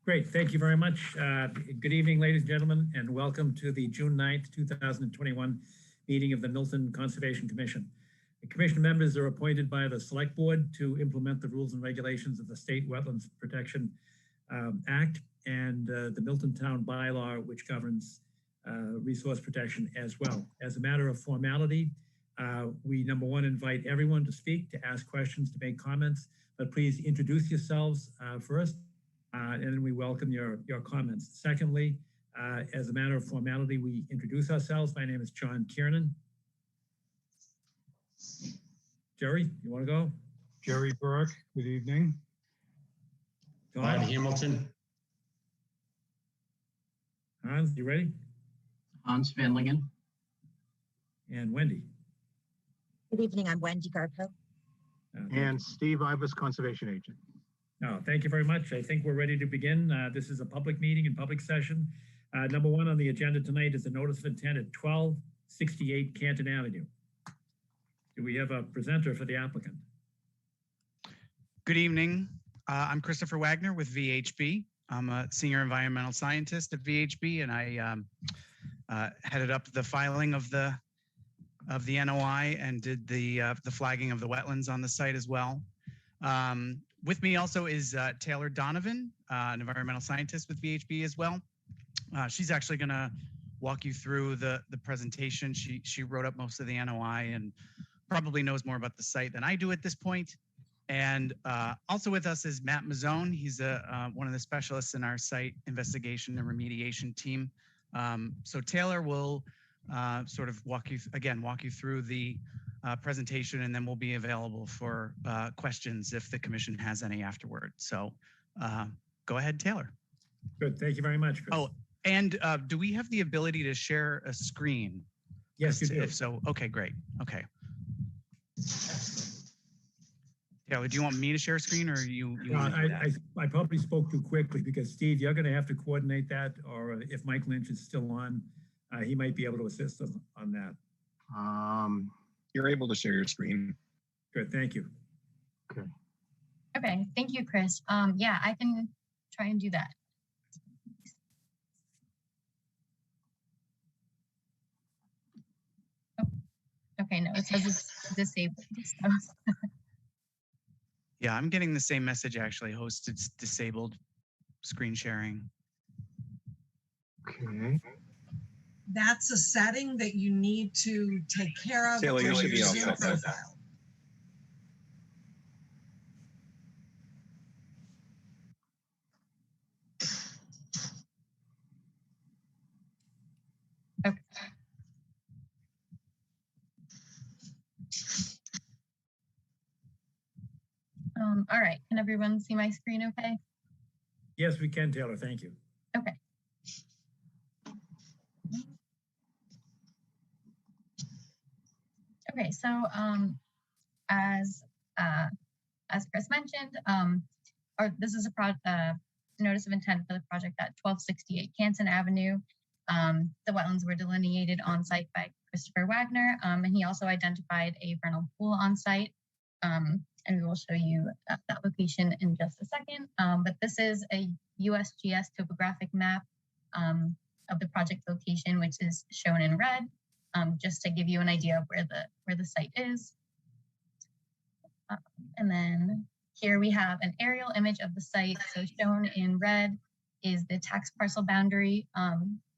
Great, thank you very much. Good evening, ladies and gentlemen, and welcome to the June 9th, 2021 meeting of the Milton Conservation Commission. The commission members are appointed by the Select Board to implement the rules and regulations of the State Wetlands Protection Act and the Milton Town Bylaw, which governs resource protection as well. As a matter of formality, we, number one, invite everyone to speak, to ask questions, to make comments, but please introduce yourselves first. And then we welcome your comments. Secondly, as a matter of formality, we introduce ourselves. My name is John Kiernan. Jerry, you want to go? Jerry Burke, good evening. Todd Hamilton. Hans, you ready? Hans Van Lingen. And Wendy. Good evening, I'm Wendy Garpo. And Steve Ivas, Conservation Agent. No, thank you very much. I think we're ready to begin. This is a public meeting and public session. Number one on the agenda tonight is a notice of intent at 1268 Canton Avenue. Do we have a presenter for the applicant? Good evening. I'm Christopher Wagner with VHB. I'm a senior environmental scientist at VHB, and I headed up the filing of the NOI and did the flagging of the wetlands on the site as well. With me also is Taylor Donovan, an environmental scientist with VHB as well. She's actually going to walk you through the presentation. She wrote up most of the NOI and probably knows more about the site than I do at this point. And also with us is Matt Mazzone. He's one of the specialists in our site investigation and remediation team. So Taylor will sort of walk you through the presentation, and then we'll be available for questions if the commission has any afterward. So go ahead, Taylor. Good, thank you very much, Chris. Oh, and do we have the ability to share a screen? Yes, you do. If so, okay, great. Okay. Taylor, do you want me to share a screen, or you want to do that? I probably spoke too quickly because Steve, you're going to have to coordinate that, or if Mike Lynch is still on, he might be able to assist us on that. You're able to share your screen. Good, thank you. Okay. Okay, thank you, Chris. Yeah, I can try and do that. Oh, okay, no, it says it's disabled. Yeah, I'm getting the same message actually. Host, it's disabled screen sharing. Okay. That's a setting that you need to take care of. Taylor, you should be all Zoom set. profile. Okay. All right, can everyone see my screen okay? Yes, we can, Taylor, thank you. Okay. Okay, so as Chris mentioned, this is a notice of intent for the project at 1268 Canton Avenue. The wetlands were delineated on site by Christopher Wagner, and he also identified a vernal pool on site. And we will show you that location in just a second. But this is a USGS topographic map of the project location, which is shown in red, just to give you an idea of where the site is. And then here we have an aerial image of the site. So shown in red is the tax parcel boundary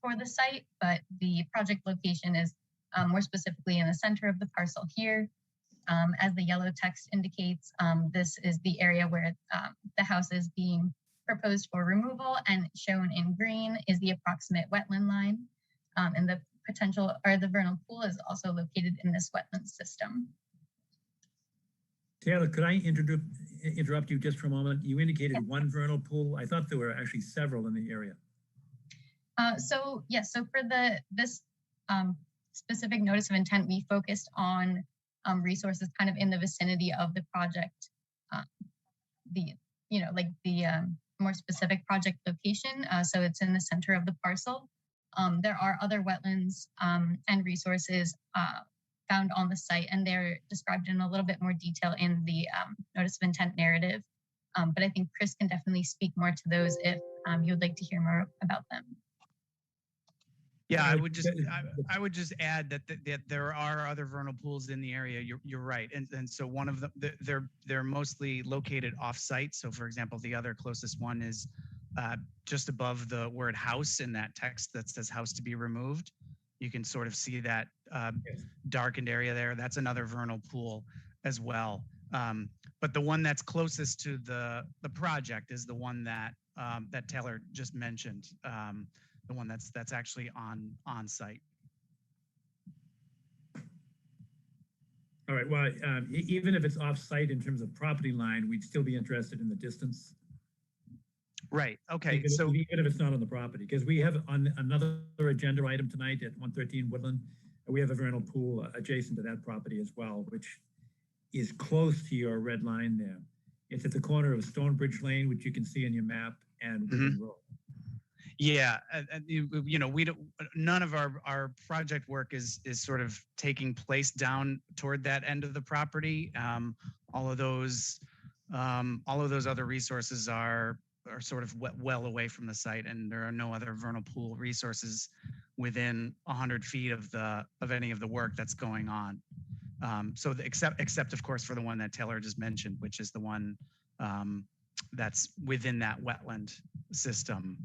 for the site, but the project location is more specifically in the center of the parcel here. As the yellow text indicates, this is the area where the house is being proposed for removal, and shown in green is the approximate wetland line. And the vernal pool is also located in this wetland system. Taylor, could I interrupt you just for a moment? You indicated one vernal pool. I thought there were actually several in the area. So for this specific notice of intent, we focused on resources kind of in the vicinity of the project, the more specific project location. So it's in the center of the parcel. There are other wetlands and resources found on the site, and they're described in a little bit more detail in the notice of intent narrative. But I think Chris can definitely speak more to those if you would like to hear more about them. Yeah, I Right, would just but- I would just add that there are other vernal pools in the area. You're right, and so one of them they're mostly located off-site. So, for example, the other closest one is just above the word house in that text that says house to be removed. You can sort of see that Yes. darkened area there. That's another vernal pool as well. But the one that's closest to the project is the one that that Taylor just mentioned. The one that's actually on site. All right, well, even if it's off-site in terms of property line, we'd still be interested in the distance. Right. Okay. Even So even if it's not on the property, because we have on another agenda item tonight at 113 Woodland, we have a vernal pool adjacent to that property as well, which is close to your red line there. It's at the corner of Stonebridge Lane, which you can see in your map, and Woodland Road. yeah, and you know, we don't. None of our project work is sort of taking place down toward that end of the property. All of those other resources are sort of well away from the site, and there are no other vernal pool resources within 100 feet of any of the work that's going on. So except of course for the one that Taylor just mentioned, which is the one that's within that wetland system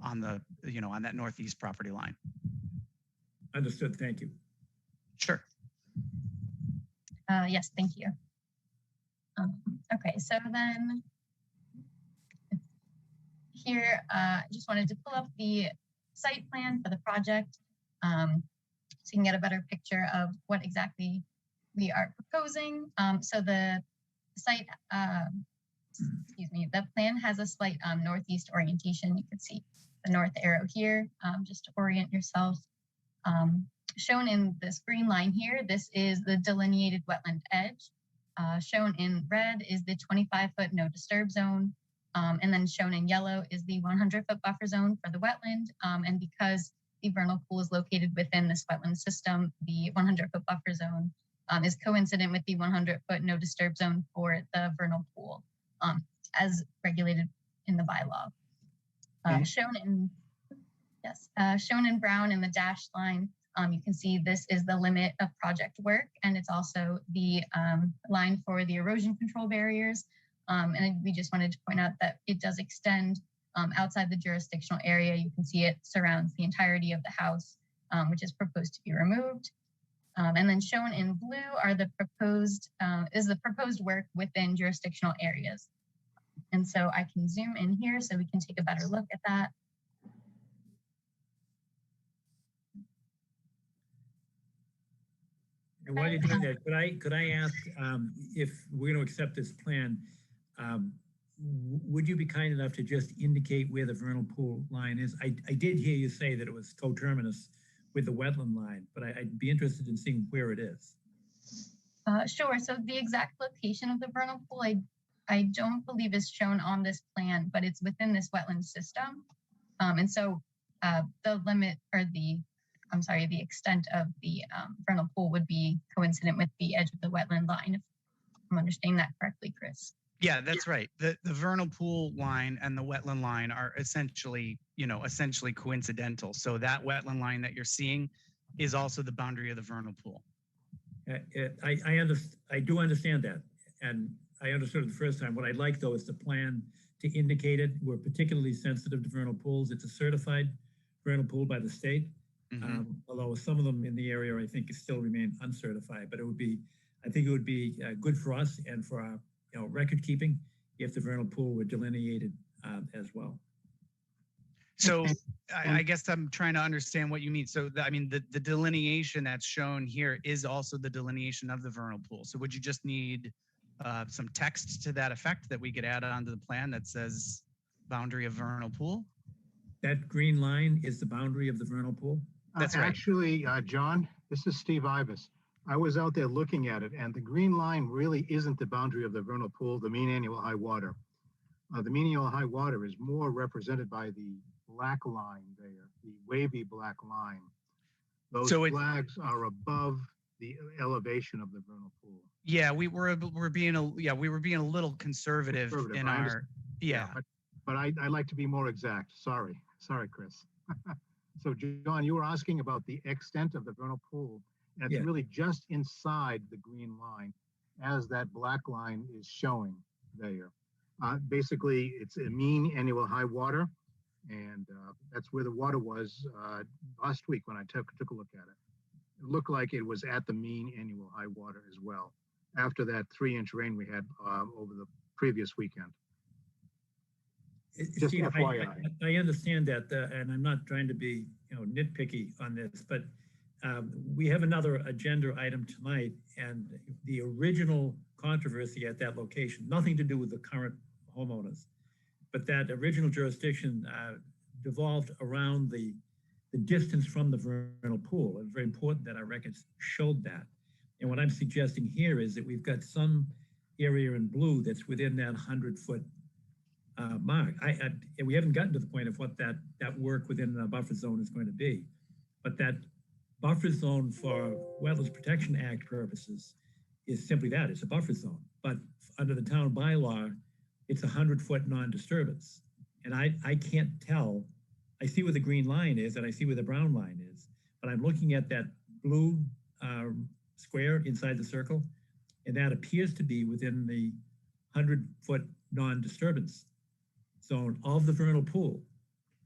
on the on that northeast property line. Understood, thank you. Sure. Yes, thank you. Okay, so then here, I just wanted to pull up the site plan for the project so you can get a better picture of what exactly we are proposing. So the site, excuse me, the plan has a slight northeast orientation. You can see the north arrow here, just to orient yourself. Shown in this green line here, this is the delineated wetland edge. Shown in red is the 25-foot no disturb zone. And then shown in yellow is the 100-foot buffer zone for the wetland. And because the vernal pool is located within this wetland system, the 100-foot buffer zone is coincident with the 100-foot no disturb zone for the vernal pool, as regulated in the bylaw. Shown in brown in the dashed line, you can see this is the limit of project work, and it's also the line for the erosion control barriers. And we just wanted to point out that it does extend outside the jurisdictional area. You can see it surrounds the entirety of the house, which is proposed to be removed. And then shown in blue are the proposed work within jurisdictional areas. And so I can zoom in here so we can take a better look at that. And while you're doing that, could I ask if we're going to accept this plan, would you be kind enough to just indicate where the vernal pool line is? I did hear you say that it was coterminous with the wetland line, but I'd be interested in seeing where it is. Sure. So the exact location of the vernal pool, I don't believe is shown on this plan, but it's within this wetland system. And so the limit or the extent of the vernal pool would be coincident with the edge of the wetland line, if I'm understanding that correctly, Chris. Yeah, that's right. The vernal pool line and the wetland line are essentially coincidental. So that wetland line that you're seeing is also the boundary of the vernal pool. I do understand that, and I understood it the first time. What I'd like though is the plan to indicate it. We're particularly sensitive to vernal pools. It's a certified vernal pool by the state. Although some of them in the area, I think, still remain uncertified. But I think it would be good for us and for our record keeping if the vernal pool were delineated as well. So I guess I'm trying to understand what you mean. So the delineation that's shown here is also the delineation of the vernal pool. So would you just need some text to that effect that we could add onto the plan that says boundary of vernal pool? That green line is the boundary of the vernal pool? That's right. Actually, John, this is Steve Ibis. I was out there looking at it, and the green line really isn't the boundary of the vernal pool, the mean annual high water. The mean annual high water is more represented by the black line there, the wavy black line. Those flags are above the elevation of the vernal pool. Yeah, we were being a little conservative in our But but I like to be more exact. Sorry, Chris. So John, you were asking about the extent of the vernal pool, and it's Yeah. really just inside the green line, as that black line is showing there. Basically, it's a mean annual high water, and that's where the water was last week when I took a look at it. It looked like it was at the mean annual high water as well, after that 3-inch rain we had over the previous weekend. Just Steve, FYI. I understand that, and I'm not trying to be, nitpicky on this, but we have another agenda item tonight, and the original controversy at that location, nothing to do with the current homeowners, but that original jurisdiction devolved around the distance from the vernal pool. It's very important that our records showed that. And what I'm suggesting here is that we've got some area in blue that's within that 100-foot mark. We haven't gotten to the point of what that work within the buffer zone is going to be, but that buffer zone for Wetlands Protection Act purposes is simply that, it's a buffer zone. But under the town bylaw, it's 100-foot non-disturbance. And I can't tell, I see where the green line is and I see where the brown line is, but I'm looking at that blue square inside the circle, and that appears to be within the 100-foot non-disturbance zone of the vernal pool,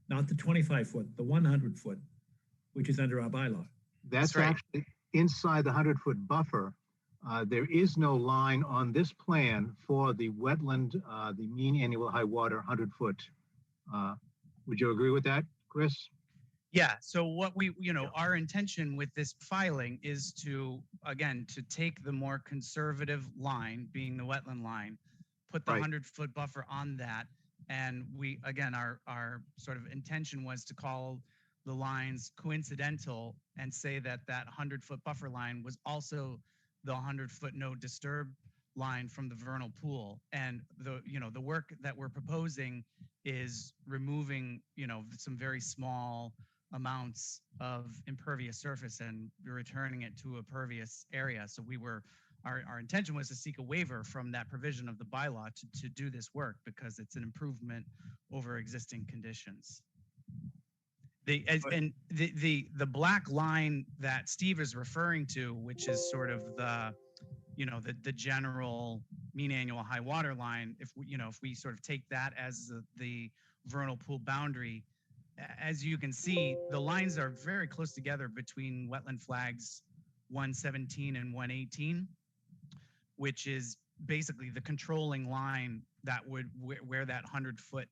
not the 25-foot, the 100-foot, which is under our bylaw. That's right. Actually inside the 100-foot buffer. There is no line on this plan for the wetland, the mean annual high water 100-foot. Would you agree with that, Chris? Yeah, so what we, our intention with this filing is to, again, to take the more conservative line, being the wetland line, put the Right. 100-foot buffer on that. And we, again, our sort of intention was to call the lines coincidental and say that 100-foot buffer line was also the 100-foot no disturb line from the vernal pool. And the work that we're proposing is removing, some very small amounts of impervious surface and returning it to a pervious area. So our intention was to seek a waiver from that provision of the bylaw to do this work because it's an improvement over existing conditions. The black line that Steve is referring to, which is sort of the general mean annual high water line, if we sort of take that as the vernal pool boundary, as you can see, the lines are very close together between wetland flags 117 and 118, which is basically the controlling line that would where that 100-foot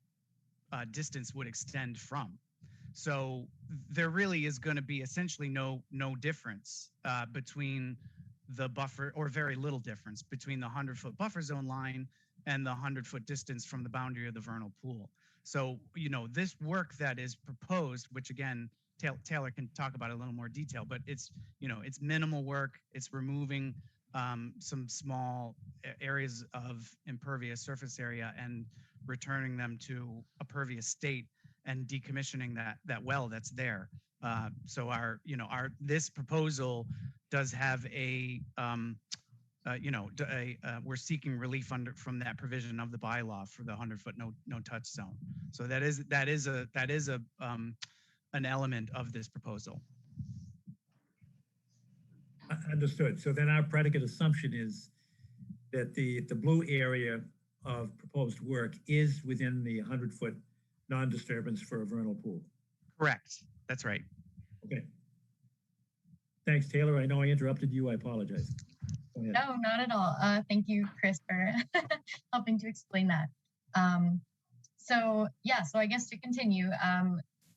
distance would extend from. So there really is going to be essentially no difference between the buffer, or very little difference between the 100-foot buffer zone line and the 100-foot distance from the boundary of the vernal pool. So, this work that is proposed, which again, Taylor can talk about it in a little more detail, but it's minimal work. It's removing some small areas of impervious surface area and returning them to a pervious state and decommissioning that well that's there. So this proposal does have we're seeking relief from that provision of the bylaw for the 100-foot no touch zone. So that is an element of this proposal. Understood. So then our predicate assumption is that the blue area of proposed work is within the 100-foot non-disturbance for a vernal pool. Correct. That's right. Okay. Thanks, Taylor. I know I interrupted you. I apologize. No, not at all. Thank you, Chris, for helping to explain that. So I guess to continue,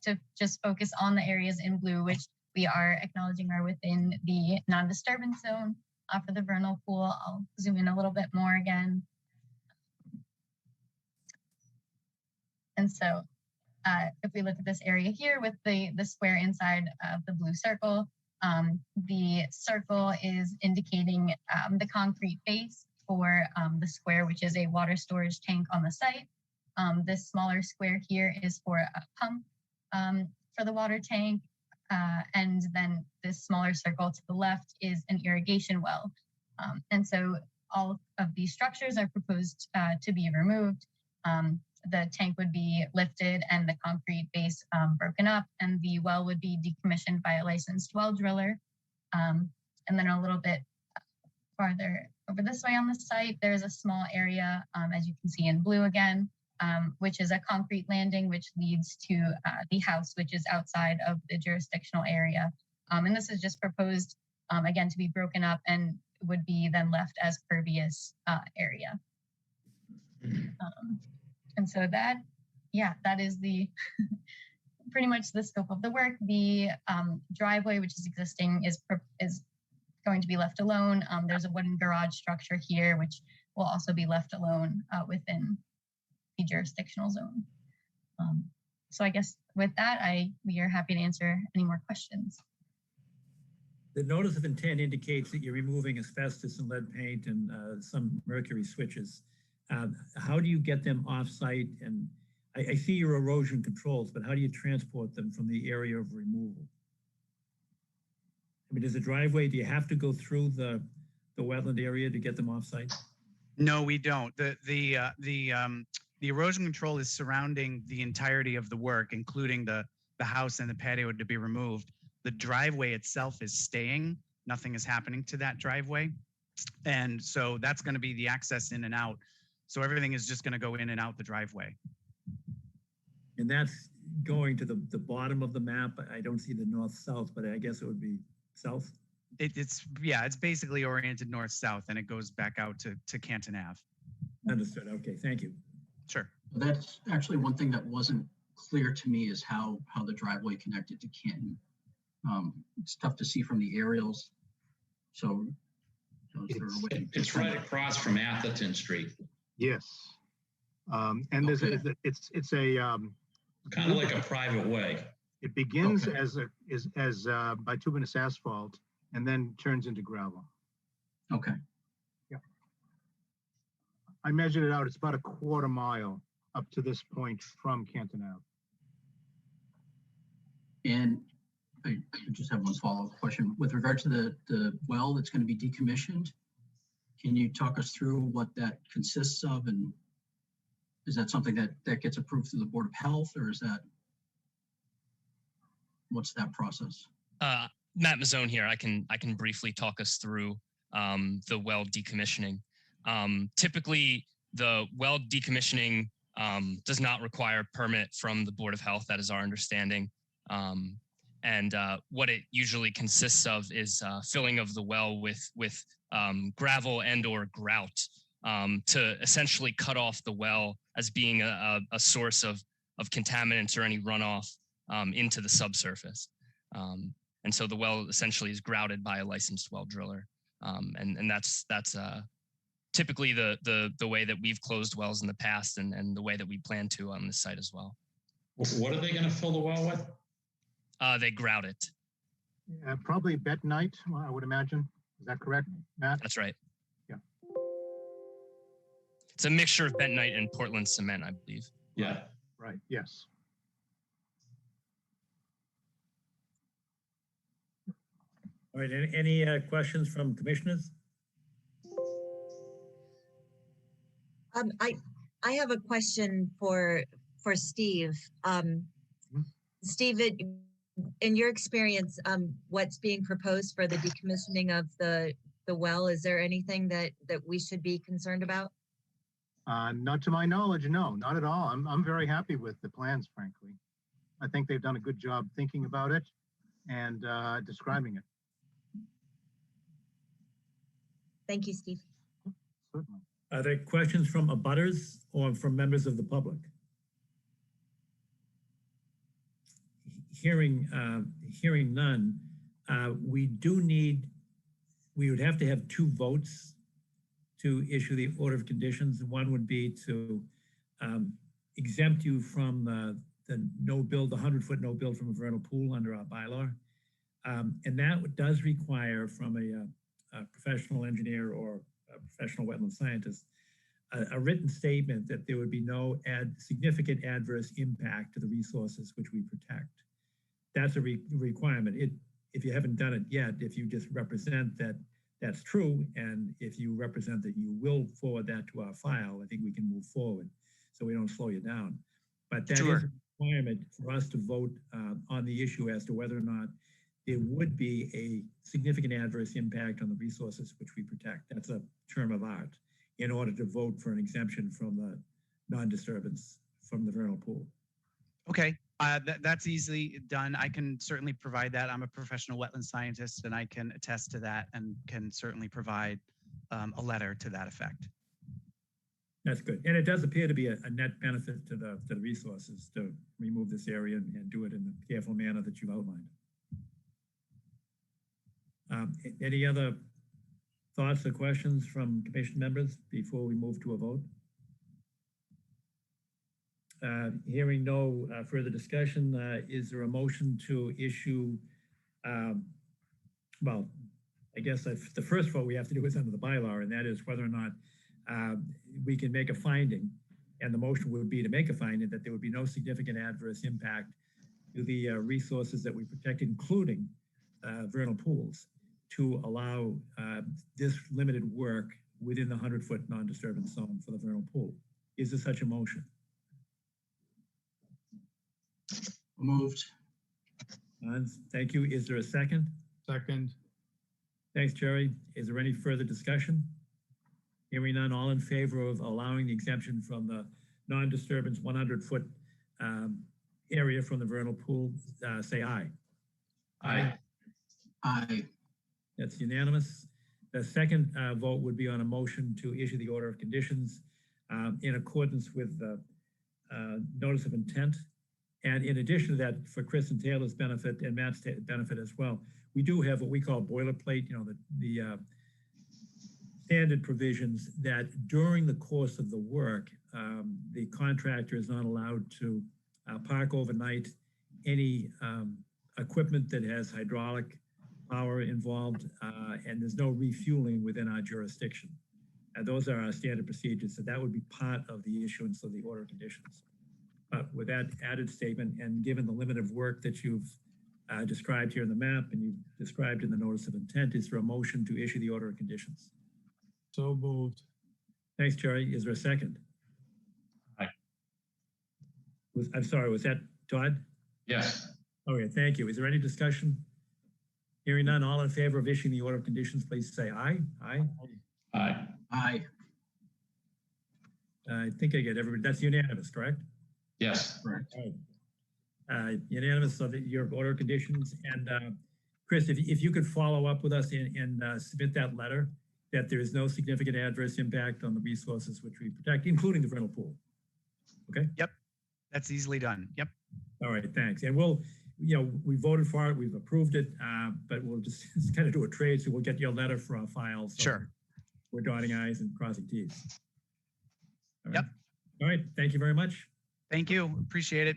to just focus on the areas in blue, which we are acknowledging are within the non-disturbance zone for the vernal pool. I'll zoom in a little bit more again. And so if we look at this area here with the square inside of the blue circle, the circle is indicating the concrete base for the square, which is a water storage tank on the site. This smaller square here is for a pump for the water tank. And then this smaller circle to the left is an irrigation well. And so all of these structures are proposed to be removed. the tank would be lifted and the concrete base broken up, and the well would be decommissioned by a licensed well driller. And then a little bit farther over this way on the site, there's a small area, as you can see in blue again, which is a concrete landing, which leads to the house, which is outside of the jurisdictional area. And this is just proposed, again, to be broken up and would be then left as pervious area. And so that, yeah, that is the pretty much the scope of the work. The driveway, which is existing, is going to be left alone. There's a wooden garage structure here, which will also be left alone within the jurisdictional zone. So I guess with that, we are happy to answer any more questions. The notice of intent indicates that you're removing asbestos and lead paint and some mercury switches. How do you get them off-site? And I see your erosion controls, but how do you transport them from the area of removal? I mean, does the driveway, do you have to go through the wetland area to get them off-site? No, we don't. The erosion control is surrounding the entirety of the work, including the house and the patio to be removed. The driveway itself is staying. Nothing is happening to that driveway. And so that's going to be the access in and out. So everything is just going to go in and out the driveway. And that's going to the bottom of the map. I don't see the north-south, but I guess it would be south. It's basically oriented north-south, and it goes back out to Canton Ave. Understood. Okay, thank you. Sure. That's actually one thing that wasn't clear to me, is how the driveway connected to Canton. It's tough to see from the aerials. So is there a way? It's right across from Atherton Street. Yes. And there's Okay. it's a Kind of like a private way. it begins Okay. as bituminous asphalt and then turns into gravel. Okay. I measured it out. It's about a quarter mile up to this point from Canton Ave. And I just have one follow-up question. With regard to the well that's going to be decommissioned, can you talk us through what that consists of? And is that something that gets approved through the Board of Health, or is that, what's that process? Matt Mazzone here. I can briefly talk us through the well decommissioning. Typically, the well decommissioning does not require a permit from the Board of Health. That is our understanding. And what it usually consists of is filling of the well with gravel and/or grout to essentially cut off the well as being a source of contaminants or any runoff into the subsurface. And so the well essentially is grouted by a licensed well driller. And that's typically the way that we've closed wells in the past, and the way that we plan to on this site as well. What are they going to fill the well with? They grout it. Probably bentonite, I would imagine. Is that correct, Matt? That's right. Yeah. It's a mixture of bentonite and Portland cement, I believe. Yeah. Right. Yes. All right, any questions from commissioners? I have a question for Steve. Steve, in your experience, what's being proposed for the decommissioning of the well? Is there anything that we should be concerned about? Not to my knowledge, no, not at all. I'm very happy with the plans, frankly. I think they've done a good job thinking about it and describing it. Thank you, Steve. Certainly. Are there questions from abutters or from members of the public? Hearing none, we would have to have two votes to issue the order of conditions. One would be to exempt you from the no build, the 100-foot no build from a vernal pool under our bylaw. And that does require from a professional engineer or a professional wetland scientist a written statement that there would be no significant adverse impact to the resources which we protect. That's a requirement. If you haven't done it yet, if you just represent that that's true, and if you represent that you will forward that to our file, I think we can move forward. so we don't slow you down. But that is Sure. a requirement for us to vote on the issue as to whether or not there would be a significant adverse impact on the resources which we protect. That's a term of art in order to vote for an exemption from the non-disturbance from the vernal pool. Okay, that's easily done. I can certainly provide that. I'm a professional wetland scientist and I can attest to that and can certainly provide a letter to that effect. That's good. And it does appear to be a net benefit to the resources to remove this area and do it in the careful manner that you've outlined. Any other thoughts or questions from commission members before we move to a vote? Hearing no further discussion, is there a motion to issue, well, I guess the first vote we have to do is under the bylaw, and that is whether or not we can make a finding, and the motion would be to make a finding that there would be no significant adverse impact to the resources that we protect, including vernal pools, to allow this limited work within the 100-foot non-disturbance zone for the vernal pool. Is there such a motion? Moved. Hans, thank you. Is there a second? Second. Thanks, Jerry. Is there any further discussion? Hearing none, all in favor of allowing the exemption from the non-disturbance 100-foot area from the vernal pool, say aye. Aye. Aye. That's unanimous. The second vote would be on a motion to issue the order of conditions in accordance with the notice of intent. And in addition to that, for Chris and Taylor's benefit and Matt's benefit as well, we do have what we call boilerplate, you know, the standard provisions that during the course of the work, the contractor is not allowed to park overnight any equipment that has hydraulic power involved, and there's no refueling within our jurisdiction. Those are our standard procedures, so that would be part of the issuance of the order of conditions. But with that added statement, and given the limit of work that you've described here in the map and you've described in the notice of intent, is there a motion to issue the order of conditions? So moved. Thanks, Jerry. Is there a second? Aye. I'm sorry, was that Todd? Yes. Okay, thank you. Is there any discussion? Hearing none, all in favor of issuing the order of conditions, please say aye. Aye. Aye. Aye. I think I get everybody. That's unanimous, correct? Yes. Correct. All right. Unanimous of your order of conditions. And Chris, if you could follow up with us and submit that letter that there is no significant adverse impact on the resources which we protect, including the vernal pool. Okay? Yep, that's easily done. Yep. All right, thanks. And we'll, you know, we voted for it, we've approved it, but we'll just kind of do a trade, so we'll get your letter for our files. So Sure. we're dotting i's and crossing t's. All right. Yep. All right, thank you very much. Thank you. Appreciate it.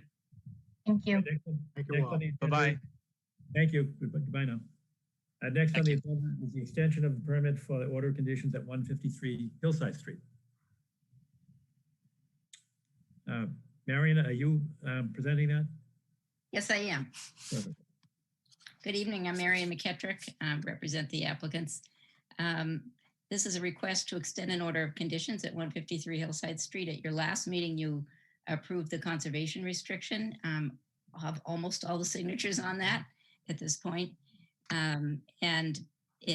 Thank you. Next on- Thank you next all. on the agenda- Bye-bye. Thank you. Goodbye now. Next on the agenda is the extension of the permit for the order of conditions at 153 Hillside Street. Marion, are you presenting that? Yes, I am. Perfect. Good evening. I'm Marion McKettrick. I represent the applicants. This is a request to extend an order of conditions at 153 Hillside Street. At your last meeting, you approved the conservation restriction. I'll have almost all the signatures on that at this point.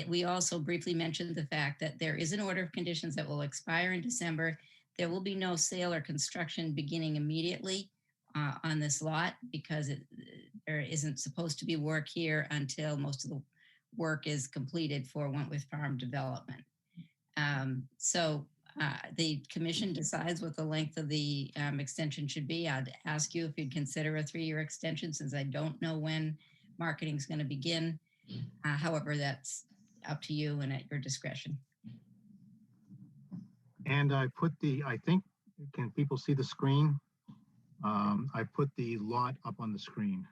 We also briefly mentioned the fact that there is an order of conditions that will expire in December. There will be no sale or construction beginning immediately on this lot because there isn't supposed to be work here until most of the work is completed for Wentworth Farm development. The commission decides what the length of the extension should be. I'd ask you if you'd consider a 3-year extension since I don't know when marketing is going to begin. However, that's up to you and at your discretion. And I put I think, can people see the screen? I put the lot up on the screen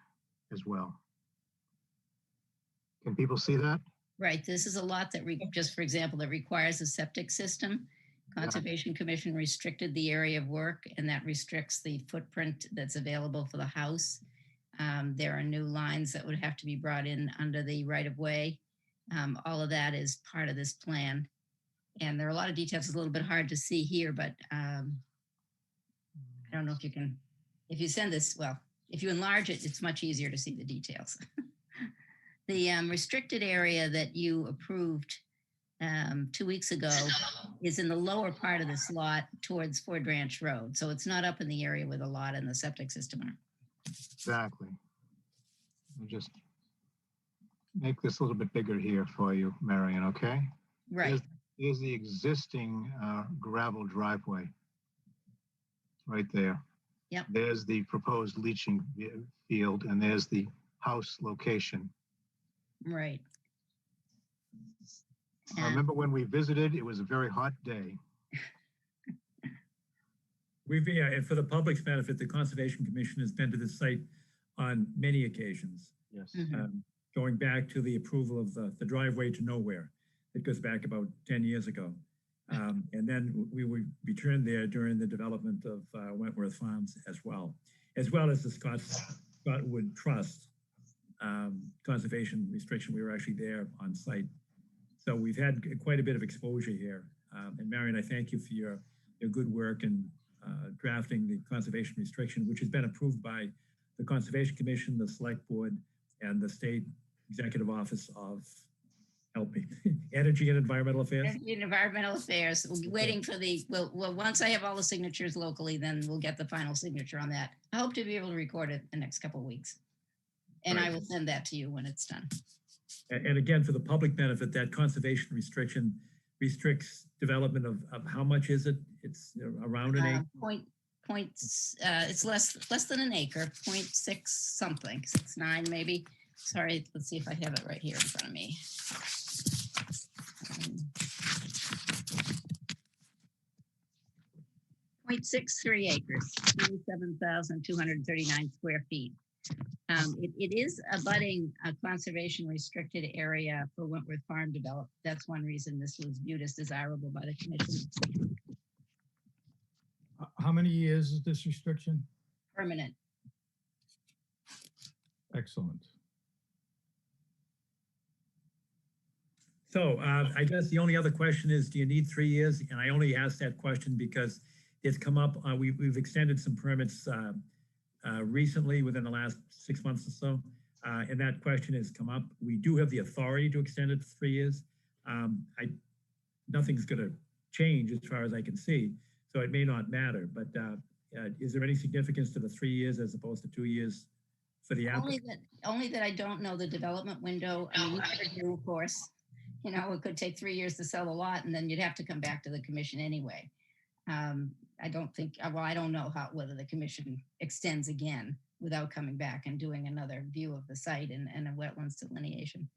as well. Can people see that? Right. This is a lot that, just for example, that requires a septic system. Conservation Commission restricted the area of work, and that restricts the footprint that's available for the house. There are new lines that would have to be brought in under the right-of-way. All of that is part of this plan. And there are a lot of details. It's a little bit hard to see here, but I don't know if you can, if you send this, well, if you enlarge it, it's much easier to see the details. The restricted area that you approved 2 weeks ago is in the lower part of this lot towards Ford Ranch Road. So it's not up in the area where the lot and the septic system are. Exactly. I'll just make this a little bit bigger here for you, Marion, okay? Right. Here's the existing gravel driveway. Right there. Yep. There's the proposed leaching field, and there's the house location. Right. I remember when we visited, it was a very hot day. And for the public's benefit, the Conservation Commission has been to this site on many occasions. Yes. Going back to the approval of the driveway to nowhere. It goes back about 10 years ago. And then we would return there during the development of Wentworth Farms as well as the Scottwood Trust conservation restriction. We were actually there on site. So we've had quite a bit of exposure here. And Marion, I thank you for your good work in drafting the conservation restriction, which has been approved by the Conservation Commission, the Select Board, and the State Executive Office of, help me, Energy and Environmental Affairs. Energy and Environmental Affairs. We'll be waiting for the, well, once I have all the signatures locally, then we'll get the final signature on that. I hope to be able to record it the next couple of weeks. And I will send that to you when it's done. And again, for the public benefit, that conservation restriction restricts development of how much is it? It's around an acre? It's less than an acre, 0.6 something, 6.9 maybe. Sorry, let's see if I have it right here in front of me. 0.63 acres, 27,239 square feet. It is abutting a conservation restricted area for Wentworth Farm development. That's one reason this was viewed as desirable by the commission. How many years is this restriction? Permanent. Excellent. So I guess the only other question is, do you need 3 years? And I only asked that question because it's come up. We've extended some permits recently within the last 6 months or so. And that question has come up. We do have the authority to extend it for 3 years. Nothing's going to change as far as I can see. So it may not matter, but is there any significance to the 3 years as opposed to 2 years for the applicant? Only that I don't know the development window. I mean, you could do, of course, you know, it could take 3 years to sell a lot and then you'd have to come back to the commission anyway. I don't think, well, I don't know whether the commission extends again without coming back and doing another view of the site and a wetlands delineation.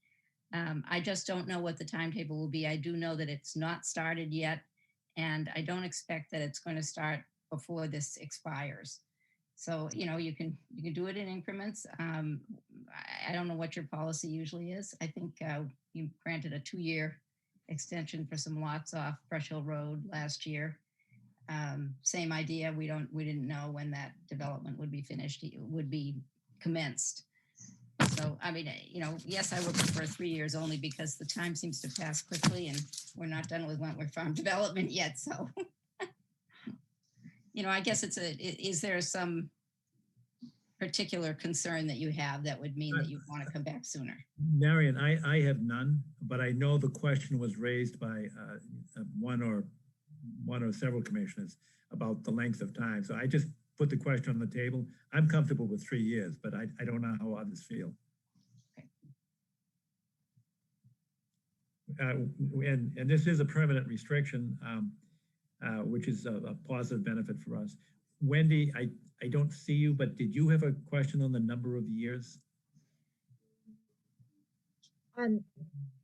I just don't know what the timetable will be. I do know that it's not started yet, and I don't expect that it's going to start before this expires. So, you know, you can do it in increments. I don't know what your policy usually is. I think you granted a 2-year extension for some lots off Brush Hill Road last year. Same idea. We didn't know when that development would be finished, would be commenced. So, I mean, you know, yes, I would prefer 3 years only because the time seems to pass quickly and we're not done with Wentworth Farm development yet. So, you know, I guess is there some particular concern that you have that would mean that you want to come back sooner? Marion, I have none, but I know the question was raised by one or several commissioners about the length of time. So I just put the question on the table. I'm comfortable with 3 years, but I don't know how others feel. And this is a permanent restriction, which is a positive benefit for us. Wendy, I don't see you, but did you have a question on the number of years?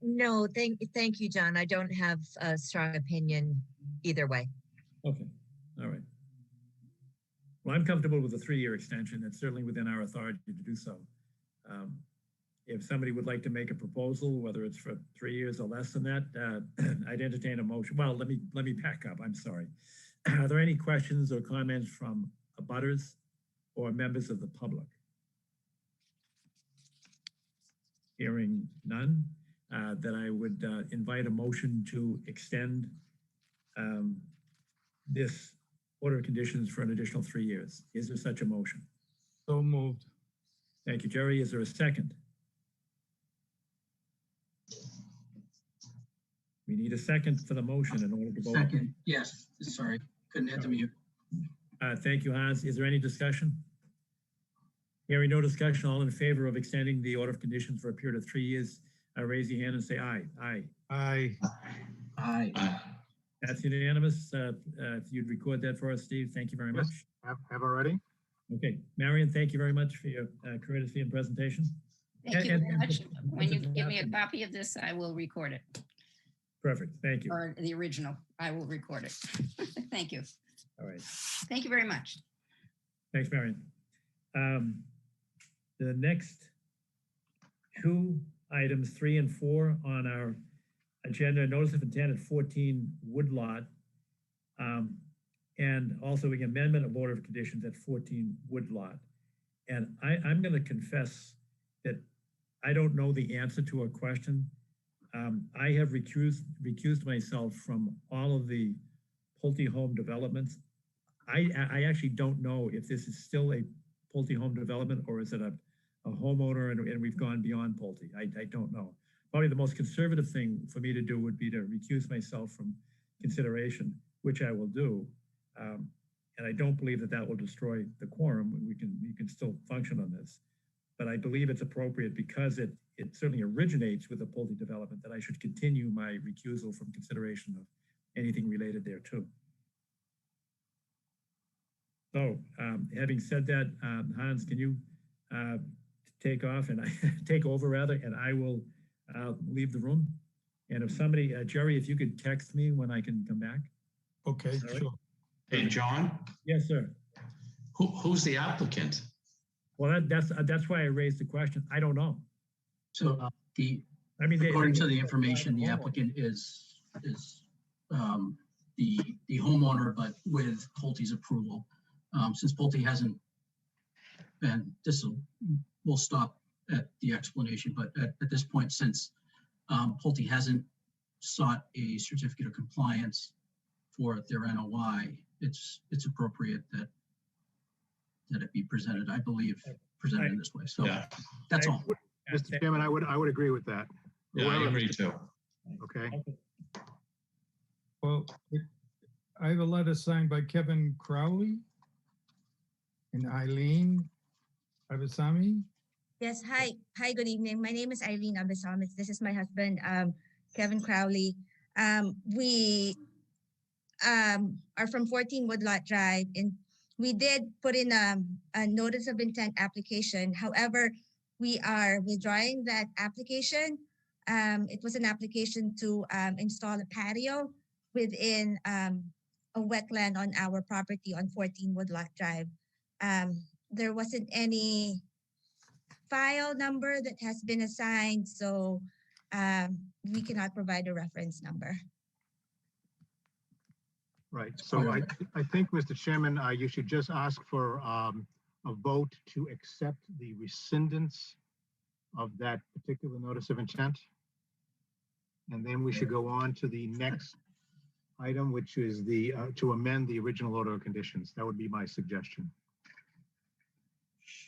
No, thank you, John. I don't have a strong opinion either way. Okay, all right. Well, I'm comfortable with a 3-year extension. It's certainly within our authority to do so. If somebody would like to make a proposal, whether it's for 3 years or less than that, I'd entertain a motion. Well, let me back up. I'm sorry. Are there any questions or comments from abutters or members of the public? Hearing none, then I would invite a motion to extend this order of conditions for an additional 3 years. Is there such a motion? So moved. Thank you, Jerry. Is there a second? We need a second for the motion in order to vote. Second, yes, sorry, couldn't hit the mute. Thank you, Hans. Is there any discussion? Hearing no discussion, all in favor of extending the order of conditions for a period of 3 years, raise your hand and say aye. Aye. Aye. Aye. That's unanimous. If you'd record that for us, Steve, thank you very much. Yes. Have already? Okay, Marion, thank you very much for your courtesy and presentation. Thank you And- very and- much. and- When you give me a copy of this, I will record it, Perfect, thank you. or the original, I will record it. Thank you. All right, Thank you very much. thanks, Marion. The next two items, 3 and 4 on our agenda, notice of intent at 14 Woodlot, and also an amendment of order of conditions at 14 Woodlot. And I'm going to confess that I don't know the answer to a question. I have recused myself from all of the Pulte home developments. I actually don't know if this is still a Pulte home development or is it a homeowner and we've gone beyond Pulte. I don't know. Probably the most conservative thing for me to do would be to recuse myself from consideration, which I will do. And I don't believe that will destroy the quorum. We can still function on this. But I believe it's appropriate because it certainly originates with the Pulte development that I should continue my recusal from consideration of anything related there too. So having said that, Hans, can you take off and take over rather, and I will leave the room. And if somebody, Jerry, if you could text me when I can come back. Okay, All right. sure. Hey, John, Yes, sir. who's the applicant? Well, that's why I raised the question. I don't know. So I mean, according to the information, the applicant is the homeowner, but with Pulte's approval. Since Pulte hasn't, and we'll stop at the explanation, but at this point, since Pulte hasn't sought a certificate of compliance for their NOI, it's appropriate that it be presented, I believe, presented in this way. So Yeah, that's all. Mr. Chairman, I would agree with that. yeah, I agree too. Okay. Well, I have a letter signed by Kevin Crowley and Eileen Abasami. Yes, hi. Hi, good evening. My name is Eileen Abesamis. This is my husband, Kevin Crowley. We are from 14 Woodlot Drive, and we did put in a notice of intent application. However, we are withdrawing that application. It was an application to install a patio within a wetland on our property on 14 Woodlot Drive. There wasn't any file number that has been assigned, so we cannot provide a reference number. Right. So I think, Mr. Chairman, you should just ask for a vote to accept the rescindance of that particular notice of intent. And then we should go on to the next item, which is the to amend the original order of conditions. That would be my suggestion.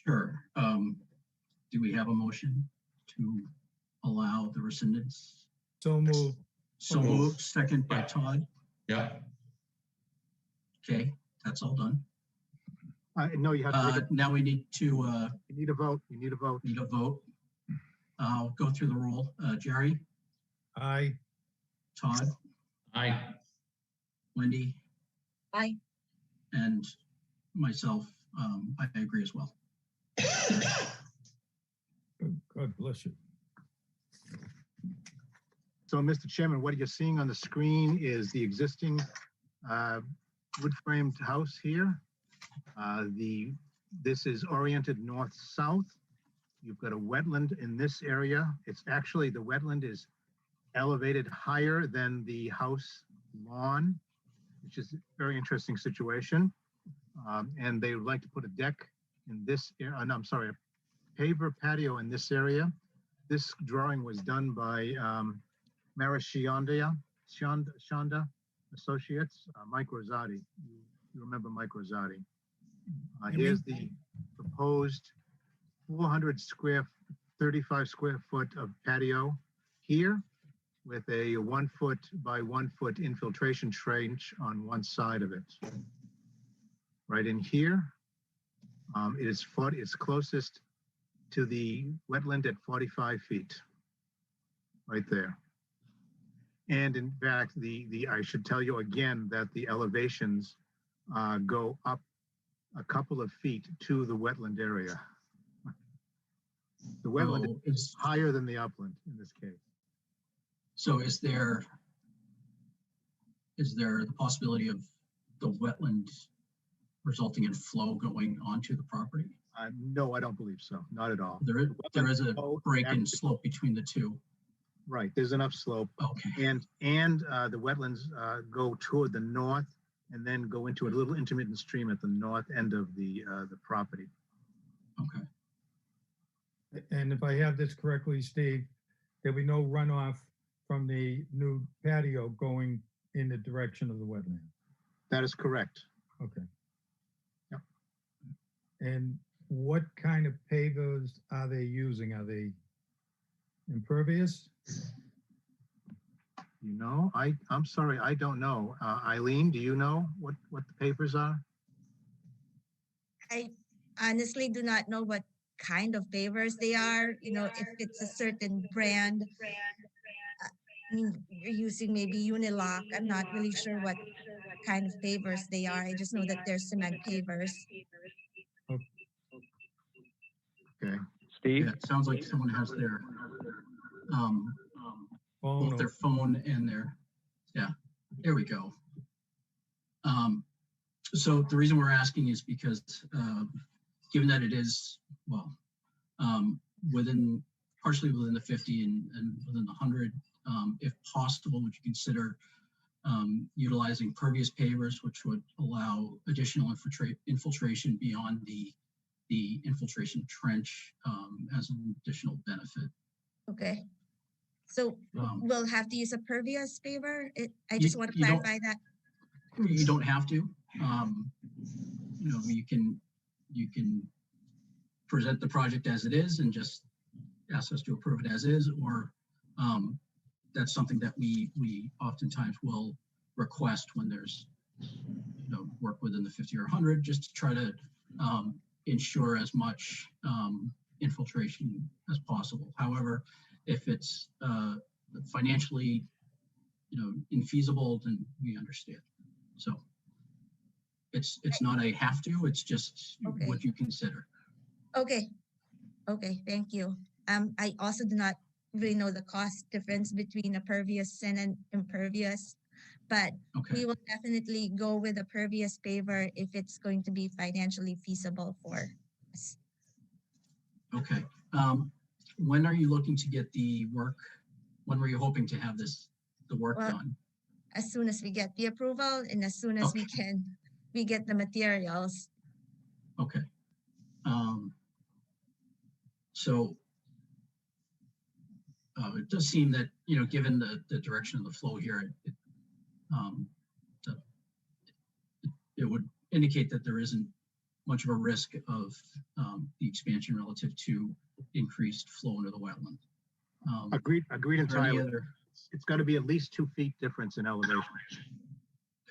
Sure. Do we have a motion to allow the rescindance? So moved. So moved, second by Todd. Yeah, Okay, that's all done. No, you have to. Now we need to, You need a vote. You need a vote. need a vote. I'll go through the roll. Jerry, Aye. Todd, aye. Wendy, Aye. and myself, I agree as well. God bless you. So, Mr. Chairman, what you're seeing on the screen is the existing wood-framed house here. This is oriented north-south. You've got a wetland in this area. It's actually, the wetland is elevated higher than the house lawn, which is a very interesting situation. And they would like to put a deck in this area, no, I'm sorry, a paver patio in this area. This drawing was done by Shonda Associates, Mike Rosati. You remember Mike Rosati. You Here's the proposed 35 square foot of patio here with a 1 foot by 1 foot infiltration trench on one side of it. Right in here, it's closest to the wetland at 45 feet, right there. And in fact, I should tell you again that the elevations go up a couple of feet to the wetland area. The wetland is higher than the upland in this case. So is there the possibility of the wetland resulting in flow going onto the property? No, I don't believe so. Not at all. There is a break in slope between the two. Right, there's enough slope. Okay. And the wetlands go toward the north and then go into a little intermittent stream at the north end of the property. Okay. And if I have this correctly, Steve, there'll be no runoff from the new patio going in the direction of the wetland. That is correct. Okay. Yep. And what kind of pavers are they using? Are they impervious? You know, I'm sorry, I don't know. Eileen, do you know what the papers are? I honestly do not know what kind of pavers they are. You know, if it's a certain brand. I mean, you're using maybe Unilock. I'm not really sure what kind of pavers they are. I just know that they're cement pavers. Okay. Steve? Yeah, it sounds like someone has their both their phone and their, yeah, there we go. So the reason we're asking is because given that it is, well, partially within the 50 and within the 100, if possible, would you consider utilizing pervious pavers, which would allow additional infiltration beyond the infiltration trench as an additional benefit? Okay. So we'll have to use a pervious paver. I just want to clarify that. You don't have to. You know, you can present the project as it is and just ask us to approve it as is, or that's something that we oftentimes will request when there's work within the 50 or 100, just to try to ensure as much infiltration as possible. However, if it's financially infeasible, then we understand. So it's not a have to, it's just what you consider. Okay. Okay, thank you. I also do not really know the cost difference between a pervious and an impervious, but we will definitely go with a pervious paver if it's going to be financially feasible for us. Okay. When are you looking to get the work? When were you hoping to have the work done? As soon as we get the approval and as soon as we get the materials. Okay. So it does seem that, given the direction of the flow here, it would indicate that there isn't much of a risk of the expansion relative to increased flow into the wetland. Agreed entirely. It's got to be at least 2 feet difference in elevation.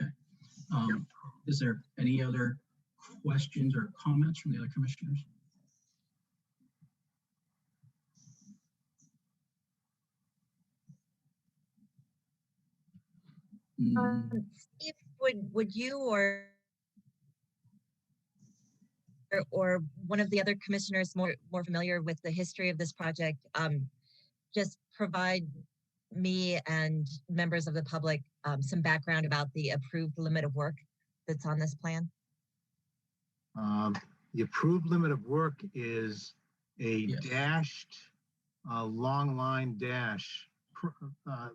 Okay. Is there any other questions or comments from the other commissioners? Steve, would you or one of the other commissioners more familiar with the history of this project just provide me and members of the public some background about the approved limit of work that's on this plan? The approved limit of work is a dashed, long line dash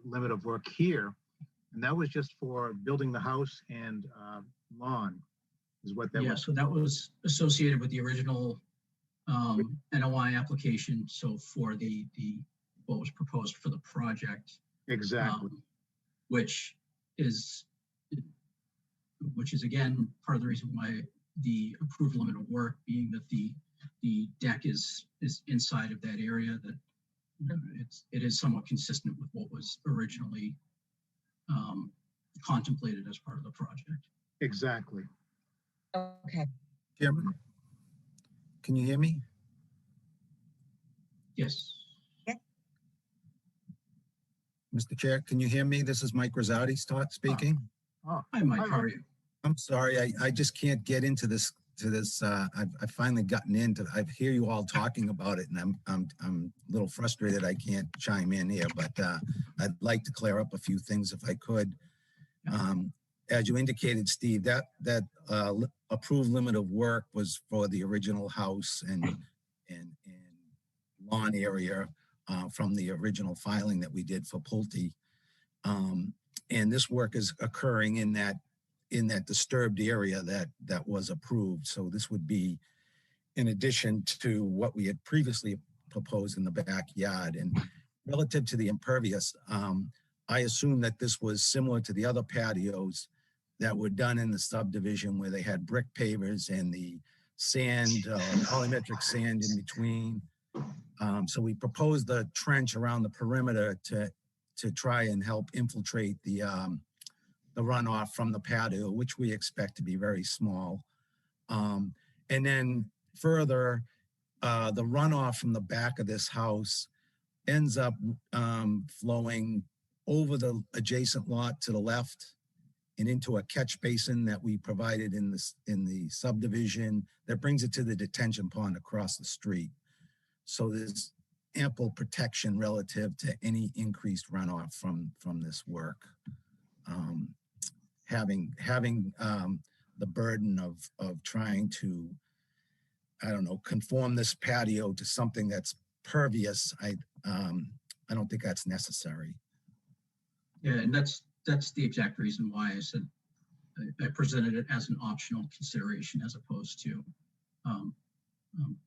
limit of work here. And that was just for building the house and lawn is what that was. So that was associated with the original NOI application. So for what was proposed for the project. Exactly. Which is which is again, part of the reason why the approved limit of work being that the deck is inside of that area, that it is somewhat consistent with what was originally contemplated as part of the project. Exactly. Okay. Jim, can you hear me? Yes. Mr. Chair, can you hear me? This is Mike Rosati speaking. Oh, Hi, Mike. How are you? I'm sorry, I just can't get into this. I've finally gotten into. I hear you all talking about it, and I'm a little frustrated. I can't chime in here, but I'd like to clear up a few things if I could. As you indicated, Steve, that approved limit of work was for the original house and lawn area from the original filing that we did for Pulte. And this work is occurring in that disturbed area that was approved. So this would be in addition to what we had previously proposed in the backyard. And relative to the impervious, I assume that this was similar to the other patios that were done in the subdivision where they had brick pavers and the sand, polymetric sand in between. So we proposed the trench around the perimeter to try and help infiltrate the runoff from the patio, which we expect to be very small. And then further, the runoff from the back of this house ends up flowing over the adjacent lot to the left and into a catch basin that we provided in the subdivision that brings it to the detention pond across the street. So there's ample protection relative to any increased runoff from this work. Having the burden of trying to, I don't know, conform this patio to something that's pervious, I don't think that's necessary. Yeah, and that's the exact reason why I said I presented it as an optional consideration as opposed to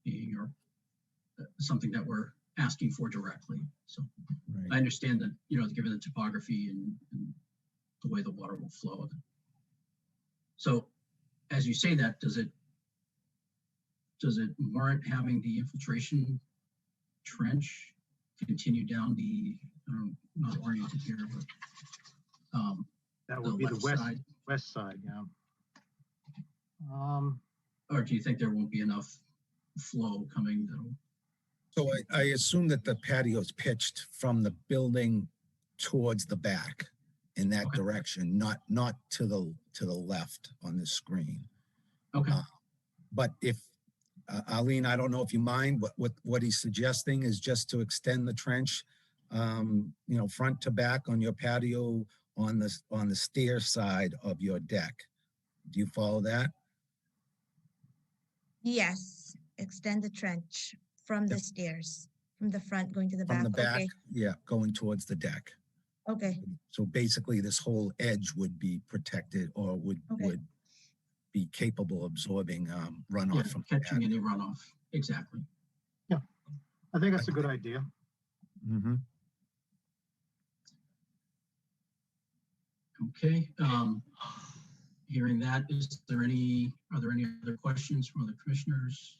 being something that we're asking for directly. So Right. I understand that, given the topography and the way the water will flow. So as you say that, does it warrant having the infiltration trench continue down the, not oriented here, but that would be the left west side, yeah. Or do you think there won't be enough flow coming that'll? So I assume that the patio is pitched from the building towards the back in that direction, not to the left on this screen. Okay. But if Arlene, I don't know if you mind, what he's suggesting is just to extend the trench, front to back on your patio on the stair side of your deck. Do you follow that? Yes, extend the trench from the stairs, from the front going to the back. From the back, Okay. yeah, going towards the deck. Okay. So basically this whole edge would be protected or would be capable of absorbing runoff from catching any runoff. Exactly. Yeah, I think that's a good idea. Mm-hmm. Okay. Hearing that, are there any other questions from other commissioners?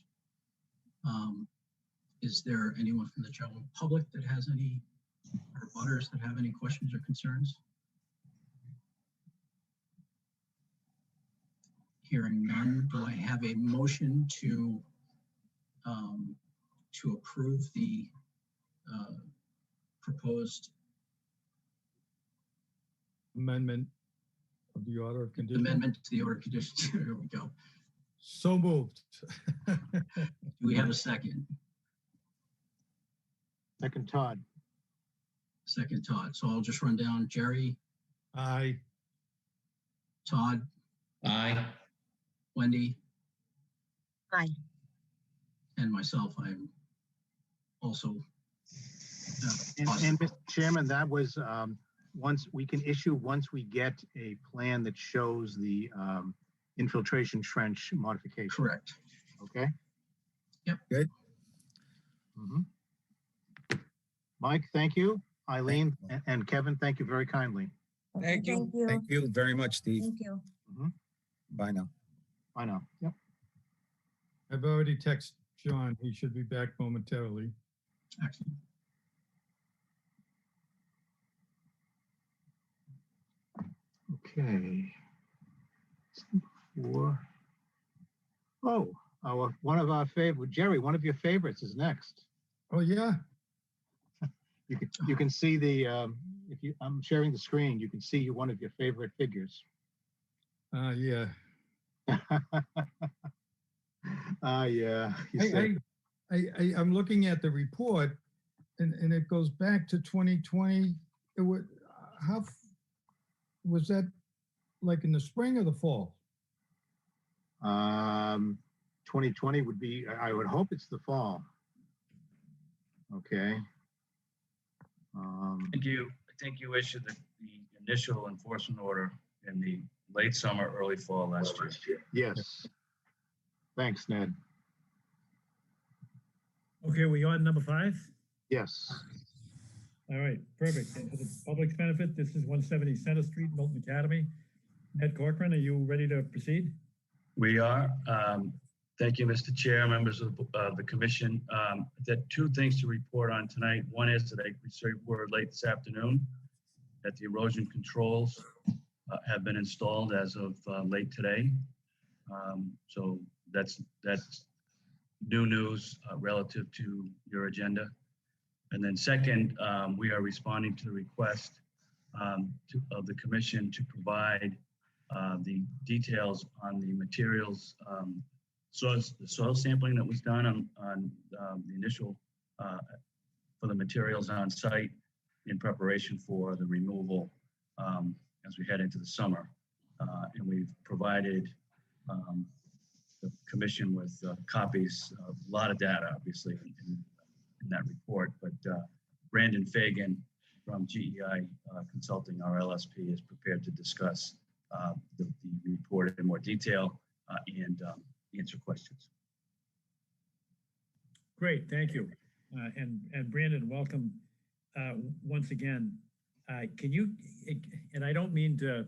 Is there anyone from the general public that has any, or butters that have any questions or concerns? Hearing none, do I have a motion to approve the proposed Amendment of the order of conditions. amendment to the order of conditions? Here we go. So moved. Do we have a second? Second, Todd. Second, Todd. So I'll just run down. Jerry, Aye. Todd, Aye. Wendy, Aye. and myself. I'm also. And Mr. Chairman, that was once we get a plan that shows the infiltration trench modification. Correct. Okay. Yep. Good. Mm-hmm. Mike, thank you. Eileen and Kevin, thank you very kindly. Thank you. Thank you. Thank you very much, Steve. Thank you. Mhm. Bye now. Bye now. Yep. I've already texted John. He should be back momentarily. Excellent. Okay. Oh, one of our favorite, Jerry, one of your favorites is next. Oh, yeah. You can see the, I'm sharing the screen, you can see one of your favorite figures. Yeah. Yeah. I'm looking at the report and it goes back to 2020. It was, was that like in the spring or the fall? 2020 would be, I would hope it's the fall. Okay. I think you issued the initial enforcement order in the late summer, early fall last year. Yes. Thanks, Ned. Okay, we on number 5? Yes. All right, perfect. And for the public's benefit, this is 170 Center Street, Milton Academy. Ned Corcoran, are you ready to proceed? We are. Thank you, Mr. Chair, members of the commission. There are 2 things to report on tonight. One is that I received word late this afternoon that the erosion controls have been installed as of late today. So that's new news relative to your agenda. And then second, we are responding to the request of the commission to provide the details on the materials, the soil sampling that was done on the initial for the materials on site in preparation for the removal as we head into the summer. And we've provided the commission with copies of a lot of data, obviously, in that report. But Brandon Fagan from GEI Consulting, our LSP, is prepared to discuss the report in more detail and answer questions. Great, thank you. And Brandon, welcome once again. Can you, and I don't mean to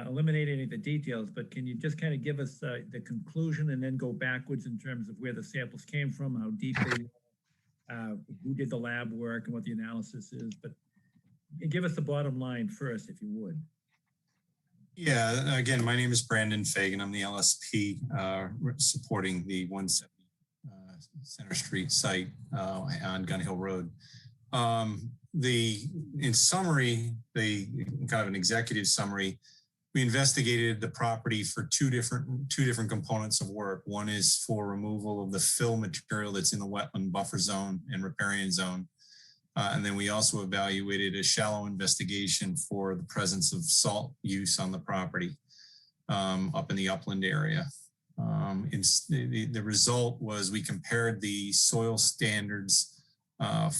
eliminate any of the details, but can you just kind of give us the conclusion and then go backwards in terms of where the samples came from, how deep they were, who did the lab work and what the analysis is, but give us the bottom line first, if you would. Yeah, again, my name is Brandon Fagan. I'm the LSP supporting the 170 Center Street site on Gun Hill Road. In summary, kind of an executive summary, we investigated the property for two different components of work. One is for removal of the fill material that's in the wetland buffer zone and riparian zone. And then we also evaluated a shallow investigation for the presence of salt use on the property up in the upland area. The result was we compared the soil standards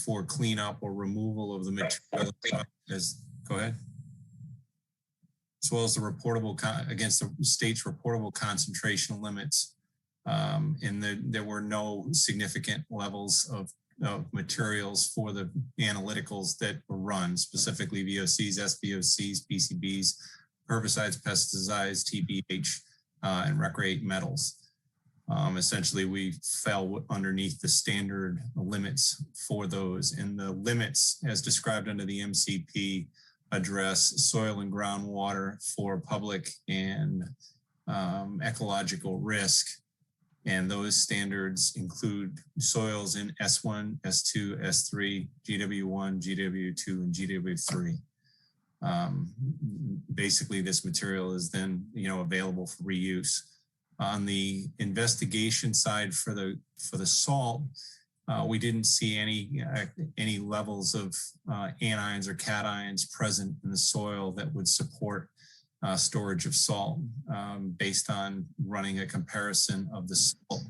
for cleanup or removal of the material go ahead. As well as the reportable against the state's reportable concentration limits. And there were no significant levels of materials for the analyticals that were run, specifically VOCs, SVOCs, PCBs, herbicides, pesticides, TBH, and recreate metals. Essentially, we fell underneath the standard limits for those, and the limits as described under the MCP address soil and groundwater for public and ecological risk. And those standards include soils in S1, S2, S3, GW1, GW2, and GW3. Basically, this material is then available for reuse. On the investigation side for the salt, we didn't see any levels of anions or cations present in the soil that would support storage of salt based on running a comparison of the salt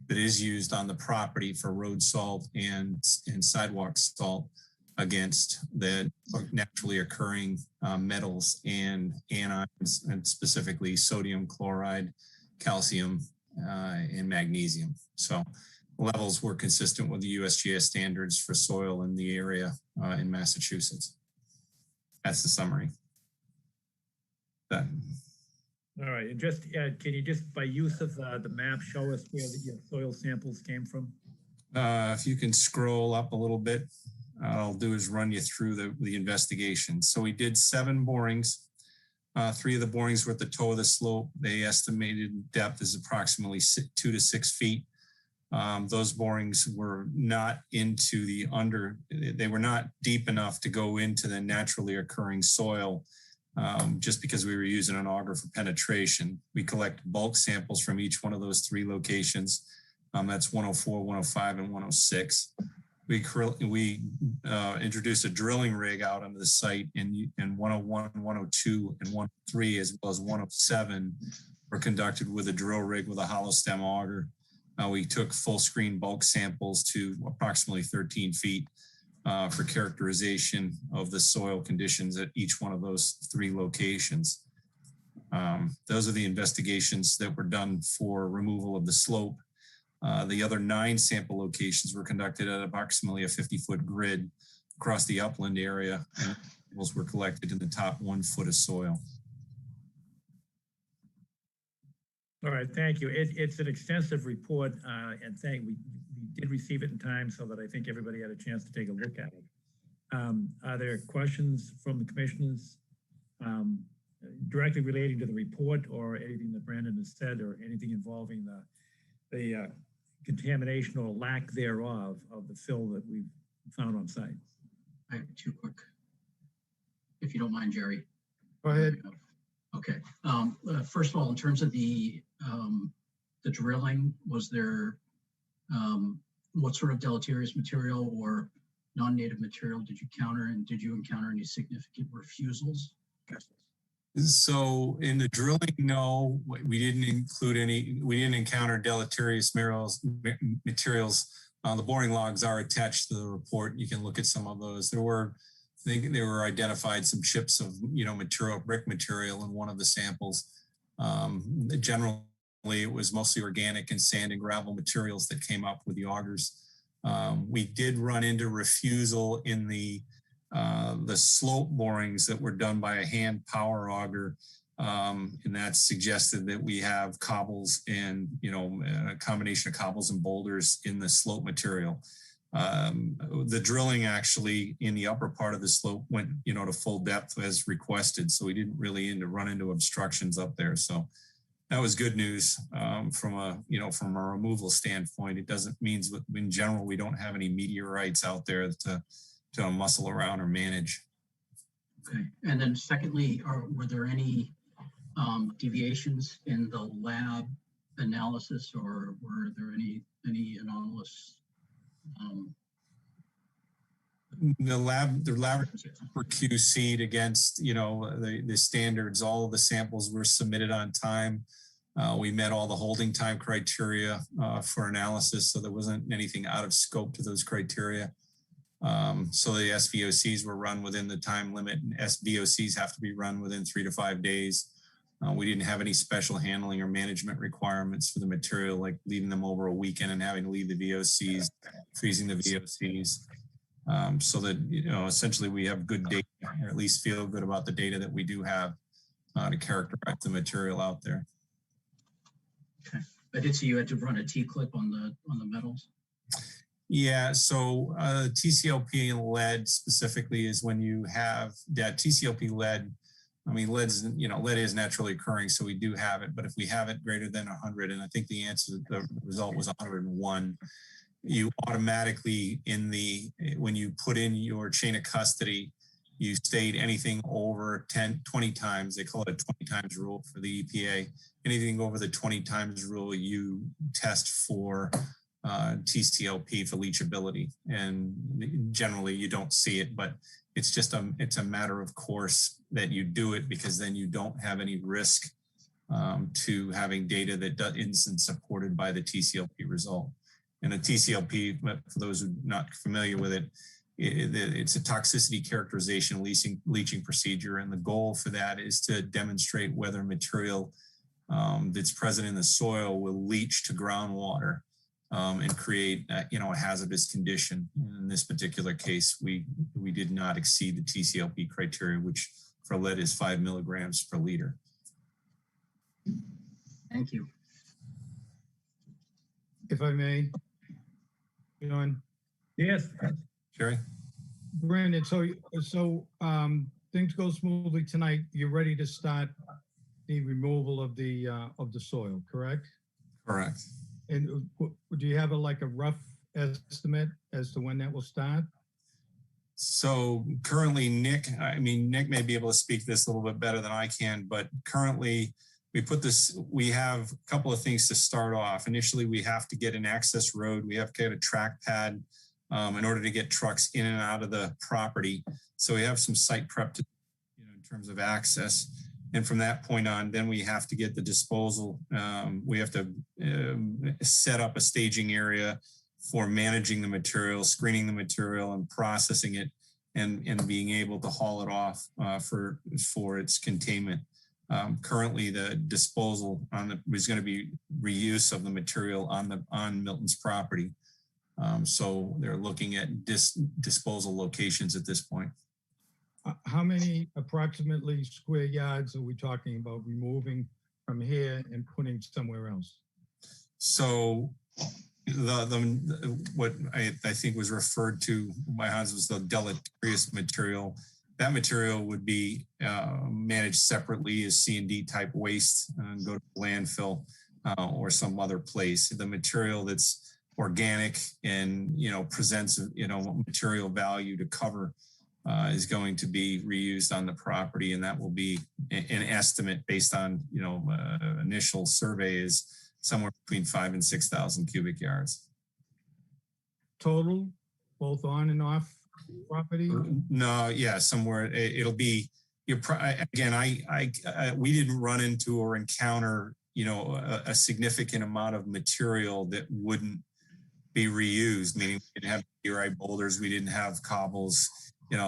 that is used on the property for road salt and sidewalk salt against the naturally occurring metals and anions, and specifically sodium chloride, calcium, and magnesium. So levels were consistent with the USGS standards for soil in the area in Massachusetts. That's the summary. All right, and just, can you just by use of the map, show us where your soil samples came from? If you can scroll up a little bit, I'll do is run you through the investigation. So we did 7 borings. 3 of the borings were at the toe of the slope. They estimated depth is approximately 2 to 6 feet. Those borings were not into the they were not deep enough to go into the naturally occurring soil, just because we were using an auger for penetration. We collect bulk samples from each one of those 3 locations. That's 104, 105, and 106. We introduced a drilling rig out onto the site in 101, 102, and 103, as well as 107 were conducted with a drill rig with a hollow stem auger. We took full screen bulk samples to approximately 13 feet for characterization of the soil conditions at each one of those 3 locations. Those are the investigations that were done for removal of the slope. The other 9 sample locations were conducted at approximately a 50-foot grid across the upland area, and samples were collected in the top 1 foot of soil. All right, thank you. It's an extensive report, and we did receive it in time so that I think everybody had a chance to take a look at it. Are there questions from the commissioners directly relating to the report or anything that Brandon has said or anything involving the contamination or lack thereof of the fill that we've found on site? I have 2 quick, if you don't mind, Jerry. Go ahead. Okay. First of all, in terms of the drilling, was there what sort of deleterious material or non-native material did you counter, and did you encounter any significant refusals? So in the drilling, no, we didn't include any. We didn't encounter deleterious materials. The boring logs are attached to the report. You can look at some of those. There were identified some chips of brick material in one of the samples. Generally, it was mostly organic and sand and gravel materials that came up with the augers. We did run into refusal in the slope borings that were done by a hand power auger, and that suggested that we have cobbles and a combination of cobbles and boulders in the slope material. The drilling actually in the upper part of the slope went to full depth as requested, so we didn't really run into obstructions up there. So that was good news from a removal standpoint. It doesn't mean in general we don't have any meteorites out there to muscle around or manage. Okay, and then secondly, were there any deviations in the lab analysis, or were there any anomalous? The lab were QC'd against the standards. All of the samples were submitted on time. We met all the holding time criteria for analysis, so there wasn't anything out of scope to those criteria. So the SVOCs were run within the time limit, and SVOCs have to be run within 3 to 5 days. We didn't have any special handling or management requirements for the material, like leaving them over a weekend and having to leave the VOCs, freezing the VOCs. So that, essentially we have good data, or at least feel good about the data that we do have to characterize the material out there. Okay. I did see you had to run a T-clip on the metals. Yeah, so TCLP and lead specifically is when you have that TCLP lead. I mean, lead is naturally occurring, so we do have it. But if we have it greater than 100, and I think the result was 101, you automatically when you put in your chain of custody, you state anything over 20 times. They call it a 20 times rule for the EPA. Anything over the 20 times rule, you test for TCLP for leachability, and generally you don't see it, but it's a matter of course that you do it, because then you don't have any risk to having data that isn't supported by the TCLP result. And a TCLP, for those who are not familiar with it, it's a toxicity characterization leaching procedure, and the goal for that is to demonstrate whether material that's present in the soil will leach to groundwater and create a hazardous condition. In this particular case, we did not exceed the TCLP criteria, which for lead is 5 milligrams per liter. Thank you. If I may, John, Yes, Jerry? Brandon, things go smoothly tonight. You're ready to start the removal of the soil, correct? Correct. And do you have like a rough estimate as to when that will start? So currently, Nick may be able to speak this a little bit better than I can, but currently we have a couple of things to start off. Initially, we have to get an access road. We have to get a track pad in order to get trucks in and out of the property. So we have some site prep to, in terms of access. And from that point on, then we have to get the disposal. We have to set up a staging area for managing the material, screening the material, and processing it, and being able to haul it off for its containment. Currently, the disposal is going to be reuse of the material on Milton's property. So they're looking at disposal locations at this point. How many approximately square yards are we talking about removing from here and putting somewhere else? So what I think was referred to by Hans was the deleterious material. That material would be managed separately as C&D type waste and go to landfill or some other place. The material that's organic and presents material value to cover is going to be reused on the property, and that will be an estimate based on initial survey is somewhere between 5,000 and 6,000 cubic yards. Total, both on and off property? No, yeah, somewhere it'll be. Again, we didn't run into or encounter a significant amount of material that wouldn't be reused. Meaning we didn't have meteorite boulders, we didn't have cobbles,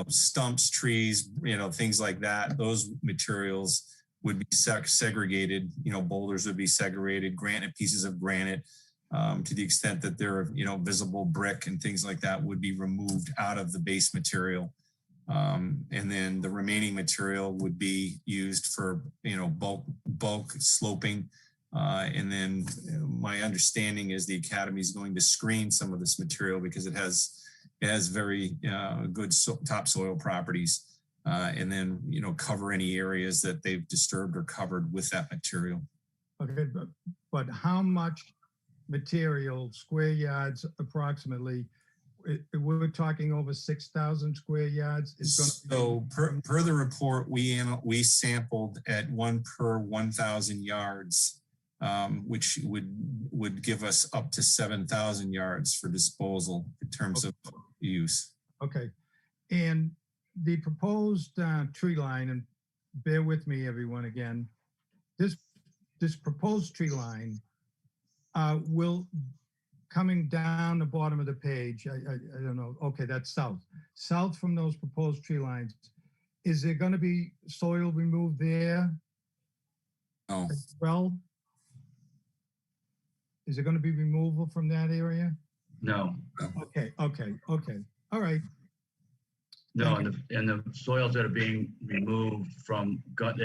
stumps, trees, things like that. Those materials would be segregated. Boulders would be segregated, pieces of granite, to the extent that they're, visible brick and things like that would be removed out of the base material. And then the remaining material would be used for, bulk sloping. And then my understanding is the Academy is going to screen some of this material because it has very good topsoil properties. And then, cover any areas that they've disturbed or covered with that material. Okay, but how much material, square yards approximately? We're talking over 6,000 square yards. So per the report, we sampled at 1 per 1,000 yards, which would give us up to 7,000 yards for disposal in terms of use. Okay, and the proposed tree line, and bear with me, everyone, again, this proposed tree line will, coming down the bottom of the page, I don't know, okay, that's south from those proposed tree lines. Is there going to be soil removed there? No. Well, is there going to be removal from that area? No. Okay, all right. No, and the soils that are being removed from Gun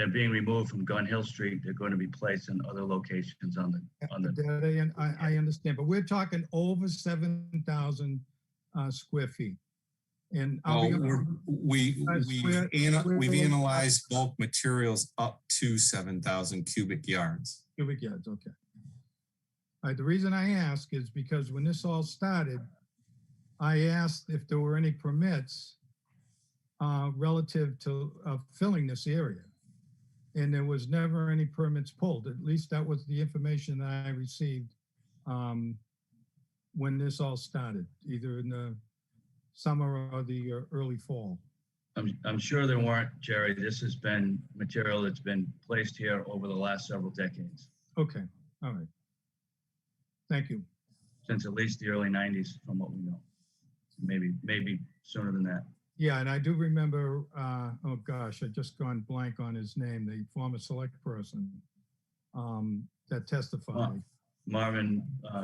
Hill Street, they're going to be placed in other locations on the. I understand, but we're talking over 7,000 square feet. And we've analyzed bulk materials up to 7,000 cubic yards. Cubic yards, okay. All right, the reason I ask is because when this all started, I asked if there were any permits relative to filling this area. And there was never any permits pulled. At least that was the information that I received when this all started, either in the summer or the early fall. I'm sure there weren't, Jerry. This has been material that's been placed here over the last several decades. Okay, all right. Thank you. Since at least the early 90s, from what we know. Maybe sooner than that. Yeah, and I do remember, oh gosh, I just gone blank on his name, the former select person that testified. Marvin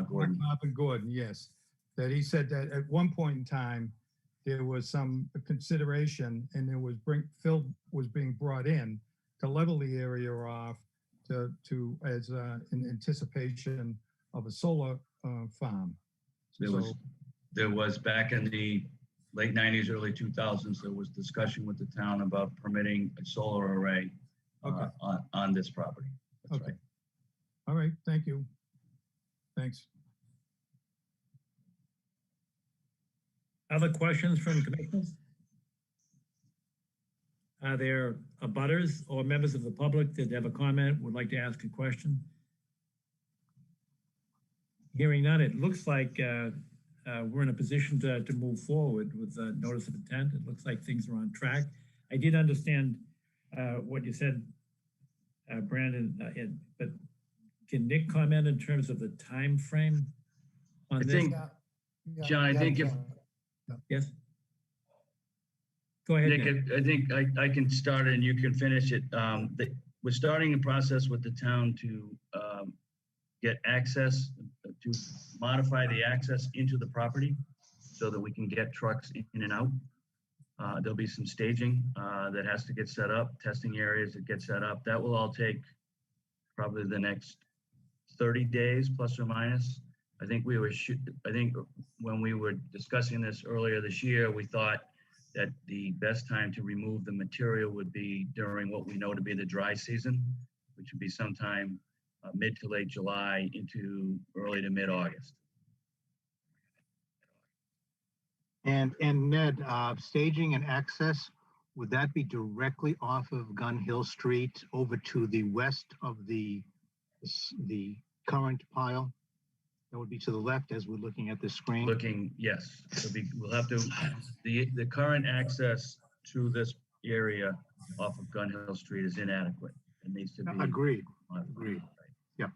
Gordon. Marvin Gordon, yes. That he said that at one point in time, there was some consideration and there was fill was being brought in to level the area off as in anticipation of a solar farm. There was back in the late 90s, early 2000s, there was discussion with the town about permitting a solar array on this property. That's Okay. right. All right, thank you. Thanks. Other questions from commissioners? Are there abutters or members of the public that have a comment, would like to ask a question? Hearing none, it looks like we're in a position to move forward with a notice of intent. It looks like things are on track. I did understand what you said, Brandon, but can Nick comment in terms of the time frame on I this? think, John, I think if, Yes. Go ahead, Nick, Nick. I think I can start it and you can finish it. We're starting a process with the town to get access, to modify the access into the property so that we can get trucks in and out. There'll be some staging that has to get set up, testing areas that get set up. That will all take probably the next 30 days, plus or minus. I think when we were discussing this earlier this year, we thought that the best time to remove the material would be during what we know to be the dry season, which would be sometime mid to late July into early to mid-August. And Ned, staging and access, would that be directly off of Gun Hill Street over to the west of the current pile? That would be to the left as we're looking at this screen? Yes. We'll have to, the current access to this area off of Gun Hill Street is inadequate. It needs to be. Agreed. Yeah.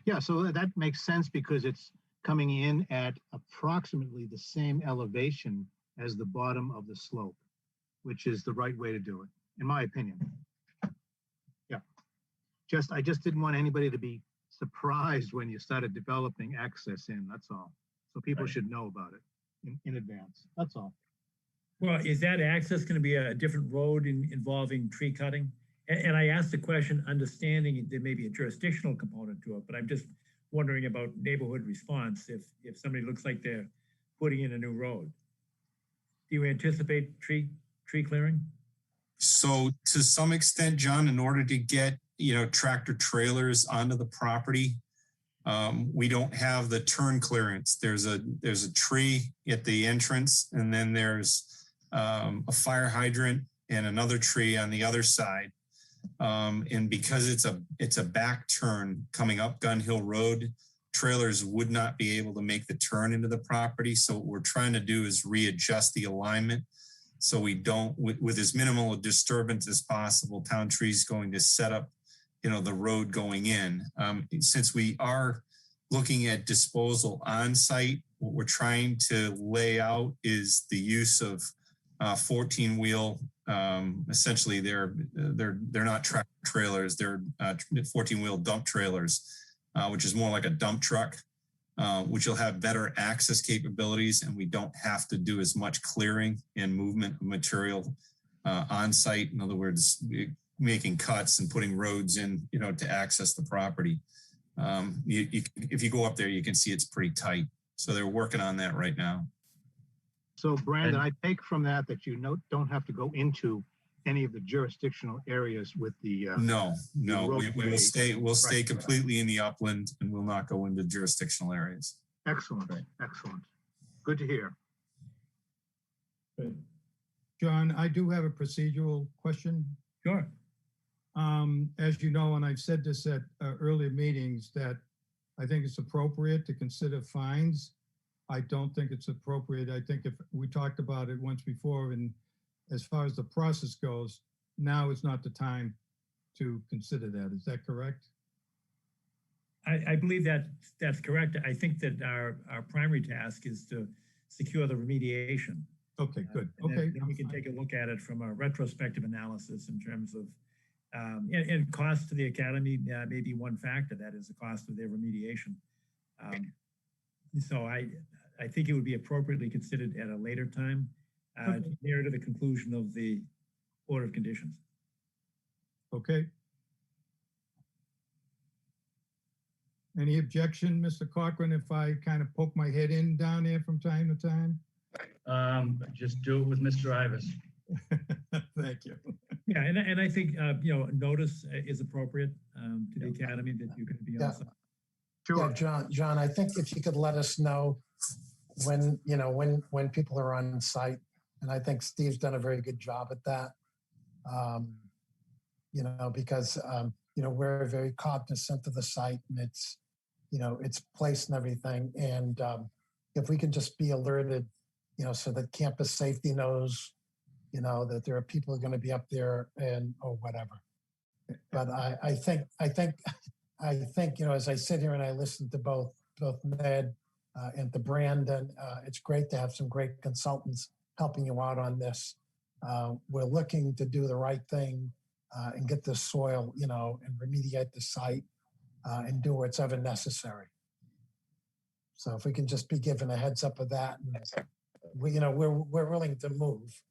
Yeah, so that makes sense because it's coming in at approximately the same elevation as the bottom of the slope, which is the right way to do it, in my opinion. Yeah. I just didn't want anybody to be surprised when you started developing access in, that's all. So people should know about it in advance, that's all. Well, is that access going to be a different road involving tree cutting? And I asked the question understanding there may be a jurisdictional component to it, but I'm just wondering about neighborhood response if somebody looks like they're putting in a new road. Do you anticipate tree clearing? So to some extent, John, in order to get, tractor trailers onto the property, we don't have the turn clearance. There's a tree at the entrance, and then there's a fire hydrant and another tree on the other side. And because it's a back turn coming up Gun Hill Road, trailers would not be able to make the turn into the property. So what we're trying to do is readjust the alignment so we don't, with as minimal disturbance as possible. Town Tree's going to set up, the road going in. Since we are looking at disposal on site, what we're trying to lay out is the use of 14-wheel. Essentially, they're not tractor trailers. They're 14-wheel dump trailers, which is more like a dump truck, which will have better access capabilities, and we don't have to do as much clearing and movement of material on site. In other words, making cuts and putting roads in, to access the property. If you go up there, you can see it's pretty tight. So they're working on that right now. So Brandon, I take from that you don't have to go into any of the jurisdictional areas with the no, we'll stay Right. completely in the upland, and we'll not go into jurisdictional areas. Excellent, excellent. Good to hear. Good. John, I do have a procedural question. Sure. As you know, and I've said this at earlier meetings, that I think it's appropriate to consider fines. I don't think it's appropriate. I think if we talked about it once before, and as far as the process goes, now is not the time to consider that. Is that correct? I believe that's correct. I think that our primary task is to secure the remediation. Okay, good. Okay. Then we can take a look at it from a retrospective analysis in terms of, and cost to the academy may be one factor. That is the cost of their remediation. So I think it would be appropriately considered at a later time, near to the conclusion of the order of conditions. Okay. Any objection, Mr. Cochran, if I kind of poke my head in down there from time to time? Just do it with Mr. Ivas. Thank you. Yeah, and I think, notice is appropriate to the academy that you're going to be on site. Yeah, John, I think if you could let us know when, when people are on site, and I think Steve's done a very good job at that. Because, we're very cognizant of the site and its, its place and everything. And if we can just be alerted, so that campus safety knows, that there are people going to be up there and, or whatever. But I think, as I sit here and I listen to both Ned and to Brandon, it's great to have some great consultants helping you out on this. We're looking to do the right thing and get the soil, and remediate the site and do what's ever necessary. So if we can just be given a heads up of that, and we're willing to move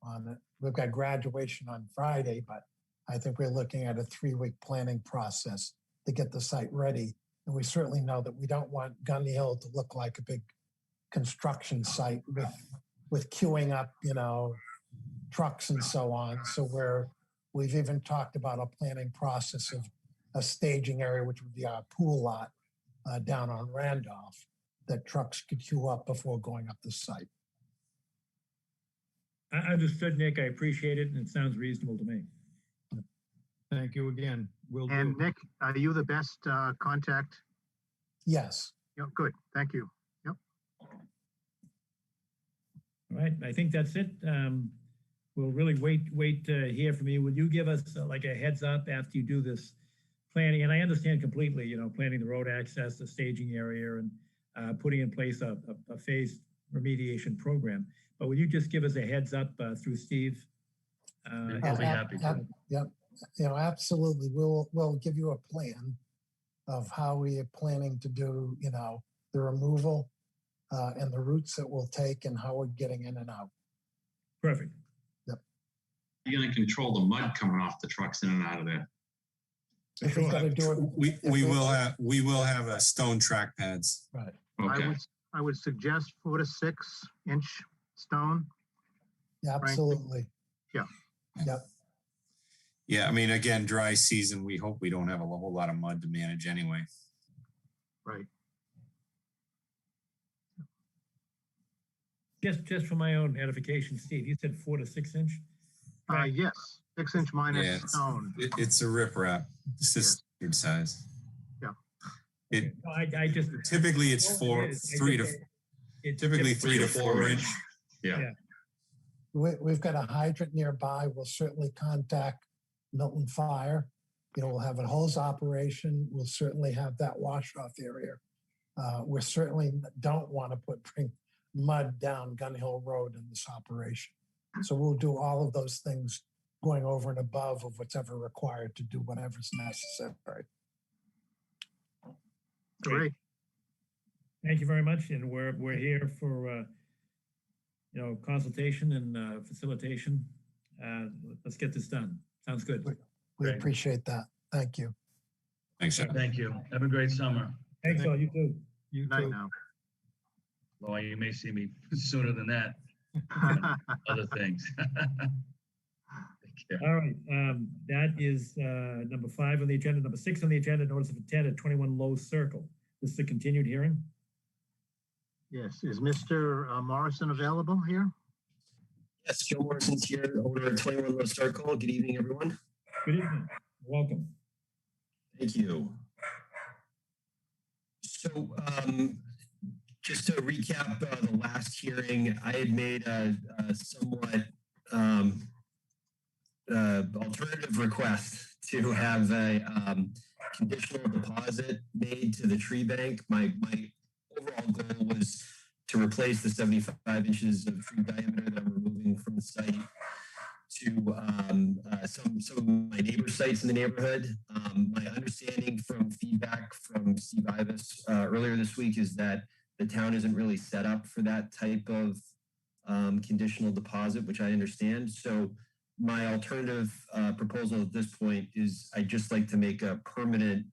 on it. We've got graduation on Friday, but I think we're looking at a 3-week planning process to get the site ready. And we certainly know that we don't want Gun Hill to look like a big construction site with queuing up, trucks and so on. So we've even talked about a planning process of a staging area, which would be our pool lot down on Randolph, that trucks could queue up before going up the site. I understood, Nick. I appreciate it, and it sounds reasonable to me. Thank you again. And Nick, are you the best contact? Yes. Yeah, good. Thank you. Yep. All right. I think that's it. We'll really wait to hear from you. Will you give us like a heads up after you do this planning? And I understand completely, planning the road access, the staging area, and putting in place a phased remediation program. But will you just give us a heads up through Steve? I'll be happy to. Yep. Absolutely. We'll give you a plan of how we are planning to do, the removal and the routes that we'll take and how we're getting in and out. Perfect. Yep. You're going to control the mud coming off the trucks in and out of there. If we've got to do it, we will have stone track pads. Right. Okay. I would suggest 4 to 6 inch stone. Yeah, absolutely. Yeah. Yep. Yeah, I mean, again, dry season, we hope we don't have a whole lot of mud to manage anyway. Right. Just for my own edification, Steve, you said 4 to 6 inch? Yes, 6 inch minus Yeah, stone. it's a riprap. It's just standard size. Yeah. I just Typically it's 3 to 4 inch. Yeah. We've got a hydrant nearby. We'll certainly contact Milton Fire. We'll have a hose operation. We'll certainly have that wash off area. We certainly don't want to bring mud down Gun Hill Road in this operation. So we'll do all of those things going over and above of what's ever required to do whatever's necessary. Great. Thank you very much. And we're here for, consultation and facilitation. Let's get this done. Sounds good. We appreciate that. Thank you. Thanks, sir. Thank you. Have a great summer. Thanks all. You too. You Night too. now. Well, you may see me sooner than that. Other things. Take care. All right. That is number 5 on the agenda. Number 6 on the agenda, notice of intent at 21 Low Circle. This is a continued hearing. Yes. Is Mr. Morrison available here? Yes, Joe Morrison's here, owner of 21 Low Circle. Good evening, everyone. Good evening. Welcome. Thank you. So just to recap the last hearing, I had made a somewhat alternative request to have a conditional deposit made to the tree bank. My overall goal was to replace the 75 inches of tree diameter that I'm removing from the site to some of my neighbor sites in the neighborhood. My understanding from feedback from Steve Ivas earlier this week is that the town isn't really set up for that type of conditional deposit, which I understand. So my alternative proposal at this point is I'd just like to make a permanent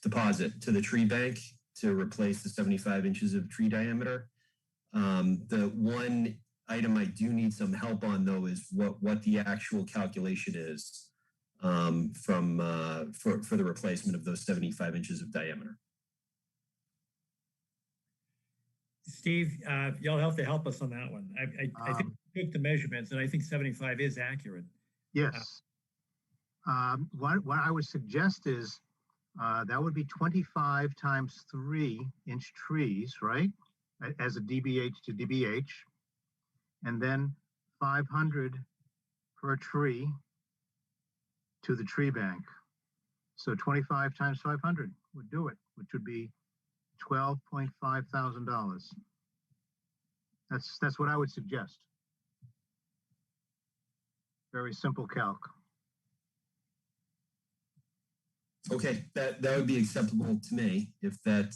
deposit to the tree bank to replace the 75 inches of tree diameter. The one item I do need some help on though is what the actual calculation is for the replacement of those 75 inches of diameter. Steve, you'll have to help us on that one. I think we took the measurements and I think 75 is accurate. Yes. What I would suggest is that would be 25 times 3-inch trees, right? As a DBH to DBH. And then 500 per tree to the tree bank. So 25 times 500 would do it, which would be $12.5 thousand. That's what I would suggest. Very simple calc. Okay, that would be acceptable to me if that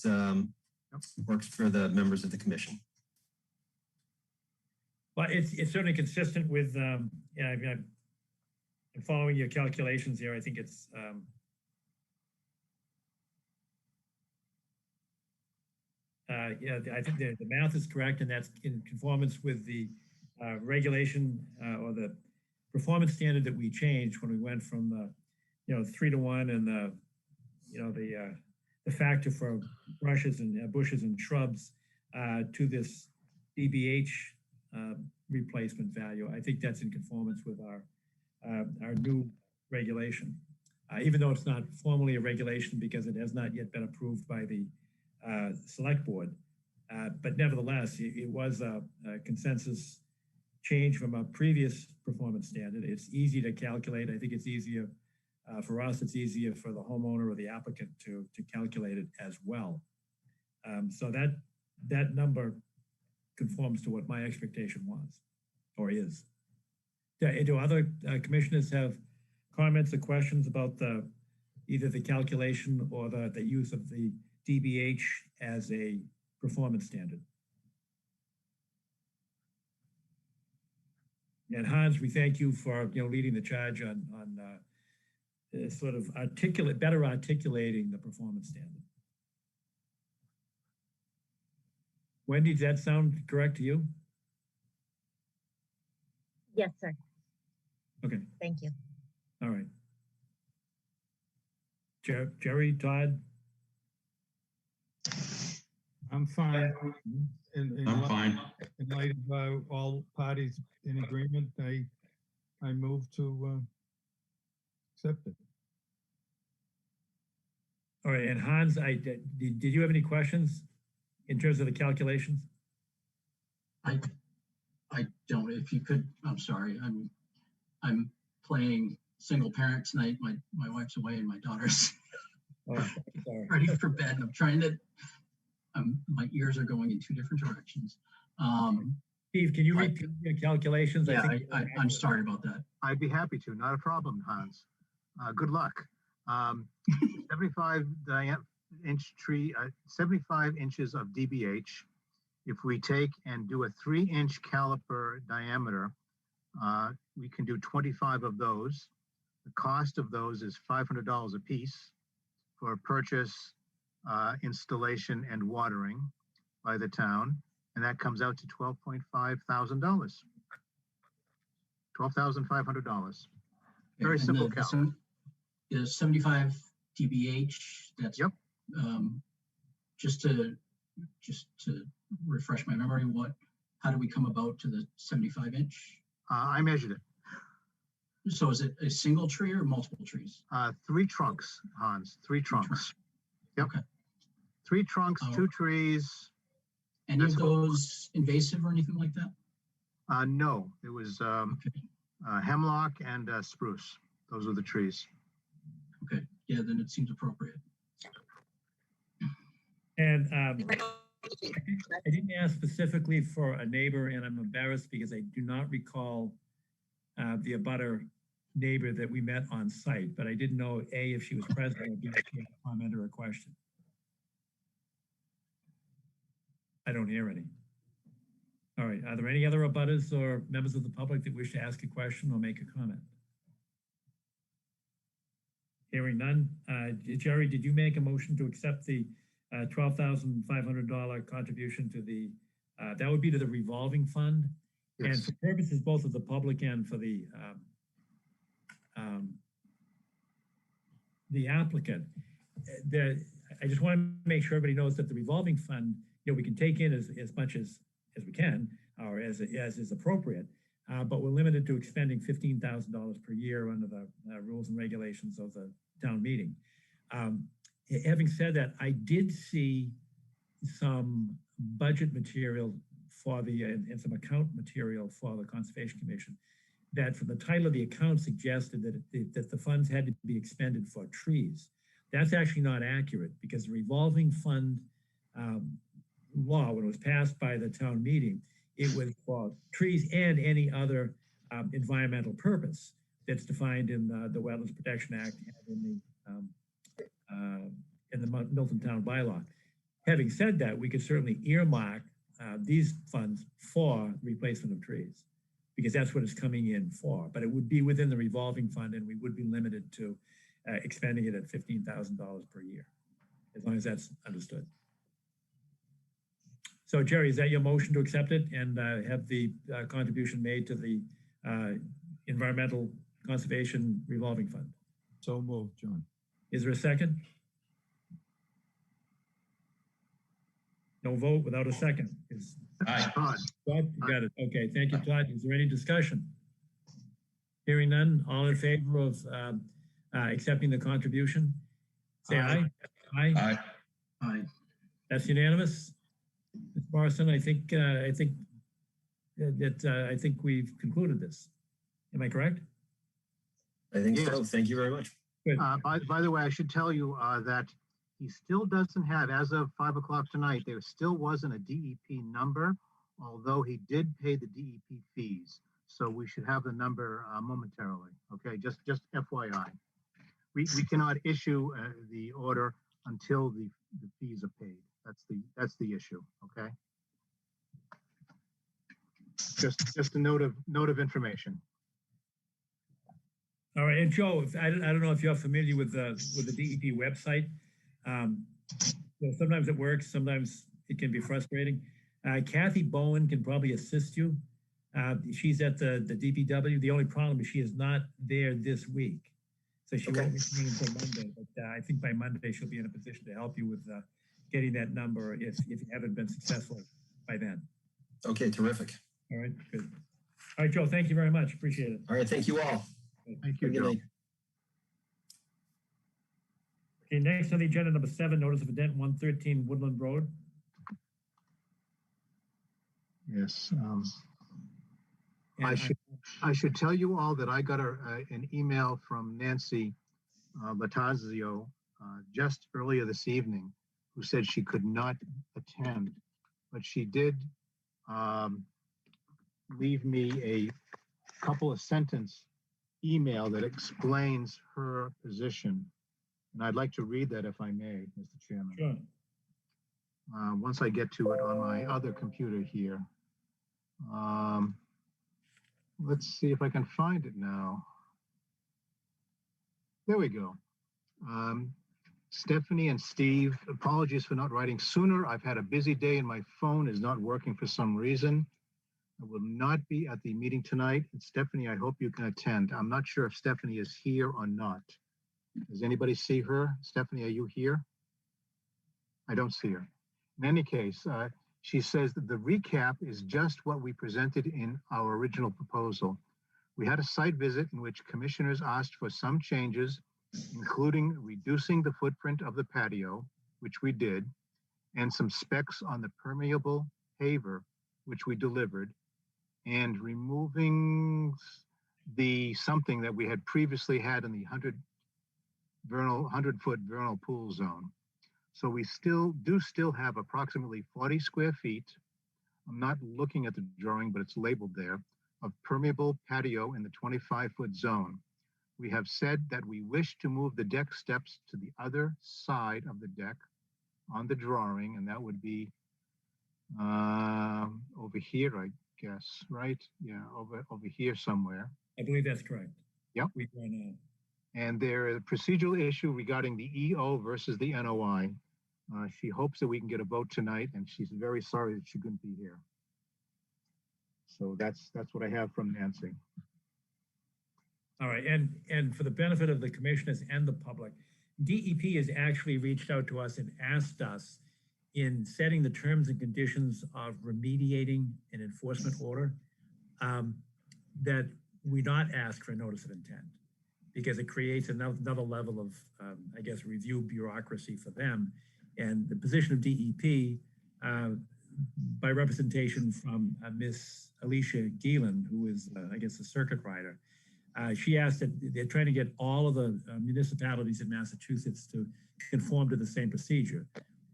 works for the members of the commission. Well, it's certainly consistent with, yeah, I'm following your calculations here. I think it's, yeah, I think the math is correct, and that's in conformance with the regulation or the performance standard that we changed when we went from the, 3-to-1 and the factor for brushes and bushes and shrubs to this DBH replacement value. I think that's in conformance with our new regulation, even though it's not formally a regulation because it has not yet been approved by the select board. But nevertheless, it was a consensus change from a previous performance standard. It's easy to calculate. I think it's easier for us. It's easier for the homeowner or the applicant to calculate it as well. So that number conforms to what my expectation was or is. Do other commissioners have comments or questions about either the calculation or the use of the DBH as a performance standard? And Hans, we thank you for leading the charge on sort of better articulating the performance standard. Wendy, does that sound correct to you? Yes, sir. Okay. Thank you. All right. Jerry, Todd? I'm fine. I'm fine. In light of all parties in agreement, I move to accept it. All right, and Hans, did you have any questions in terms of the calculations? I don't. If you could, I'm sorry. I'm playing single parent tonight. My wife's away and my daughter's ready for bed. I'm trying to. My ears are going in two different directions. Steve, can you repeat your calculations? Yeah, I'm sorry about that. I'd be happy to. Not a problem, Hans. Good luck. 75 inch tree, 75 inches of DBH. If we take and do a 3-inch caliper diameter, we can do 25 of those. The cost of those is $500 a piece for purchase, installation, and watering by the town. And that comes out to $12.5 thousand. $12,500. Very simple calc. Is 75 DBH. That's just to refresh my memory. How do we come about to the 75 inch? I measured it. So is it a single tree or multiple trees? 3 trunks, Hans. 3 trunks. Yep. Okay. 3 trunks, 2 trees. Any of those invasive or anything like that? No, it was hemlock and spruce. Those are the trees. Okay, yeah, then it seems appropriate. And I didn't ask specifically for a neighbor, and I'm embarrassed because I do not recall the abutter neighbor that we met on site, but I didn't know A, if she was present, or B, if she had a comment or a question. I don't hear any. All right, are there any other abutters or members of the public that wish to ask a question or make a comment? Hearing none. Jerry, did you make a motion to accept the $12,500 contribution to the, that would be to the revolving fund? And Yes. for purposes both of the public and for the applicant, I just want to make sure everybody knows that the revolving fund, we can take in as much as we can, or as is appropriate, but we're limited to expending $15,000 per year under the rules and regulations of the town meeting. Having said that, I did see some budget material for and some account material for the Conservation Commission that from the title of the account suggested that the funds had to be expended for trees. That's actually not accurate because the revolving fund law, when it was passed by the town meeting, it was for trees and any other environmental purpose that's defined in the Wetlands Protection Act and in the Milton Town bylaw. Having said that, we could certainly earmark these funds for replacement of trees because that's what it's coming in for. But it would be within the revolving fund and we would be limited to expending it at $15,000 per year, as long as that's understood. So Jerry, is that your motion to accept it and have the contribution made to the Environmental Conservation Revolving Fund? So moved, John. Is there a second? No vote without a second. Todd. Todd, you got it. Okay, thank you, Todd. Is there any discussion? Hearing none, all in favor of accepting the contribution? Say aye. Aye. Aye. Aye. That's unanimous. Ms. Morrison, I think we've concluded this. Am I correct? I think Yes. so. Thank you very much. Good. By the way, I should tell you that he still doesn't have, as of 5 o'clock tonight, there still wasn't a DEP number, although he did pay the DEP fees. So we should have the number momentarily. Okay, just FYI. We cannot issue the order until the fees are paid. That's the issue. Okay. Just a note of information. All right, and Joe, I don't know if you're familiar with the DEP website. Sometimes it works, sometimes it can be frustrating. Kathy Bowen can probably assist you. She's at the DPW. The only problem is she is not there this week, so she won't be coming until Monday. But I think by Monday she'll be in a position to help you with getting that number if you haven't been successful by then. Okay, terrific. All right, good. All right, Joe, thank you very much. Appreciate it. All right, thank you all. Thank you, Good Joe. night. Okay, next on the agenda, number 7, notice of intent 113 Woodland Road. Yes. I should tell you all that I got an email from Nancy Latazio just earlier this evening, who said she could not attend, but she did leave me a couple of sentence email that explains her position. And I'd like to read that if I may, Mr. Chairman. Sure. Once I get to it on my other computer here. Let's see if I can find it now. There we go. Stephanie and Steve, apologies for not writing sooner. I've had a busy day and my phone is not working for some reason. I will not be at the meeting tonight. And Stephanie, I hope you can attend. I'm not sure if Stephanie is here or not. Does anybody see her? Stephanie, are you here? I don't see her. In any case, she says that the recap is just what we presented in our original proposal. We had a site visit in which commissioners asked for some changes, including reducing the footprint of the patio, which we did, and some specs on the permeable paver, which we delivered, and removing the something that we had previously had in the 100-foot vernal pool zone. So we still have approximately 40 square feet. I'm not looking at the drawing, but it's labeled there, of permeable patio in the 25-foot zone. We have said that we wish to move the deck steps to the other side of the deck on the drawing, and that would be over here, I guess, right? Yeah, over here somewhere. I believe that's correct. Yep. We run And there is a procedural issue regarding the EO versus the NOI. She hopes that we can get a vote tonight, and she's very sorry that she couldn't be here. So that's what I have from Nancy. All right, and for the benefit of the commissioners and the public, DEP has actually reached out to us and asked us in setting the terms and conditions of remediating an enforcement order that we not ask for a notice of intent, because it creates another level of, I guess, review bureaucracy for them. And the position of DEP, by representation from Miss Alicia Geelan, who is, I guess, a circuit rider, she asked that they're trying to get all of the municipalities in Massachusetts to conform to the same procedure,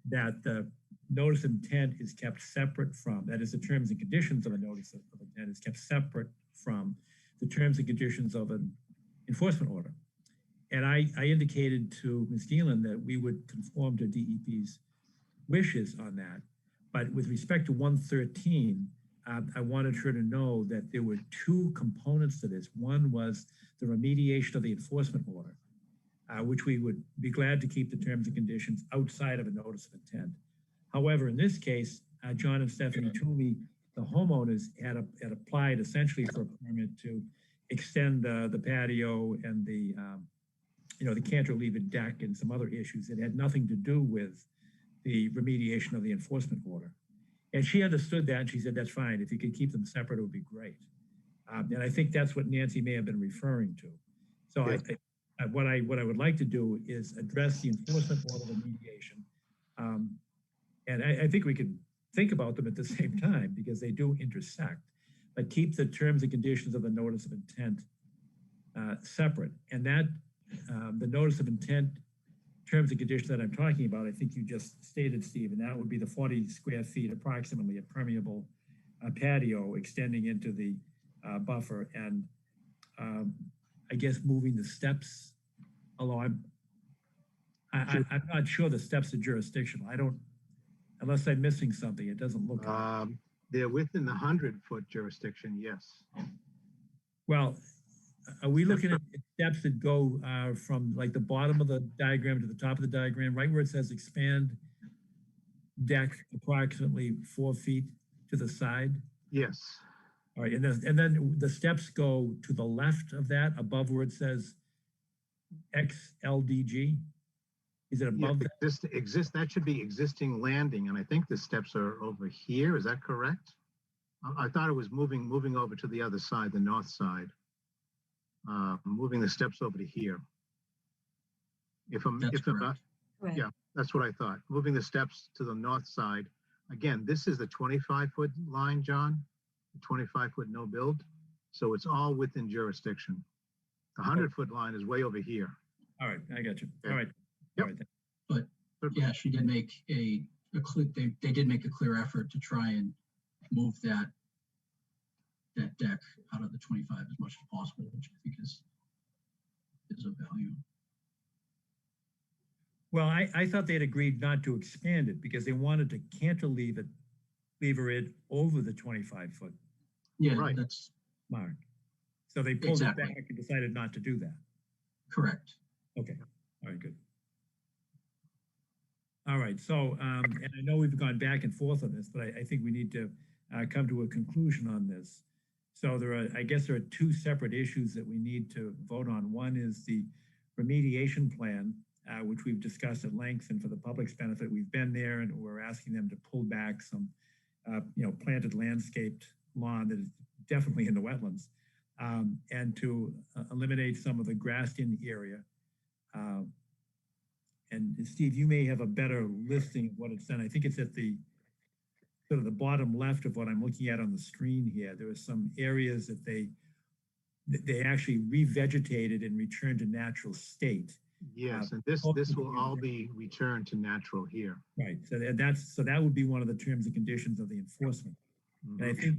that the notice of intent is kept separate from, that is, the terms and conditions of a notice of intent is kept separate from the terms and conditions of an enforcement order. And I indicated to Ms. Geelan that we would conform to DEP's wishes on that. But with respect to 113, I wanted her to know that there were two components to this. One was the remediation of the enforcement order, which we would be glad to keep the terms and conditions outside of a notice of intent. However, in this case, John and Stephanie Toomey, the homeowners, had applied essentially for a permit to extend the patio and the cantilever deck and some other issues that had nothing to do with the remediation of the enforcement order. And she understood that, and she said, that's fine. If you could keep them separate, it would be great. And I think that's what Nancy may have been referring to. So yes. What I would like to do is address the enforcement order remediation. And I think we can think about them at the same time because they do intersect, but keep the terms and conditions of the notice of intent separate. And that the notice of intent terms and conditions that I'm talking about, I think you just stated, Steve, and that would be the 40 square feet, approximately, a permeable patio extending into the buffer, and I guess moving the steps. Although I'm not sure the steps are jurisdictional. I don't, unless I'm missing something. It doesn't look. They're within the 100-foot jurisdiction. Yes. Well, are we looking at steps that go from like the bottom of the diagram to the top of the diagram, right where it says expand deck approximately 4 feet to the side? Yes. All right, and then the steps go to the left of that, above where it says XLDG. Is it above that? That should be existing landing, and I think the steps are over here. Is that correct? I thought it was moving over to the other side, the north side. Moving the steps over to here. Yeah, that's what I thought. Moving the steps to the north side. Again, this is the 25-foot line, John, the 25-foot no build. So it's all within jurisdiction. The 100-foot line is way over here. All right, I got you. Okay. All right. Yep. All right. But yeah, she did make a clear, they did make a clear effort to try and move that deck out of the 25 as much as possible, which I think is of value. Well, I thought they had agreed not to expand it because they wanted to cantilever it over the 25-foot. Yeah, right. That's mark. So they pulled it back and decided not to do that. Correct. Okay. All right, good. All right, so, and I know we've gone back and forth on this, but I think we need to come to a conclusion on this. So I guess there are two separate issues that we need to vote on. One is the remediation plan, which we've discussed at length, and for the public's benefit, we've been there and we're asking them to pull back some, planted landscaped lawn that is definitely in the wetlands, and to eliminate some of the grassed-in area. And Steve, you may have a better listing of what it's done. I think it's at the sort of the bottom left of what I'm looking at on the screen here. There are some areas that they actually revegetated and returned to natural state. Yes, and this will all be returned to natural here. Right. So that would be one of the terms and conditions of the enforcement. Mm-hmm. And I think,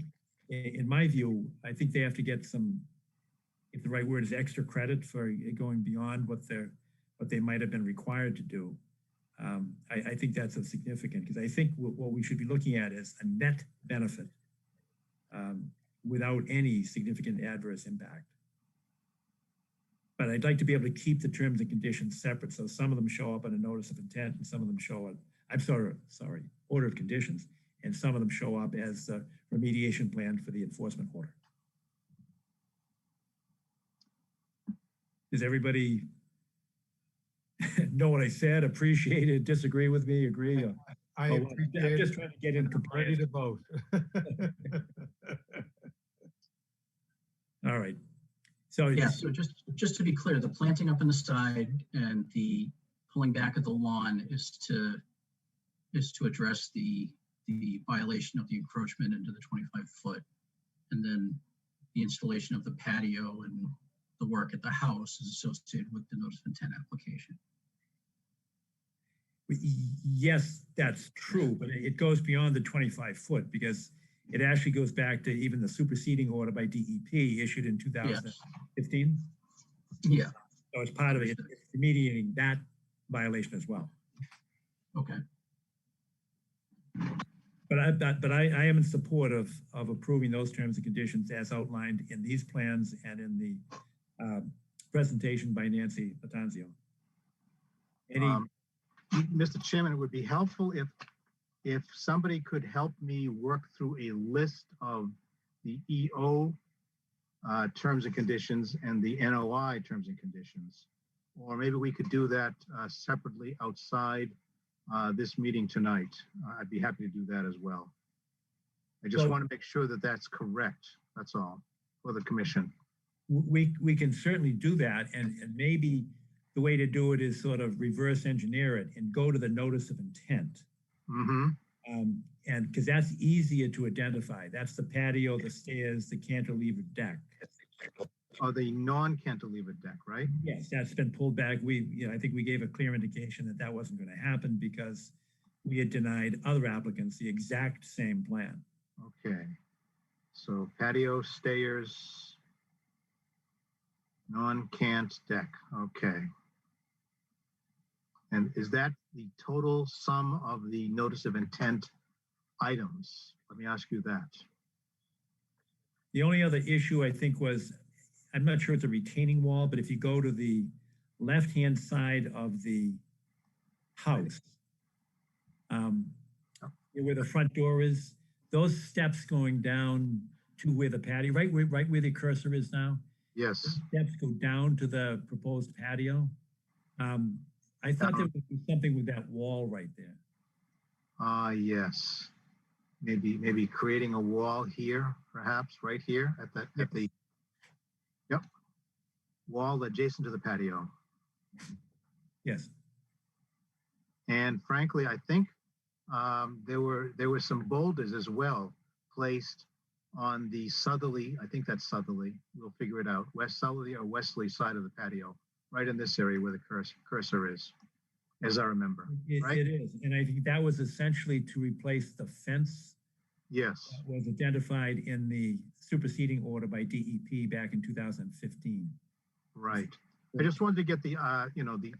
in my view, I think they have to get some, if the right word is extra credit for going beyond what they might have been required to do. I think that's a significant, because I think what we should be looking at is a net benefit without any significant adverse impact. But I'd like to be able to keep the terms and conditions separate. So some of them show up on a notice of intent and some of them show up, sorry, order of conditions. And some of them show up as a remediation plan for the enforcement order. Does everybody know what I said? Appreciate it? Disagree with me? Agree? I'm just trying to get in compliance. Ready to vote. All right. So Yeah, so just to be clear, the planting up on the side and the pulling back of the lawn is to address the violation of the encroachment into the 25-foot, and then the installation of the patio and the work at the house is associated with the notice of intent application. Yes, that's true, but it goes beyond the 25-foot because it actually goes back to even the superseding order by DEP issued in 2015. Yeah. So it's part of it, it's remediating that violation as well. Okay. But I am in support of approving those terms and conditions as outlined in these plans and in the presentation by Nancy Latanzio. Mr. Chairman, it would be helpful if somebody could help me work through a list of the EO terms and conditions and the NOI terms and conditions. Or maybe we could do that separately outside this meeting tonight. I'd be happy to do that as well. I just want to make sure that that's correct. That's all for the commission. We can certainly do that, and maybe the way to do it is sort of reverse engineer it and go to the notice of intent. And because that's easier to identify. That's the patio, the stairs, the cantilever deck. Oh, the non-cantilever deck, right? Yes, that's been pulled back. I think we gave a clear indication that that wasn't going to happen because we had denied other applicants the exact same plan. Okay. So patio, stairs, non-cant deck. Okay. And is that the total sum of the notice of intent items? Let me ask you that. The only other issue I think was, I'm not sure it's a retaining wall, but if you go to the left-hand side of the house, where the front door is, those steps going down to where the patio, right where the cursor is now. Yes. Those steps go down to the proposed patio. I thought there would be something with that wall right there. Yes. Maybe creating a wall here, perhaps right here at the wall adjacent to the patio. Yes. And frankly, I think there were some boulders as well placed on the southerly, I think that's southerly, we'll figure it out, west southerly or westerly side of the patio, right in this area where the cursor is, as I remember. Right? It is, and I think that was essentially to replace the fence. Yes. That was identified in the superseding order by DEP back in 2015. Right. I just wanted to get the, the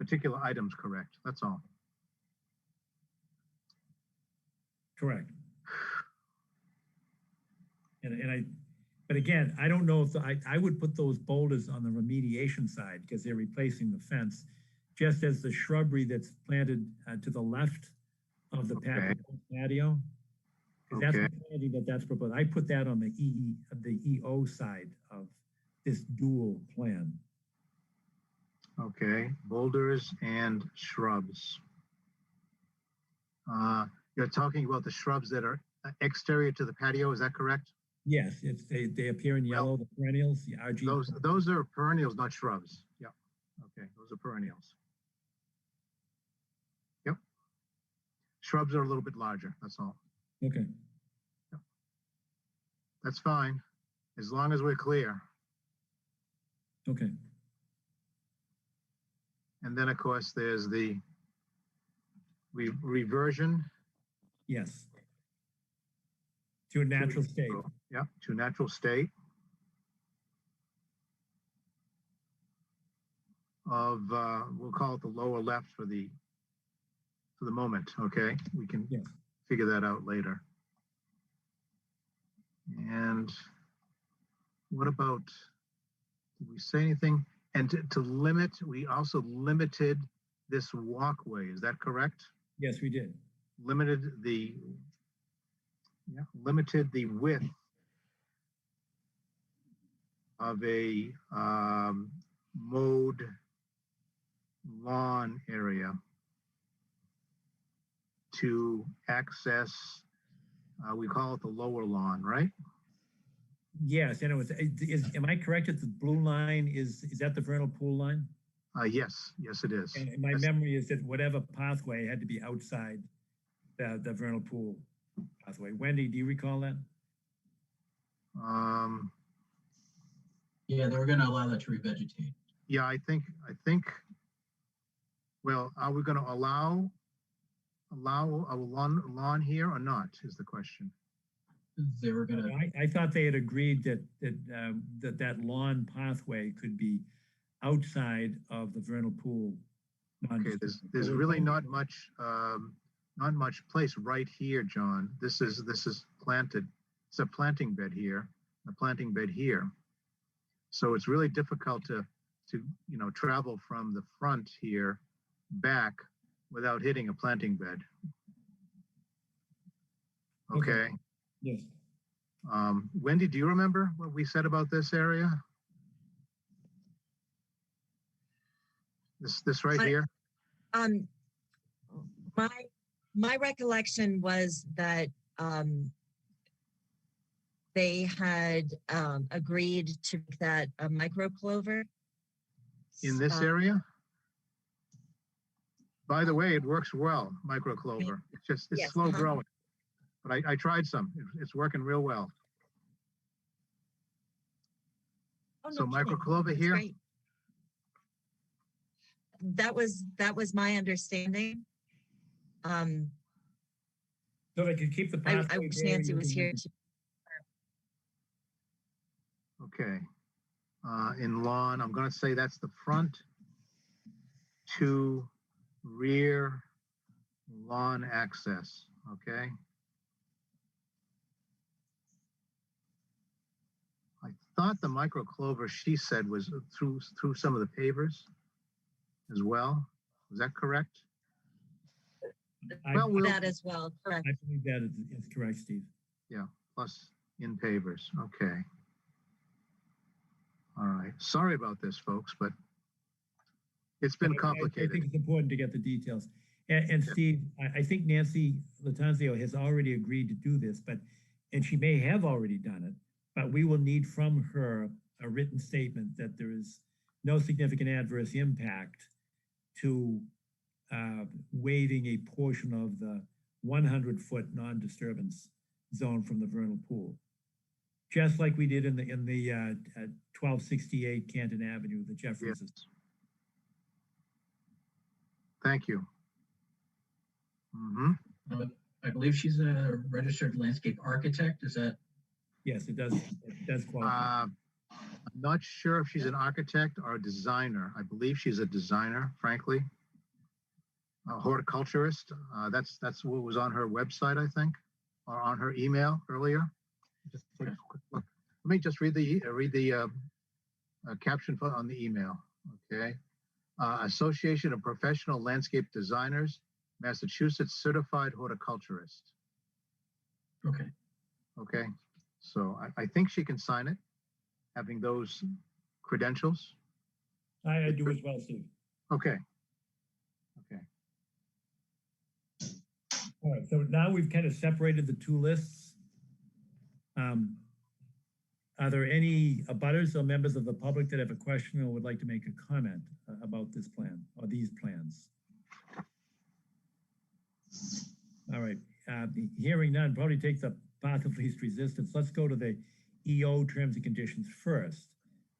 particular items correct. That's all. Correct. But again, I don't know if I would put those boulders on the remediation side because they're replacing the fence, just as the shrubbery that's planted to the left of the patio. Because that's the planting that's proposed. I put that on the EO side of this dual plan. Okay, boulders and shrubs. You're talking about the shrubs that are exterior to the patio, is that correct? Yes, they appear in yellow, the perennials, the RG. Those are perennials, not shrubs. Yeah. Okay, those are perennials. Yep. Shrubs are a little bit larger, that's all. Okay. Yep. That's fine, as long as we're clear. Okay. And then, of course, there's the reversion. Yes. To a natural state. Yeah, to natural state of, we'll call it the lower left for the moment, okay? We can figure that out later. And what about Did we say anything? And to limit, we also limited this walkway. Is that correct? Yes, we did. Limited the width of a mowed lawn area to access, we call it the lower lawn, right? Yes, and it was, am I correct that the blue line is that the vernal pool line? Yes, it is. And my memory is that whatever pathway had to be outside the vernal pool pathway. Wendy, do you recall that? Yeah, they were going to allow that to revegetate. Yeah, I think, well, are we going to allow a lawn here or not is the question. They were going to. I thought they had agreed that lawn pathway could be outside of the vernal pool. Okay, there's really not much place right here, John. This is planted. It's a planting bed here, a planting bed here. So it's really difficult to travel from the front here back without hitting a planting bed. Okay. Yes. Wendy, do you remember what we said about this area? This right here? My recollection was that they had agreed to make that a micro clover. In this area? By the way, it works well, micro clover. It's Yes, slow growing. But I tried some. It's working real well. Oh, no So micro kidding. clover That's here? great. That was my understanding. So they could keep the I pathway wish there, Nancy you was can- here to. Okay. In lawn, I'm going to say that's the front to rear lawn access. Okay. I thought the micro clover she said was through some of the pavers as well. Is that correct? Well, That as well, correct. I believe that is correct, Steve. Yeah, plus in pavers. Okay. All right. Sorry about this, folks, but it's been I complicated. think it's important to get the details. And Steve, I think Nancy Latanzio has already agreed to do this, and she may have already done it, but we will need from her a written statement that there is no significant adverse impact to waiving a portion of the 100-foot non-disturbance zone from the vernal pool. Just like we did in the 1268 Canton Avenue, the Jeffries. Yes. Thank you. Mm-hmm. I believe she's a registered landscape architect. Is that? Yes, it does qualify. I'm not sure if she's an architect or a designer. I believe she's a designer, frankly. A horticulturist. That's what was on her website, I think, or on her email earlier. Just take a quick look. Let me just read the caption on the email. Okay. Association of Professional Landscape Designers, Massachusetts Certified Horticulturist. Okay. Okay. So I think she can sign it, having those credentials. I do as well, Steve. Okay. Okay. All right, so now we've kind of separated the two lists. Are there any abutters or members of the public that have a question or would like to make a comment about this plan or these plans? All right, hearing none, probably take the path of least resistance. Let's go to the EO terms and conditions first.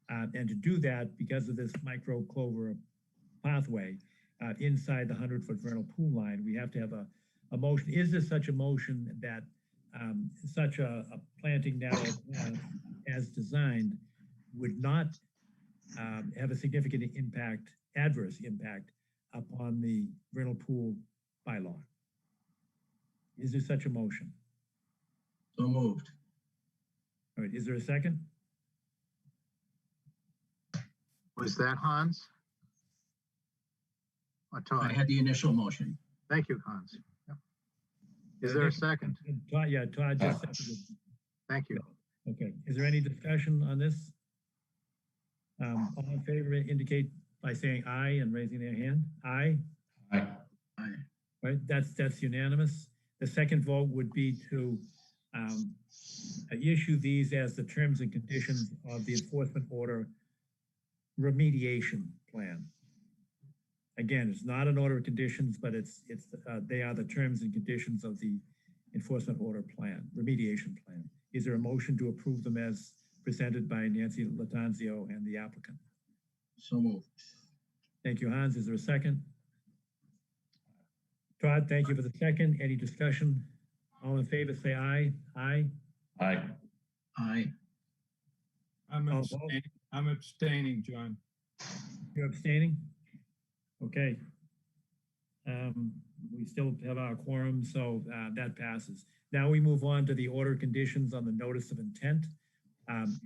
And to do that, because of this micro clover pathway inside the 100-foot vernal pool line, we have to have a motion. Is there such a motion that such a planting narrow as designed would not have a significant impact, adverse impact upon the vernal pool bylaw? Is there such a motion? So moved. All right, is there a second? Was that Hans? Or I Todd? had the initial motion. Thank you, Hans. Yep. Is there a second? Todd, yeah, Todd just seconded. Thank you. Okay, is there any discussion on this? All in favor indicate by saying aye and raising their hand. Aye. Aye. Aye. Right, that's unanimous. The second vote would be to issue these as the terms and conditions of the enforcement order remediation plan. Again, it's not an order of conditions, but they are the terms and conditions of the enforcement order plan, remediation plan. Is there a motion to approve them as presented by Nancy Latanzio and the applicant? So moved. Thank you, Hans. Is there a second? Todd, thank you for the second. Any discussion? All in favor, say aye. Aye. Aye. Aye. I'm abstaining, John. You're abstaining? Okay. We still have our quorum, so that passes. Now we move on to the order of conditions on the notice of intent. And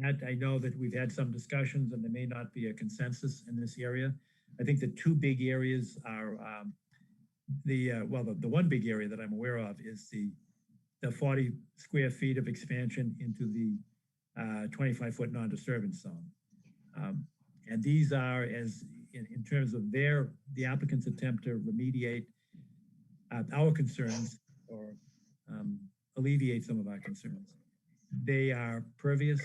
that, I know that we've had some discussions and there may not be a consensus in this area. I think the two big areas are the one big area that I'm aware of is the 40 square feet of expansion into the 25-foot non-disturbance zone. And these are, as in terms of the applicant's attempt to remediate our concerns or alleviate some of our concerns. They are pervious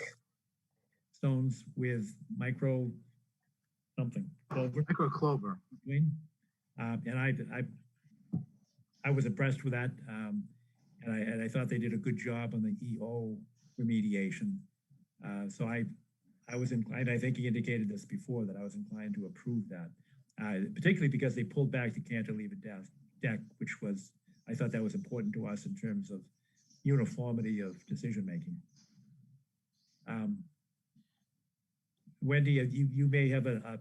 stones with micro something clover. Micro clover. And I was impressed with that, and I thought they did a good job on the EO remediation. So I was inclined. I think he indicated this before that I was inclined to approve that, particularly because they pulled back the cantilever deck, which was I thought that was important to us in terms of uniformity of decision making. Wendy, you may have a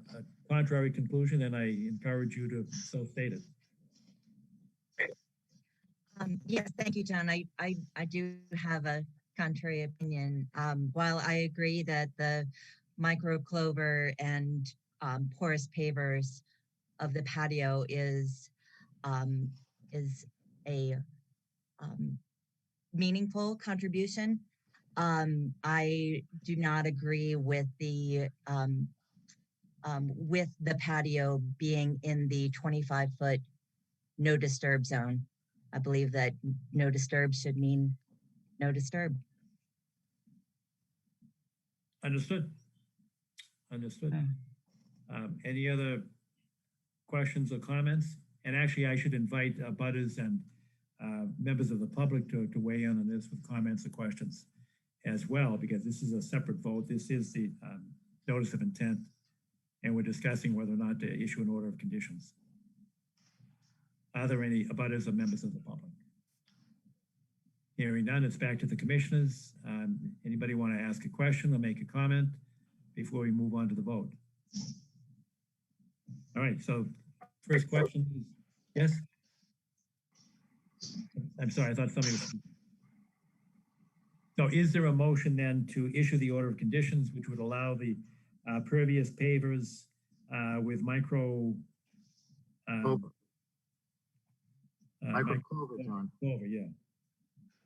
contrary conclusion, and I encourage you to so state it. Yes, thank you, John. I do have a contrary opinion. While I agree that the micro clover and porous pavers of the patio is a meaningful contribution, I do not agree with the patio being in the 25-foot no disturb zone. I believe that no disturb should mean no disturb. Understood. Understood. Any other questions or comments? And actually, I should invite butters and members of the public to weigh in on this with comments or questions as well, because this is a separate vote. This is the notice of intent, and we're discussing whether or not to issue an order of conditions. Are there any abutters or members of the public? Hearing none, it's back to the commissioners. Anybody want to ask a question or make a comment before we move on to the vote? All right, so first question is, yes? I'm sorry, I thought somebody was. So is there a motion then to issue the order of conditions, which would allow the pervious pavers with micro Clover. Micro clover, John. Clover, yeah.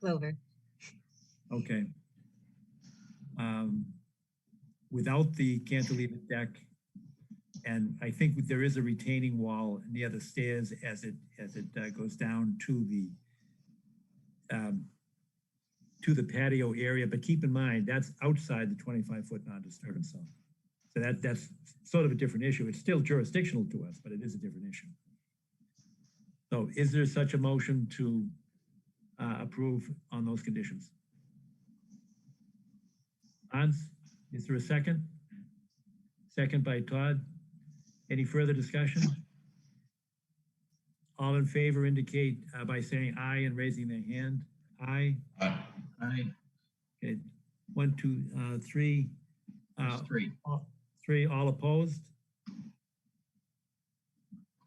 Clover. Okay. Without the cantilever deck, and I think there is a retaining wall near the stairs as it goes down to the patio area. But keep in mind that's outside the 25-foot non-disturbance zone, so that's sort of a different issue. It's still jurisdictional to us, but it is a different issue. So, is there such a motion to approve on those conditions? Hans, is there a second? Second by Todd. Any further discussion? All in favor indicate by saying aye and raising their hand. Aye. Aye. Aye. Okay. 1, 2, 3. Three. Three. All opposed.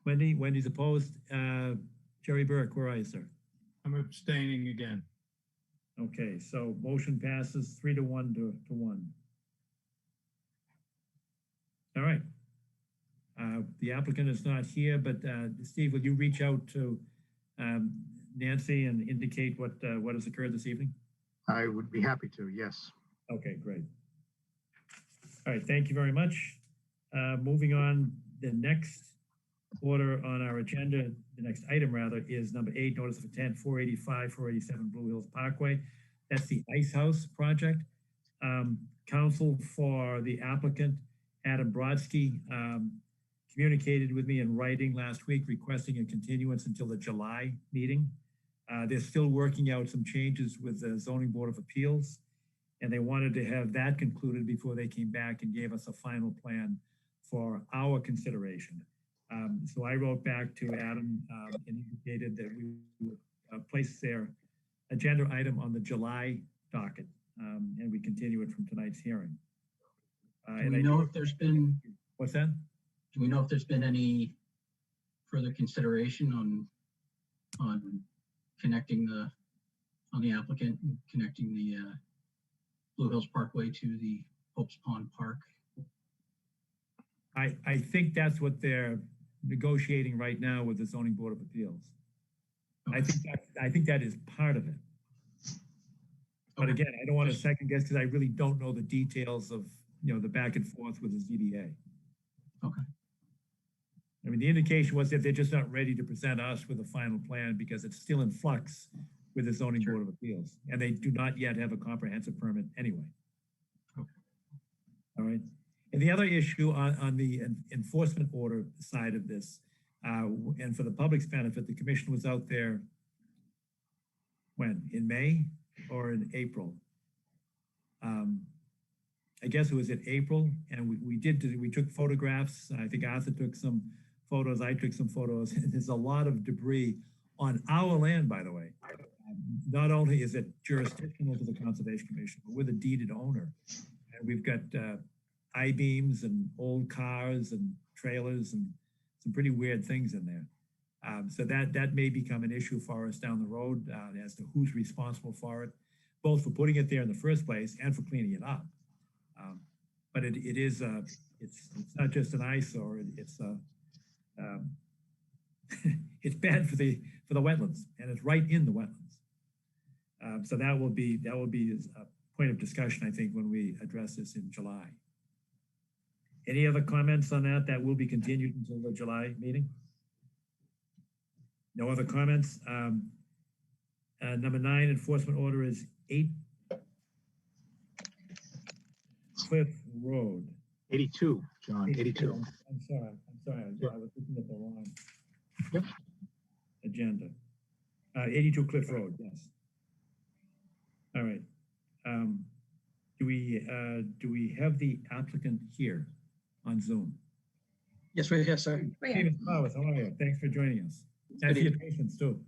Wendy's opposed. Jerry Burke, where are you, sir? I'm abstaining again. Okay, so motion passes 3 to 1 to 1. All right. The applicant is not here, but Steve, will you reach out to Nancy and indicate what has occurred this evening? I would be happy to, yes. Okay, great. All right, thank you very much. Moving on, the next order on our agenda, the next item rather, is number 8, notice of intent 485, 487 Blue Hills Parkway. That's the Ice House project. Counsel for the applicant, Adam Brodsky, communicated with me in writing last week requesting a continuance until the July meeting. They're still working out some changes with the Zoning Board of Appeals, and they wanted to have that concluded before they came back and gave us a final plan for our consideration. So I wrote back to Adam and indicated that we would place their agenda item on the July docket, and we continue it from tonight's hearing. Do we know if there's been, what's that? do we know if there's been any further consideration on connecting on the applicant and connecting the Blue Hills Parkway to the Pope's Pond Park? I think that's what they're negotiating right now with the Zoning Board of Appeals. I think that is part of it. But again, I don't want to second guess because I really don't know the details of, you know, the back and forth with the ZBA. Okay. I mean, the indication was that they're just not ready to present us with a final plan because it's still in flux with the Zoning Board of Appeals, and they do not yet have a comprehensive permit anyway. Okay. All right. And the other issue on the enforcement order side of this, and for the public's benefit, the commission was out there when? In May or in April? I guess it was in April, and we took photographs. I think Arthur took some photos, I took some photos, and there's a lot of debris on our land, by the way. Not only is it jurisdictional to the Conservation Commission, but we're the deeded owner. And we've got I-beams and old cars and trailers and some pretty weird things in there. So that may become an issue for us down the road as to who's responsible for it, both for putting it there in the first place and for cleaning it up. But it is it's not just an eyesore. It's it's bad for the wetlands, and it's right in the wetlands. So that will be a point of discussion, I think, when we address this in July. Any other comments on that? That will be continued until the July meeting. No other comments. Number 9, enforcement order is 8 Cliff Road. 82, John, 82. I'm sorry. I was looking at the wrong agenda. 82 Cliff Road, yes. All right. Do we have the applicant here on Zoom? Yes, we're here, sir. David Powers, how are you? Thanks for joining us. And for your patience too.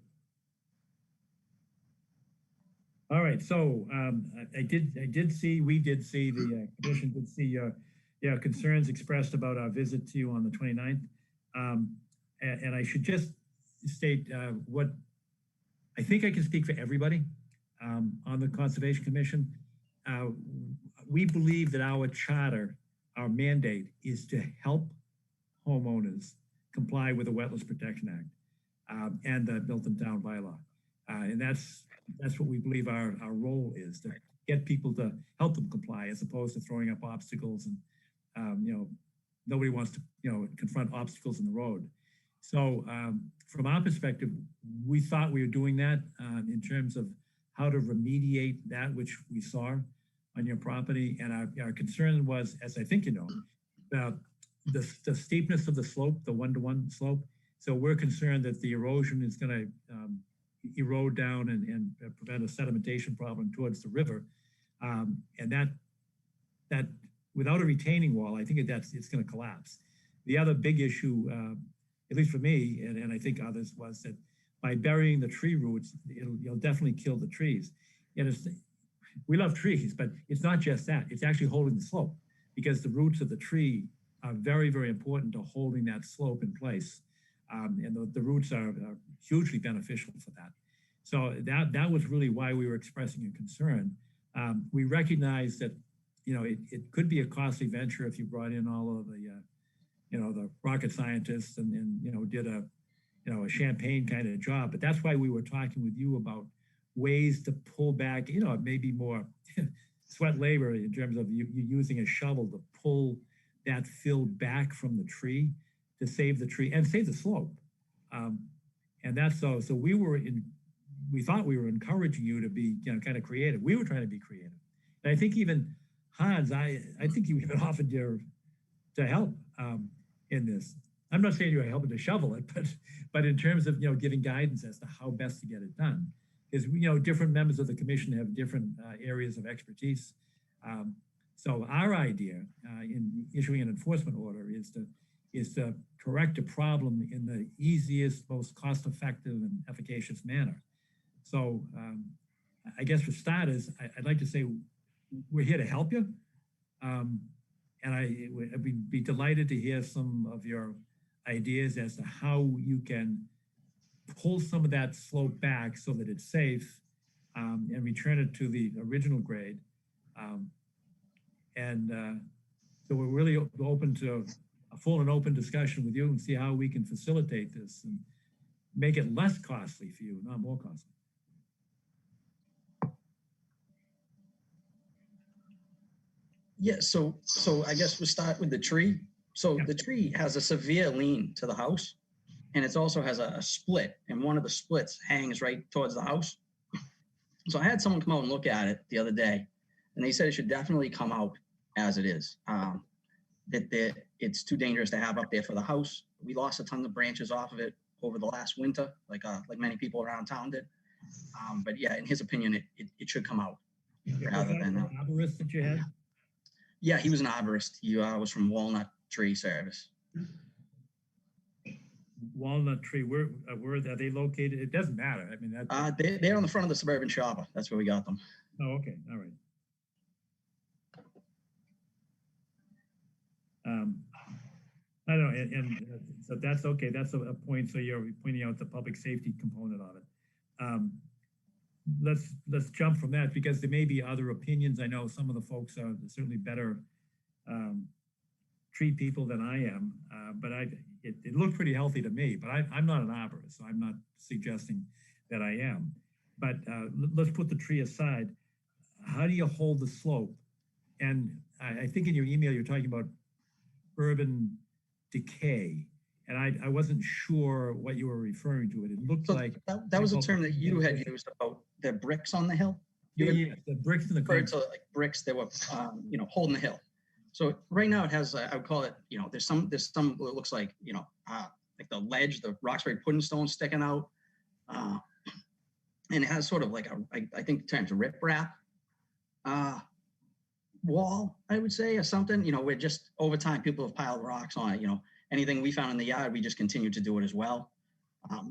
All right, so we did see the commission did see your concerns expressed about our visit to you on the 29th. And I should just state what I think I can speak for everybody on the Conservation Commission. We believe that our charter, our mandate, is to help homeowners comply with the Wetlands Protection Act and the Milton Town bylaw. And that's what we believe our role is, to get people to help them comply as opposed to throwing up obstacles. And, nobody wants to, confront obstacles in the road. So from our perspective, we thought we were doing that in terms of how to remediate that which we saw on your property. And our concern was, as I think you know, about the steepness of the slope, the 1-to-1 slope. So we're concerned that the erosion is going to erode down and prevent a sedimentation problem towards the river. And that without a retaining wall, I think it's going to collapse. The other big issue, at least for me, and I think others, was that by burying the tree roots, you'll definitely kill the trees. And we love trees, but it's not just that. It's actually holding the slope, because the roots of the tree are very, very important to holding that slope in place. And the roots are hugely beneficial for that. So that was really why we were expressing a concern. We recognize that you know, it could be a costly venture if you brought in all of the, you know, the rocket scientists and you know, did a, you know, a champagne kind of job. But that's why we were talking with you about ways to pull back, you know, maybe more sweat labor in terms of you using a shovel to pull that fill back from the tree to save the tree and save the slope. And that's so we thought we were encouraging you to be, you know, kind of creative. We were trying to be creative. And I think even Hans, I think you even offered to help in this. I'm not saying you're helping to shovel it, but in terms of, you know, giving guidance as to how best to get it done. Because, you know, different members of the commission have different areas of expertise. So our idea in issuing an enforcement order is to correct a problem in the easiest, most cost-effective and efficacious manner. So I guess for starters, I'd like to say we're here to help you. And I'd be delighted to hear some of your ideas as to how you can pull some of that slope back so that it's safe and return it to the original grade. So we're really open to a full and open discussion with you and see how we can facilitate this and make it less costly for you, not more costly. Yeah, so I guess we'll start with the tree. So the tree has a severe lean to the house, and it also has a split, and one of the splits hangs right towards the house. So I had someone come out and look at it the other day, and they said it should definitely come out as it is. That it's too dangerous to have up there for the house. We lost a ton of branches off of it over the last winter, like many people around town did. But yeah, in his opinion, it should come out rather than an arborist that you had. Yeah, he was an arborist. He was from Walnut Tree Service. Walnut Tree, where are they located? It doesn't matter. I mean, they're on the front of the Suburban Shopper. That's where we got them. Oh, okay, all right. I don't know, and so that's okay. That's a point. So you're pointing out the public safety component of it. Let's jump from that because there may be other opinions. I know some of the folks are certainly better tree people than I am, but it looked pretty healthy to me. But I'm not an arborist, so I'm not suggesting that I am. But let's put the tree aside. How do you hold the slope? And I think in your email you're talking about urban decay, and I wasn't sure what you were referring to. It looked like that was a term that you had used about the bricks on the hill. Yeah, the bricks in the referred to like bricks that were holding the hill. So right now it has I would call it, there's some that looks like like the ledge, the Roxbury pudding stone sticking out, and it has sort of like I think the term's riprap wall, I would say, or something, where just over time people have piled rocks on it. Anything we found in the yard, we just continue to do it as well.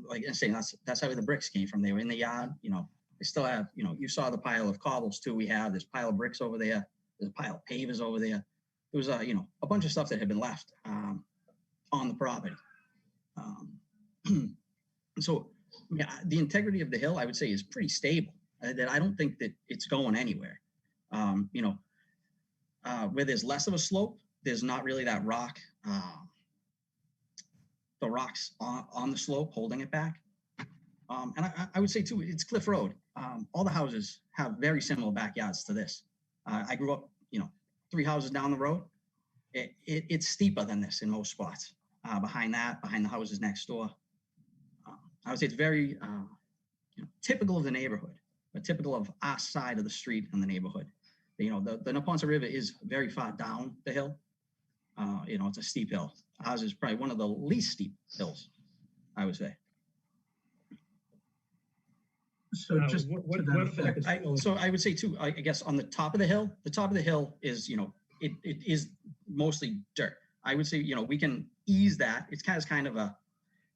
Like I'm saying, that's how the bricks came from. They were in the yard, they still have, you saw the pile of cobbles too. We have this pile of bricks over there. There's a pile of pavers over there. There was a bunch of stuff that had been left on the property. So yeah, the integrity of the hill, I would say, is pretty stable. That I don't think that it's going anywhere. Where there's less of a slope, there's not really that rock, the rocks on the slope holding it back. And I would say too, it's Cliff Road. All the houses have very similar backyards to this. I grew up, 3 houses down the road. It's steeper than this in most spots. Behind the houses next door. I would say it's very typical of the neighborhood, but typical of our side of the street in the neighborhood. The Neponset River is very far down the hill. It's a steep hill. Ours is probably one of the least steep hills, I would say. So just so I would say too, I guess on the top of the hill is, it is mostly dirt. I would say, we can ease that. It's kind of a,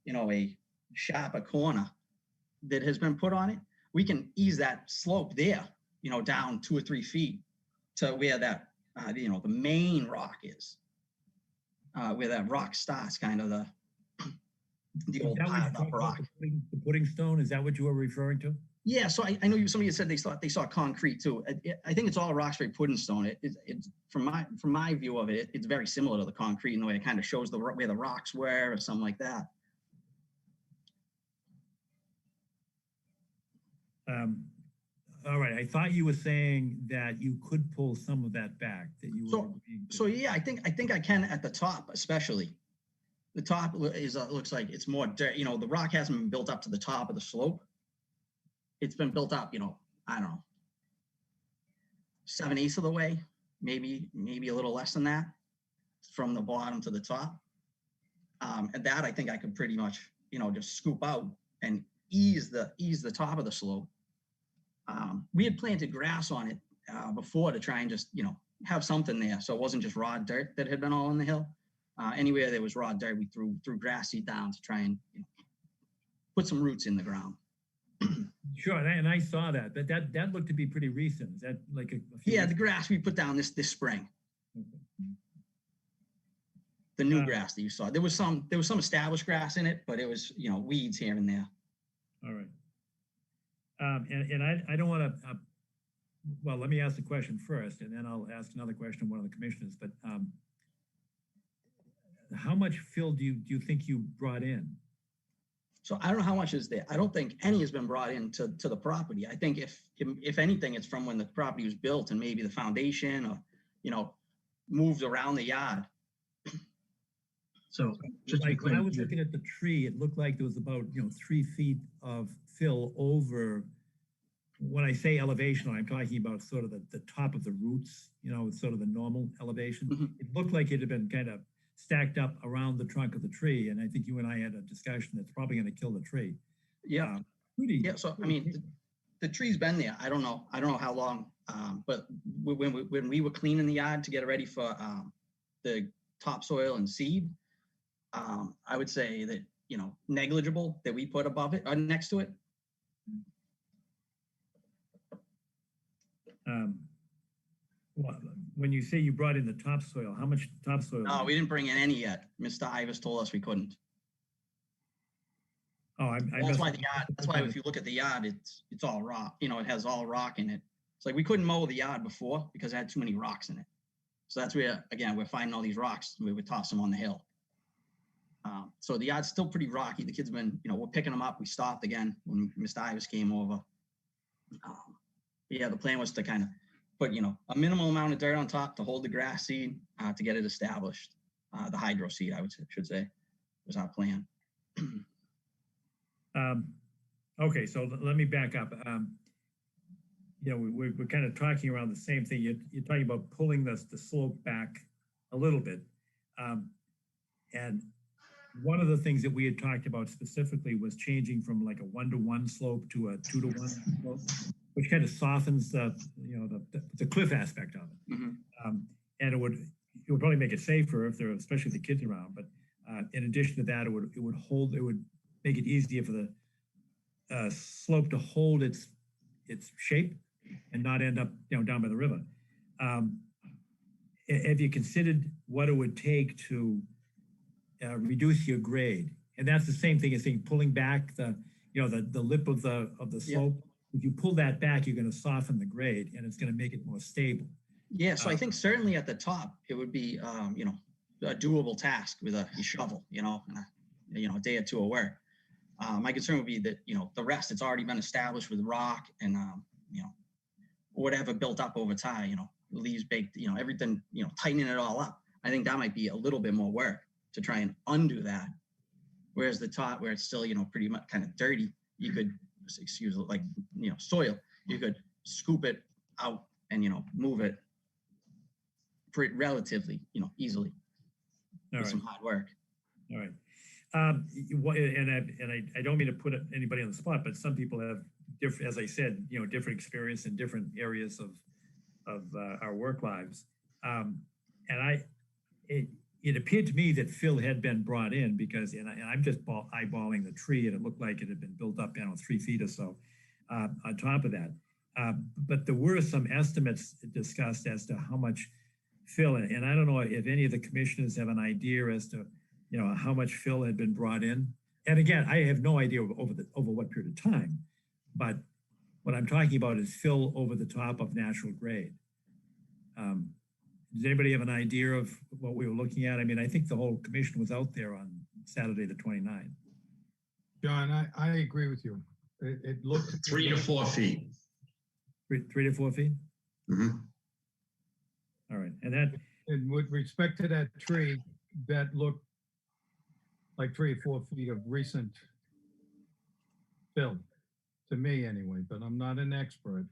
a sharper corner that has been put on it. We can ease that slope there, down 2 or 3 feet to where that, the main rock is, where that rock starts, kind of the old piled up rock. The pudding stone, is that what you were referring to? Yeah, so I know somebody said they saw concrete too. I think it's all Roxbury pudding stone. It's from my view of it, it's very similar to the concrete in the way it kind of shows where the rocks were or something like that. All right, I thought you were saying that you could pull some of that back. That you were So yeah, I think I can at the top, especially. The top is looks like it's more dirt. You know, the rock hasn't been built up to the top of the slope. It's been built up, you know, I don't know, 7/8 of the way, maybe a little less than that, from the bottom to the top. And that I think I could pretty much, you know, just scoop out and ease the top of the slope. We had planted grass on it before to try and just, you know, have something there, so it wasn't just raw dirt that had been all on the hill. Anywhere there was raw dirt, we threw grass seed down to try and, you know, put some roots in the ground. Sure, and I saw that, but that looked to be pretty recent. Is that like a few Yeah, the grass we put down this spring. The new grass that you saw. There was some established grass in it, but it was, you know, weeds here and there. All right. And I don't want to. Well, let me ask the question first, and then I'll ask another question of one of the commissioners. But how much fill do you think you brought in? So I don't know how much is there. I don't think any has been brought in to the property. I think if anything, it's from when the property was built and maybe the foundation or, you know, moved around the yard. So just to be Like when clear, I was looking at the tree, it looked like there was about, you know, 3 feet of fill over. When I say elevation, I'm talking about sort of the top of the roots, you know, sort of the normal elevation. It looked like it had been kind of stacked up around the trunk of the tree. And I think you and I had a discussion that's probably going to kill the tree. Yeah. Yeah. So, I mean, the tree's been there. I don't know how long, but when we were cleaning the yard to get it ready for the topsoil and seed, I would say that, you know, negligible that we put above it or next to it. Well, when you say you brought in the topsoil, how much topsoil? No, we didn't bring in any yet. Mr. Ivers told us we couldn't. Oh, that's why the yard. That's why if you look at the yard, it's all rock. You know, it has all rock in it. It's like we couldn't mow the yard before because it had too many rocks in it. So that's where, again, we're finding all these rocks. We would toss them on the hill. So the yard's still pretty rocky. The kids have been, you know, we're picking them up. We stopped again when Mr. Ivers came over. Yeah, the plan was to kind of put, you know, a minimal amount of dirt on top to hold the grass seed to get it established. The hydro seed, should say, was our plan. Okay, so let me back up. You know, we're kind of talking around the same thing. You're talking about pulling the slope back a little bit. And one of the things that we had talked about specifically was changing from like a 1-to-1 slope to a 2-to-1 slope, which kind of softens the, you know, the cliff aspect of it. And it would probably make it safer if there, especially the kids around. But in addition to that, it would make it easier for the slope to hold its shape and not end up, you know, down by the river. Have you considered what it would take to reduce your grade? And that's the same thing as saying pulling back the lip of the slope. Yeah. If you pull that back, you're going to soften the grade, and it's going to make it more stable. Yeah, so I think certainly at the top it would be you know, a doable task with a shovel, you know, and a day or two of work. My concern would be that, you know, the rest, it's already been established with rock and you know, whatever built up over time, you know, leaves baked, you know, everything, you know, tightening it all up. I think that might be a little bit more work to try and undo that. Whereas the top, where it's still, you know, pretty much kind of dirty, you could, excuse it, like, you know, soil, you could scoop it out and, you know, move it pretty relatively, you know, easily with some hard work. All right. And I don't mean to put anybody on the spot, but some people have different, as I said, you know, different experience in different areas of our work lives. And it appeared to me that Phil had been brought in because, and I'm just eyeballing the tree, and it looked like it had been built up, 3 feet or so on top of that. But there were some estimates discussed as to how much fill, and I don't know if any of the commissioners have an idea as to, you know, how much fill had been brought in. And again, I have no idea over what period of time, but What I'm talking about is fill over the top of natural grade. Does anybody have an idea of what we were looking at? I mean, I think the whole commission was out there on Saturday, the 29th. John, I agree with you. It looked 3 to 4 feet. 3 to 4 feet? Mhm. All right, and that, and with respect to that tree, that looked like 3 or 4 feet of recent fill, to me anyway, but I'm not an expert.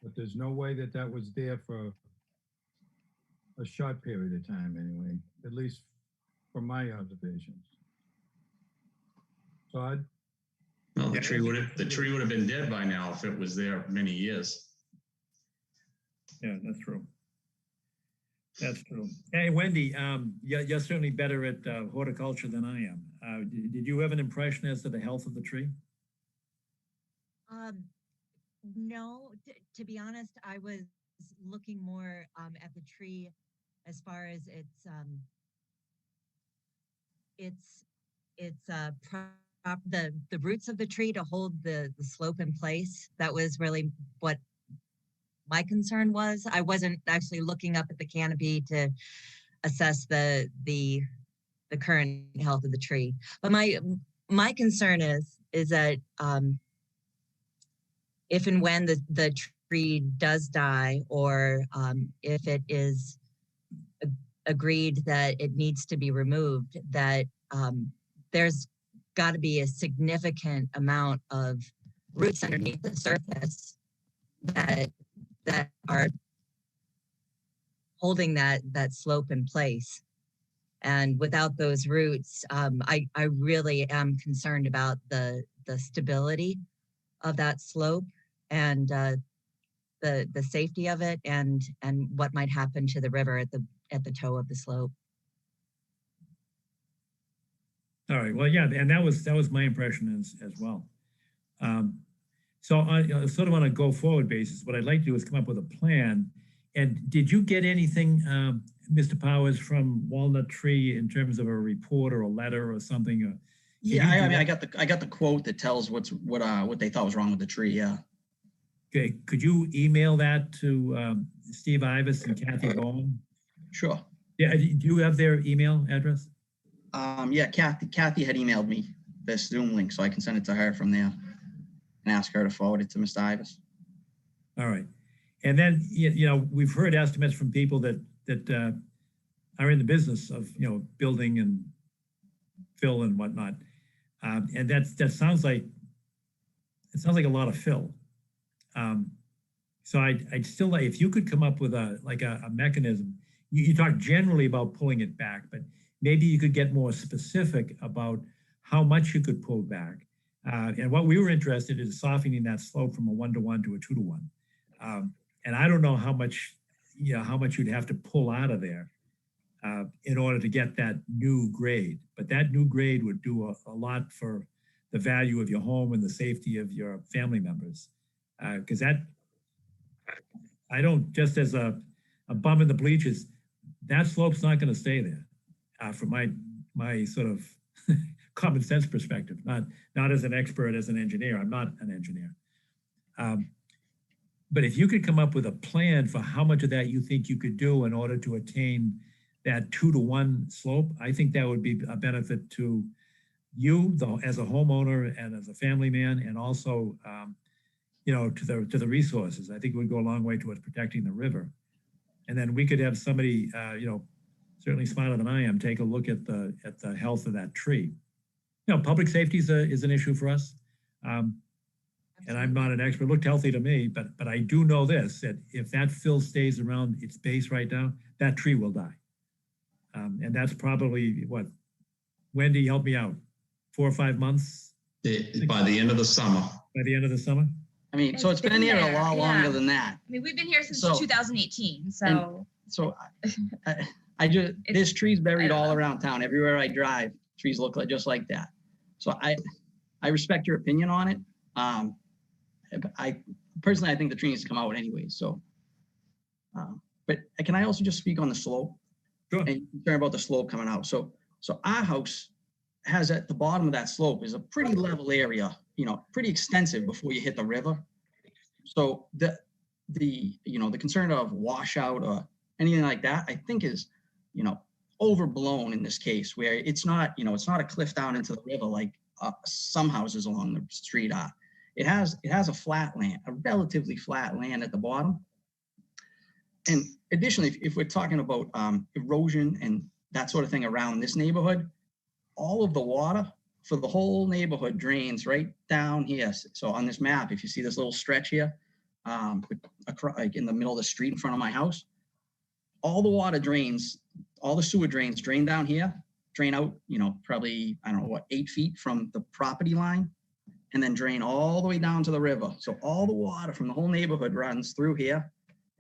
But there's no way that that was there for a short period of time anyway, at least from my observations. So Well, the tree would have been dead by now if it was there many years. yeah, that's true. That's true. Hey, Wendy, you're certainly better at horticulture than I am. Did you have an impression as to the health of the tree? No, to be honest, I was looking more at the tree as far as the roots of the tree to hold the slope in place. That was really what my concern was. I wasn't actually looking up at the canopy to assess the current health of the tree. But my concern is that if and when the tree does die, or if it is agreed that it needs to be removed, that there's got to be a significant amount of roots underneath the surface that are holding that slope in place. And without those roots, I really am concerned about the stability of that slope and the safety of it, and what might happen to the river at the toe of the slope. All right, well, yeah, and that was my impression as well. So sort of on a go forward basis, what I'd like to do is come up with a plan. And did you get anything, Mr. Powers, from Walnut Tree in terms of a report or a letter or something? Yeah, I mean, I got the quote that tells what they thought was wrong with the tree. Yeah. Okay, could you email that to Steve Ibis and Kathy Bowen? Sure. Yeah, do you have their email address? Yeah, Kathy had emailed me this Zoom link, so I can send it to her from there and ask her to forward it to Mr. Ibis. All right. And then, you know, we've heard estimates from people that are in the business of, you know, building and fill and whatnot. And that sounds like, it sounds like a lot of fill. So I'd still like, if you could come up with a mechanism, you talk generally about pulling it back, but maybe you could get more specific about how much you could pull back. And what we were interested in is softening that slope from a 1-to-1 to a 2-to-1. And I don't know how much you'd have to pull out of there in order to get that new grade. But that new grade would do a lot for the value of your home and the safety of your family members. Because I don't, just as a bum in the bleachers, that slope's not going to stay there. From my sort of common sense perspective, not as an expert, as an engineer. I'm not an engineer. But if you could come up with a plan for how much of that you think you could do in order to attain that 2-to-1 slope, I think that would be a benefit to you, though, as a homeowner and as a family man, and also, you know, to the resources. I think it would go a long way towards protecting the river. And then we could have somebody, you know, certainly smarter than I am, take a look at the health of that tree. You know, public safety is an issue for us. And I'm not an expert. It looked healthy to me, but I do know this, that if that fill stays around its base right now, that tree will die. And that's probably what, Wendy, help me out, 4 or 5 months? By the end of the summer. By the end of the summer? I mean, so it's been here a lot longer than that. I mean, we've been here since So- 2018, so. I just, there's trees buried all around town. Everywhere I drive, trees look like just like that. So I respect your opinion on it. I personally, I think the tree needs to come out anyway. So, but can I also just speak on the slope? Sure. And concern about the slope coming out. So our house has at the bottom of that slope is a pretty level area, you know, pretty extensive before you hit the river. So the concern of washout or anything like that, I think is, overblown in this case, where it's not a cliff down into the river like some houses along the street are. It has a flat land, a relatively flat land at the bottom. And additionally, if we're talking about erosion and that sort of thing around this neighborhood, all of the water for the whole neighborhood drains right down here. So on this map, if you see this little stretch here, like in the middle of the street in front of my house, all the water drains, all the sewer drains drain down here, drain out, probably, 8 feet from the property line, and then drain all the way down to the river. So all the water from the whole neighborhood runs through here,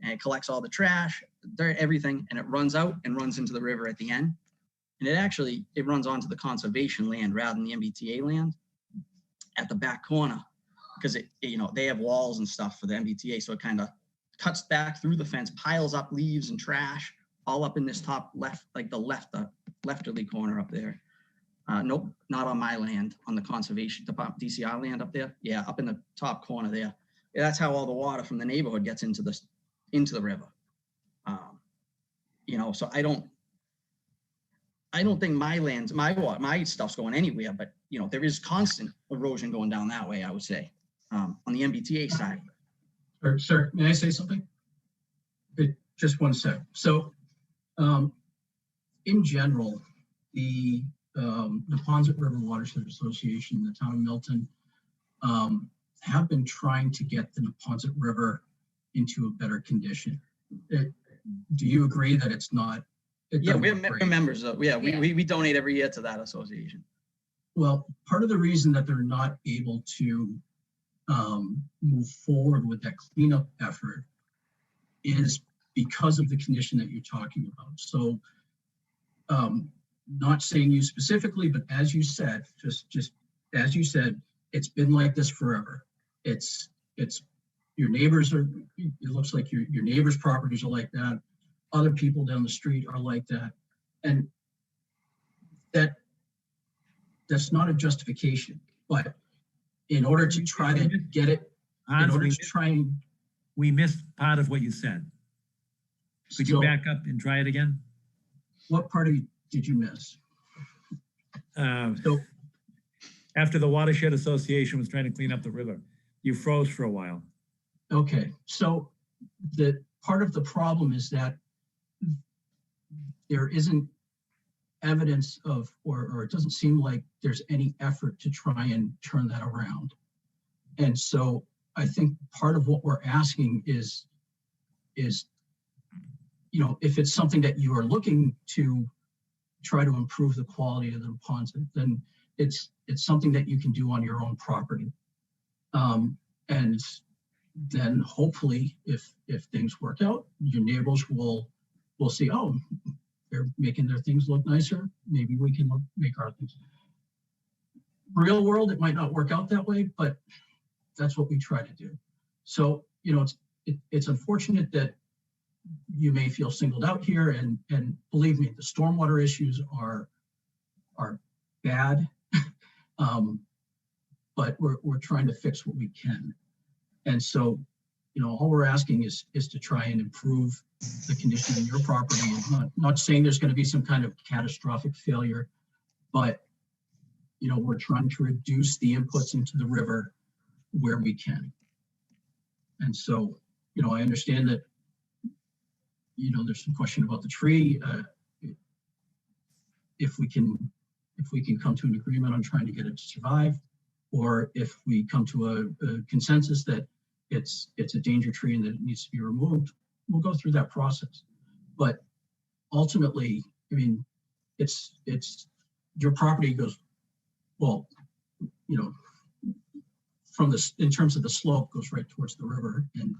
and it collects all the trash, dirt, everything, and it runs out and runs into the river at the end. And it runs onto the conservation land rather than the MBTA land at the back corner, because they have walls and stuff for the MBTA. So it kind of cuts back through the fence, piles up leaves and trash all up in this top left, like the lefterly corner up there. Nope, not on my land, on the conservation, the DCR land up there. Yeah, up in the top corner there. Yeah, that's how all the water from the neighborhood gets into the river. So I don't think my stuff's going anywhere, but there is constant erosion going down that way, I would say, on the MBTA side. Sir, may I say something? Just one sec. So, in general, the Neponset River Watershed Association, the town of Milton, have been trying to get the Neponset River into a better condition. Do you agree that it's not? Yeah, we're members of. Yeah, we donate every year to that association. Well, part of the reason that they're not able to move forward with that cleanup effort is because of the condition that you're talking about. So, not saying you specifically, but as you said, just as you said, it's been like this forever. It's your neighbors it looks like your neighbors' properties are like that. Other people down the street are like that. And that's not a justification, but in order to try to get it, we missed part of what you said. Could you back up and try it again? What part did you miss? So after the Watershed Association was trying to clean up the river, you froze for a while. Okay, so the part of the problem is that there isn't evidence of, or it doesn't seem like there's any effort to try and turn that around. And so I think part of what we're asking is, if it's something that you are looking to try to improve the quality of the ponds, then it's something that you can do on your own property. And then hopefully if things work out, your neighbors will see, oh, they're making their things look nicer. Maybe we can make our things. Real world, it might not work out that way, but that's what we try to do. So, it's unfortunate that you may feel singled out here, and believe me, the stormwater issues are bad, but we're trying to fix what we can. And so, all we're asking is to try and improve the condition of your property. Not saying there's going to be some kind of catastrophic failure, but we're trying to reduce the inputs into the river where we can. And so, I understand that there's some question about the tree. If we can come to an agreement on trying to get it to survive, or if we come to a consensus that it's a danger tree and that it needs to be removed, we'll go through that process. But ultimately, I mean, it's your property goes, well, from this, in terms of the slope, goes right towards the river, and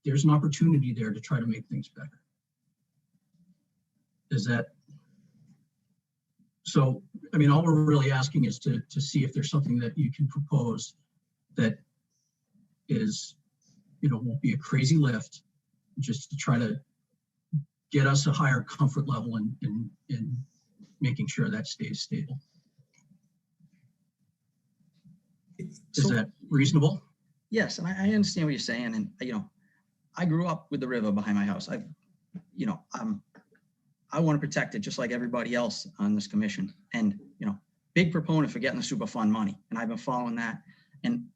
there's an opportunity there to try to make things better. Is that so? I mean, all we're really asking is to see if there's something that you can propose that is, won't be a crazy lift, just to try to get us a higher comfort level in making sure that stays stable. Is that reasonable? yes, and I understand what you're saying. And, I grew up with the river behind my house. I want to protect it just like everybody else on this commission. And, big proponent for getting the Superfund money. And I've been following that. And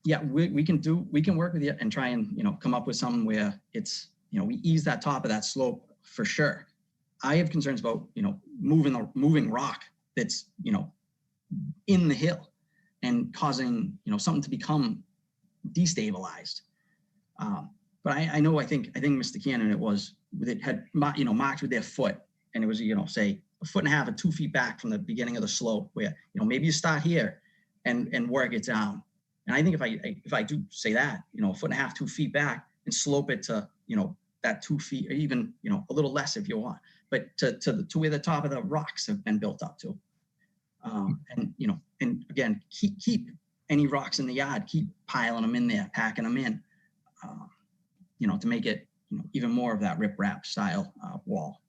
yeah, we can work with you and try and, come up with something where it's, we ease that top of that slope for sure. I have concerns about, moving rock that's, in the hill and causing, something to become destabilized. But I think Mr. Cannon, it had, marked with their foot, and it was, say 1.5 feet or 2 feet back from the beginning of the slope where, maybe you start here and work it down. And I think if I do say that, 1.5 feet, 2 feet back and slope it to, that 2 feet or even, a little less if you want, but to where the top of the rocks have been built up to. And again, keep any rocks in the yard, keep piling them in there, packing them in, to make it, even more of that riprap style wall.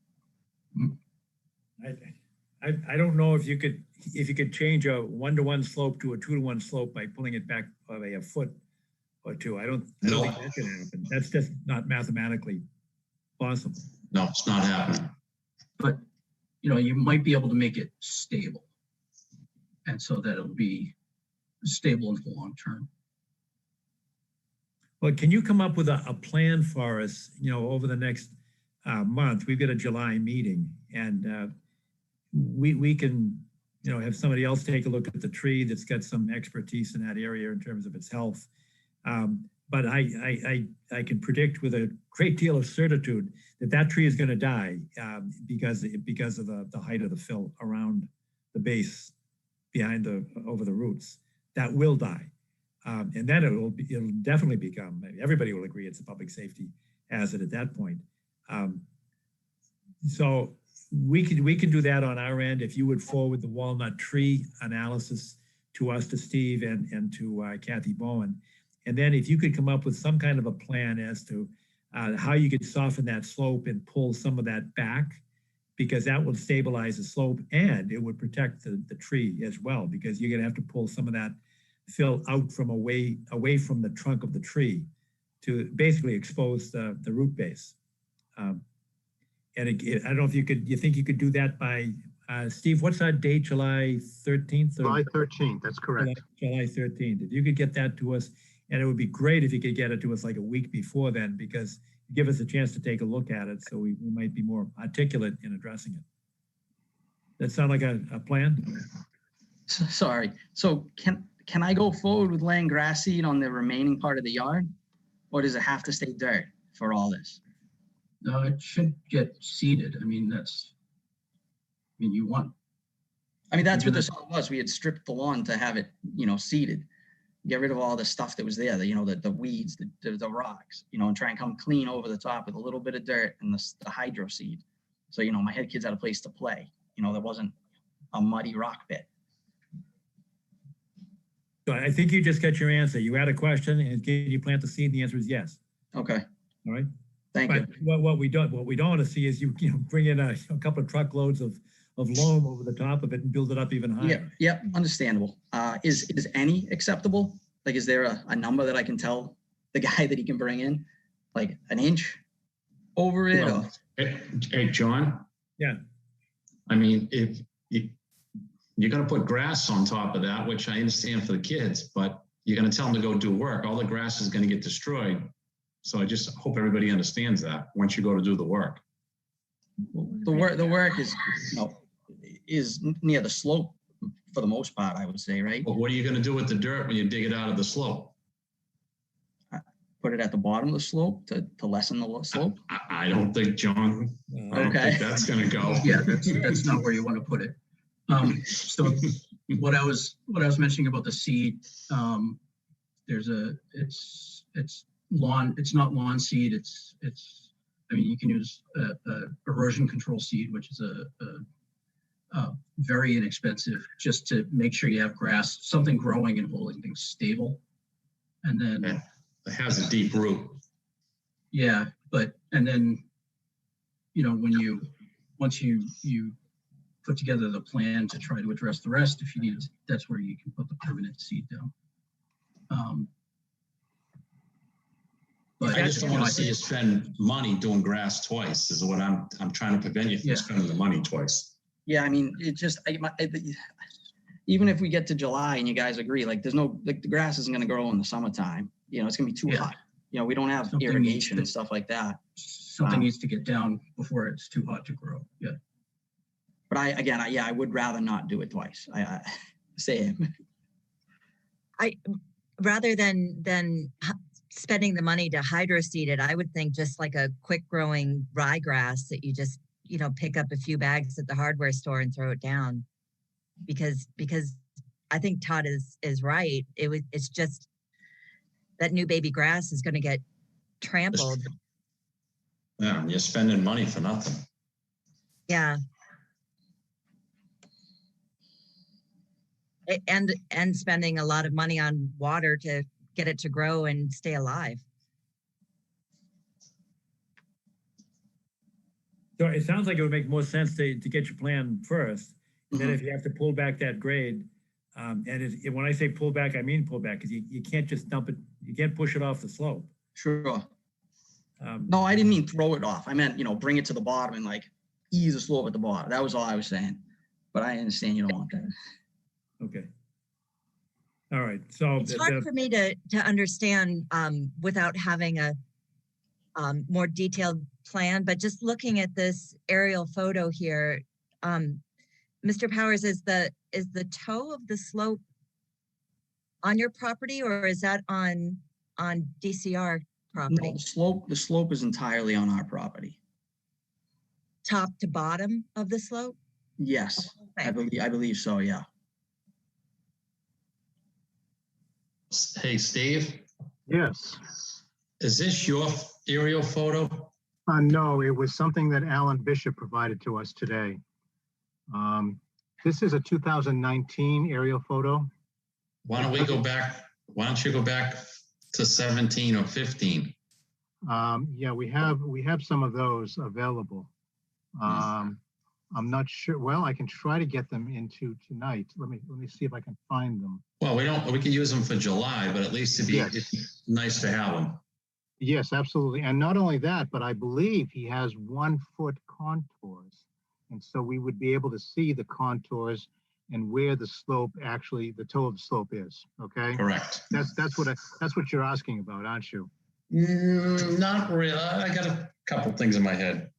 I don't know if you could change a 1-to-1 slope to a 2-to-1 slope by pulling it back by a foot or two. I don't think that can happen. That's just not mathematically possible. No, it's not happening. But, you might be able to make it stable. And so that it'll be stable in the long term. Well, can you come up with a plan for us, over the next month? We've got a July meeting, and we can, have somebody else take a look at the tree that's got some expertise in that area in terms of its health. But I can predict with a great deal of certitude that tree is going to die because of the height of the fill around the base, over the roots. That will die. And then it'll definitely become, everybody will agree it's a public safety hazard at that point. So we can do that on our end. If you would forward the walnut tree analysis to us, to Steve and to Kathy Bowen. And then if you could come up with some kind of a plan as to how you could soften that slope and pull some of that back, because that would stabilize the slope and it would protect the tree as well, because you're gonna have to pull some of that fill out from away from the trunk of the tree to basically expose the root base. And I don't know if you think you could do that by, Steve, what's our date, July 13th? July 13th, that's correct. July 13th. If you could get that to us, and it would be great if you could get it to us like a week before then, because give us a chance to take a look at it, so we might be more articulate in addressing it. That sound like a plan? Sorry. So can I go forward with laying grass seed on the remaining part of the yard? Or does it have to stay dirt for all this? No, it should get seeded. You want. That's what this all was. We had stripped the lawn to have it, seeded. Get rid of all the stuff that was there, the weeds, the rocks, and try and come clean over the top with a little bit of dirt and the hydro seed. So, my head kids had a place to play. There wasn't a muddy rock pit. So I think you just got your answer. You had a question, and can you plant the seed? And the answer is yes. Okay. All right. Thank you. What we don't want to see is you bring in a couple of truckloads of loam over the top of it and build it up even higher. Yep, understandable. Is any acceptable? Like, is there a number that I can tell the guy that he can bring in? Like an inch over it? Well, hey, John? Yeah. If you're going to put grass on top of that, which I understand for the kids, but you're going to tell them to go do work. All the grass is going to get destroyed. So I just hope everybody understands that once you go to do the work. The work is, is near the slope for the most part, I would say, right? But what are you going to do with the dirt when you dig it out of the slope? Put it at the bottom of the slope to lessen the slope? I don't think, John, I don't think that's going to go. Yeah, that's not where you want to put it. So what I was mentioning about the seed, it's lawn, it's not lawn seed, it's you can use erosion control seed, which is a very inexpensive, just to make sure you have grass, something growing and holding things stable. And then it has a deep root. Yeah, and then once you put together the plan to try to address the rest, if you need it, that's where you can put the permanent seed down. I just don't want to see you spend money doing grass twice is what I'm trying to prevent you from spending the money twice. Yeah, I mean, it just, even if we get to July and you guys agree, like there's no, like the grass isn't gonna grow in the summertime. You know, it's gonna be too hot. You know, we don't have Something irrigation needs and stuff like that. Something needs to get down before it's too hot to grow. Yeah. But I would rather not do it twice. Same. Rather than spending the money to hydroseed it, I would think just like a quick growing ryegrass that you just, pick up a few bags at the hardware store and throw it down. Because I think Todd is right. It's just that new baby grass is going to get trampled. Yeah, you're spending money for nothing. Yeah. And spending a lot of money on water to get it to grow and stay alive. So it sounds like it would make more sense to get your plan first. And then if you have to pull back that grade, when I say pull back, I mean pull back, because you can't just dump it, you can't push it off the slope. Sure. No, I didn't mean throw it off. I meant, bring it to the bottom and like ease the slope at the bottom. That was all I was saying. But I understand you don't want that. Okay. All right. So it's hard for me to understand without having a more detailed plan, but just looking at this aerial photo here, Mr. Powers, is the toe of the slope on your property, or is that on DCR property? No, the slope is entirely on our property. Top to bottom of the slope? Yes, okay. I believe so. Yeah. Hey, Steve. Yes. Is this your aerial photo? No, it was something that Alan Bishop provided to us today. This is a 2019 aerial photo. Why don't we go back? Why don't you go back to 17 or 15? Yeah, we have some of those available. I'm not sure. Well, I can try to get them into tonight. Let me see if I can find them. Well, we can use them for July, but at least it's nice to have them. Yes, absolutely. And not only that, but I believe he has 1 foot contours. And so we would be able to see the contours and where the slope actually, the toe of the slope is. Okay. Correct. That's what you're asking about, aren't you? Not really. I got a couple things in my head.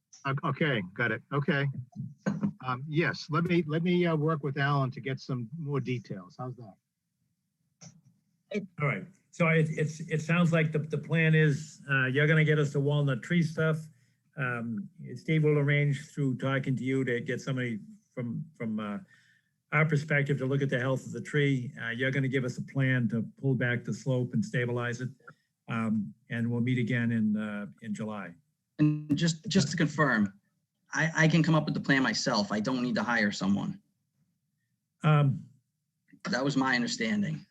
Okay, got it. Okay. Yes, let me work with Alan to get some more details. How's that? All right. So it sounds like the plan is you're going to get us the walnut tree stuff. Steve will arrange through talking to you to get somebody from our perspective to look at the health of the tree. You're going to give us a plan to pull back the slope and stabilize it. And we'll meet again in July. And just to confirm, I can come up with the plan myself. I don't need to hire someone. That was my understanding.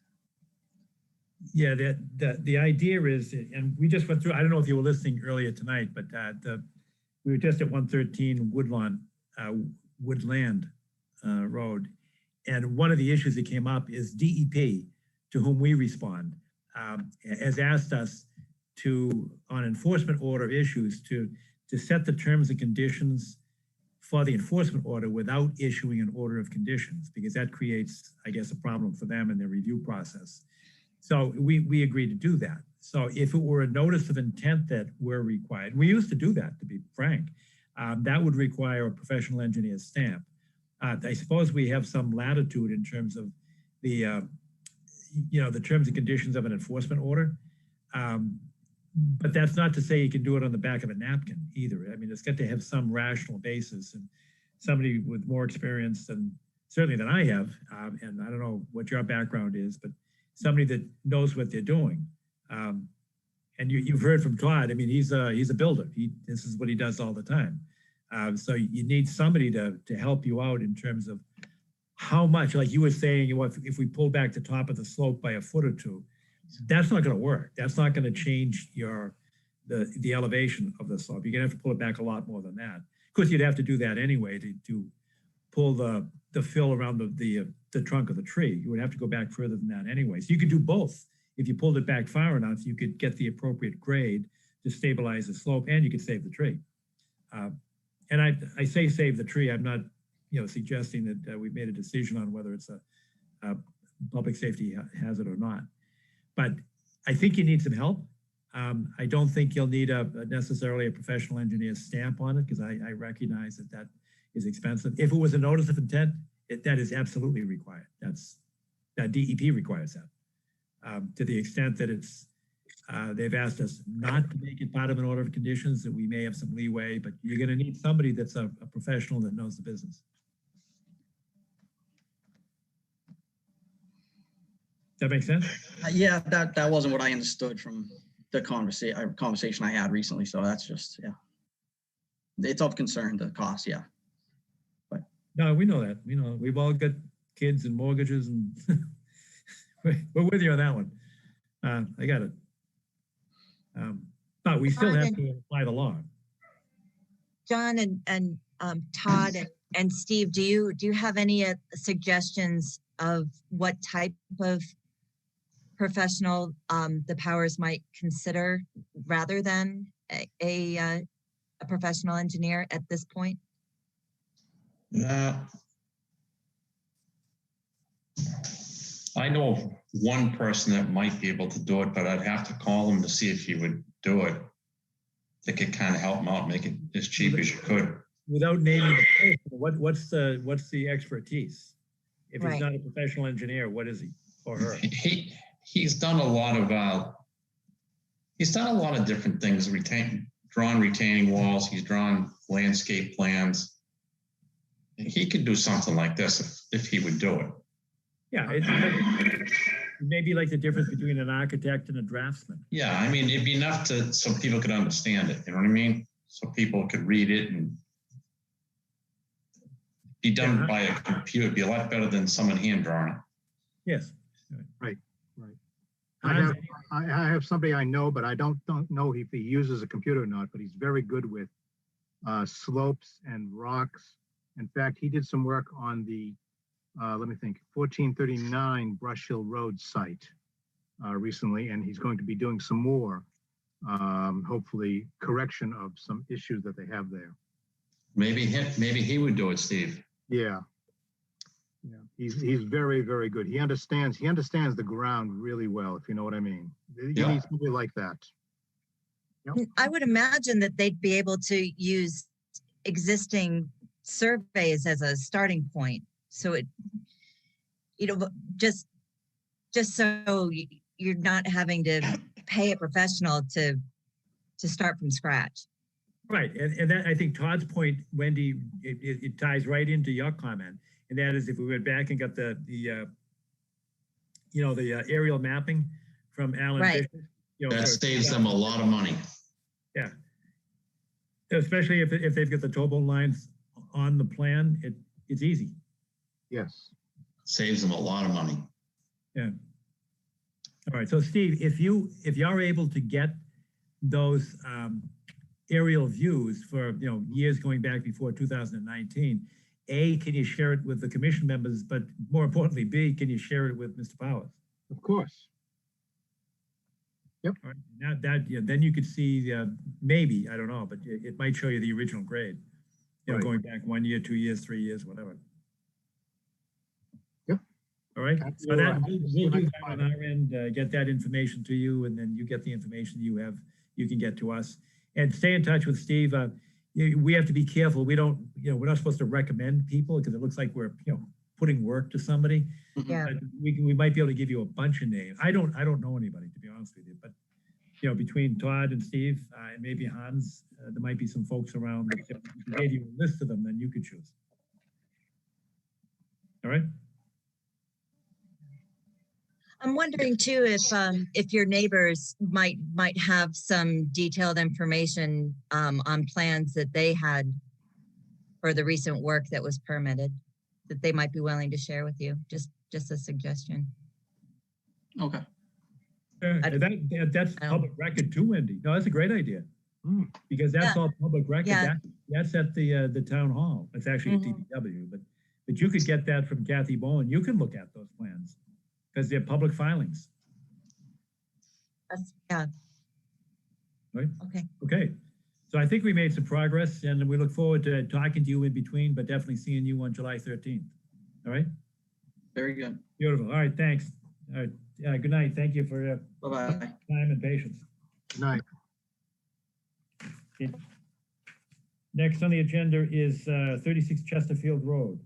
Yeah, the idea is, and we just went through, I don't know if you were listening earlier tonight, but we were just at 113 Woodland Road. And one of the issues that came up is DEP, to whom we respond, has asked us to, on enforcement order issues, to set the terms and conditions for the enforcement order without issuing an order of conditions, because that creates, I guess, a problem for them in their review process. So we agreed to do that. So if it were a notice of intent that were required, we used to do that, to be frank, that would require a professional engineer's stamp. I suppose we have some latitude in terms of the terms and conditions of an enforcement order. But that's not to say you can do it on the back of a napkin either. I mean, it's got to have some rational basis, and somebody with more experience certainly than I have, and I don't know what your background is, but somebody that knows what they're doing. And you've heard from Todd. I mean, he's a builder. This is what he does all the time. So you need somebody to help you out in terms of how much, like you were saying, if we pull back the top of the slope by a foot or two, that's not going to work. That's not going to change the elevation of the slope. You're going to have to pull it back a lot more than that. Of course, you'd have to do that anyway to pull the fill around the trunk of the tree. You would have to go back further than that anyway. So you could do both. If you pulled it back far enough, you could get the appropriate grade to stabilize the slope, and you could save the tree. And I say save the tree. I'm not, suggesting that we've made a decision on whether it's a public safety hazard or not. But I think you need some help. I don't think you'll need necessarily a professional engineer's stamp on it, because I recognize that is expensive. If it was a notice of intent, that is absolutely required. That DEP requires that. To the extent that they've asked us not to make it part of an order of conditions, that we may have some leeway, but you're going to need somebody that's a professional that knows the business. Does that make sense? Yeah, that wasn't what I understood from the conversation I had recently. So that's just, yeah. It's of concern, the cost, yeah. But no, we know that. We've all got kids and mortgages, and we're with you on that one. I got it. But we still have to apply the law. John and Todd and Steve, do you have any suggestions of what type of professional the powers might consider rather than a professional engineer at this point? I know of one person that might be able to do it, but I'd have to call him to see if he would do it. That could kind of help him out, make it as cheap as you could. Without naming the person, what's the expertise? If he's not a professional engineer, what is he or her? He's done a lot of different things. Drawn retaining walls. He's drawn landscape plans. He could do something like this if he would do it. Yeah, it may be like the difference between an architect and a draftsman. Yeah, I mean, it'd be enough so people could understand it. You know what I mean? So people could read it and be done by a computer. It'd be a lot better than someone hand drawing it. Yes. Right. I have somebody I know, but I don't know if he uses a computer or not, but he's very good with slopes and rocks. In fact, he did some work on the, 1439 Brush Hill Road site recently, and he's going to be doing some more, hopefully correction of some issues that they have there. Maybe he would do it, Steve. Yeah. Yeah, he's very, very good. He understands the ground really well, if you know what I mean. You need somebody like that. Yep. I would imagine that they'd be able to use existing surveys as a starting point. So it, just so you're not having to pay a professional to start from scratch. Right, and that, I think Todd's point, Wendy, it ties right into your comment. And that is, if we went back and got the aerial mapping from Alan Fisher, that saves them a lot of money. Yeah, especially if they've got the toe bone lines on the plan, it's easy. Yes, saves them a lot of money. Yeah. All right. So Steve, if you're able to get those aerial views for years going back before 2019. A, can you share it with the commission members? But more importantly, B, can you share it with Mr. Powers? Of course. Yep. All right. Now then you could see maybe, I don't know, but it might show you the original grade. Going back 1 year, 2 years, 3 years, whatever. Yep. All right. So that we'll do that on our end, get that information to you, and then you get the information you can get to us, and stay in touch with Steve. We have to be careful. We don't, we're not supposed to recommend people because it looks like we're, putting work to somebody. Yeah. But we might be able to give you a bunch of names. I don't know anybody, to be honest with you, but between Todd and Steve and maybe Hans, there might be some folks around that if we gave you a list of them, then you could choose. All right. I'm wondering too if your neighbors might have some detailed information on plans that they had for the recent work that was permitted that they might be willing to share with you. Just a suggestion. Okay. That's public record too, Wendy. No, that's a great idea. Because that's all public record. Yeah. That's at the town hall. It's actually at DPW, but you could get that from Kathy Bowen. You can look at those plans because they're public filings. Yeah. Right? Okay. Okay. So I think we made some progress and we look forward to talking to you in between, but definitely seeing you on July 13th. All right? Very good. Beautiful. All right. Thanks. All right. Good night. Thank you for your Bye-bye. time and patience. Good night. Okay. Next on the agenda is 36 Chesterfield Road.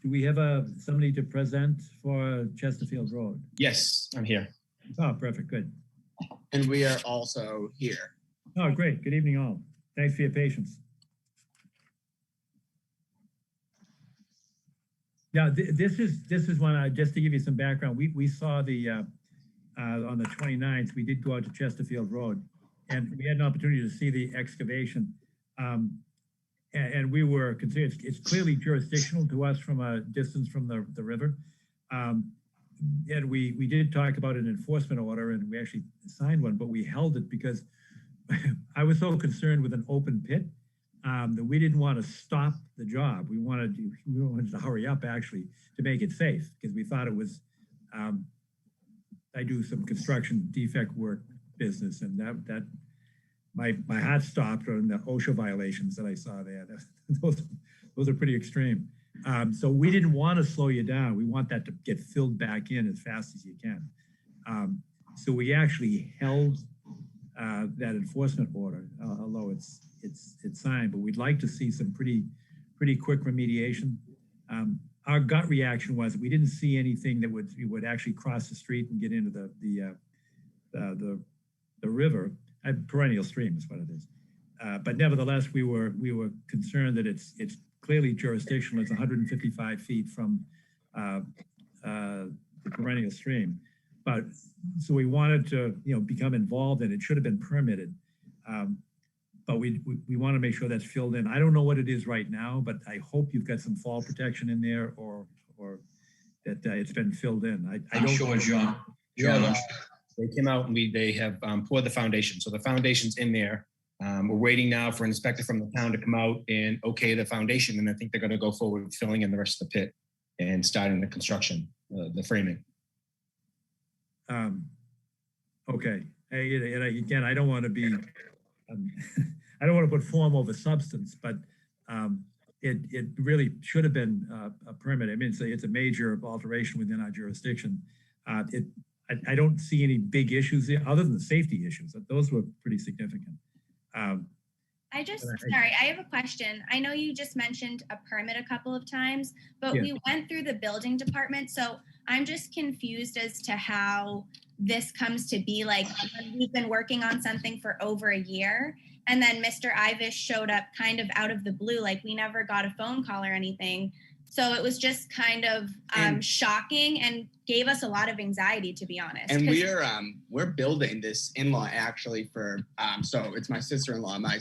Do we have somebody to present for Chesterfield Road? Yes, I'm here. Oh, perfect. Good. And we are also here. Oh, great. Good evening, all. Thanks for your patience. Yeah, this is one, just to give you some background, we saw the, on the 29th, we did go out to Chesterfield Road and we had an opportunity to see the excavation. And we were considered, it's clearly jurisdictional to us from a distance from the river. And we did talk about an enforcement order and we actually signed one, but we held it because I was so concerned with an open pit that we didn't want to stop the job. We wanted to hurry up actually to make it safe because we thought it was, I do some construction defect work business and that my heart stopped on the OSHA violations that I saw there. Those are pretty extreme. So we didn't want to slow you down. We want that to get filled back in as fast as you can. So we actually held that enforcement order, although it's signed, but we'd like to see some pretty quick remediation. Our gut reaction was we didn't see anything that would actually cross the street and get into the river. A perennial stream is what it is. But nevertheless, we were concerned that it's clearly jurisdictional. It's 155 feet from the perennial stream. But so we wanted to, become involved and it should have been permitted. But we want to make sure that's filled in. I don't know what it is right now, but I hope you've got some fall protection in there or that it's been filled in. I I'm don't sure, know. John. They came out and they have poured the foundation. So the foundation's in there. We're waiting now for an inspector from the town to come out and okay the foundation. And I think they're going to go forward with filling in the rest of the pit and starting the construction, the framing. Okay. And again, I don't want to be, I don't want to put form over substance, but it really should have been a permit. I mean, it's a major alteration within our jurisdiction. I don't see any big issues there other than the safety issues. Those were pretty significant. Sorry, I have a question. I know you just mentioned a permit a couple of times, but Yeah. we went through the building department. So I'm just confused as to how this comes to be. Like, when we've been working on something for over a year and then Mr. Ivish showed up kind of out of the blue, like we never got a phone call or anything. So it was just kind of shocking and gave us a lot of anxiety, to be honest. And we're building this in-law actually for so it's my sister-in-law. My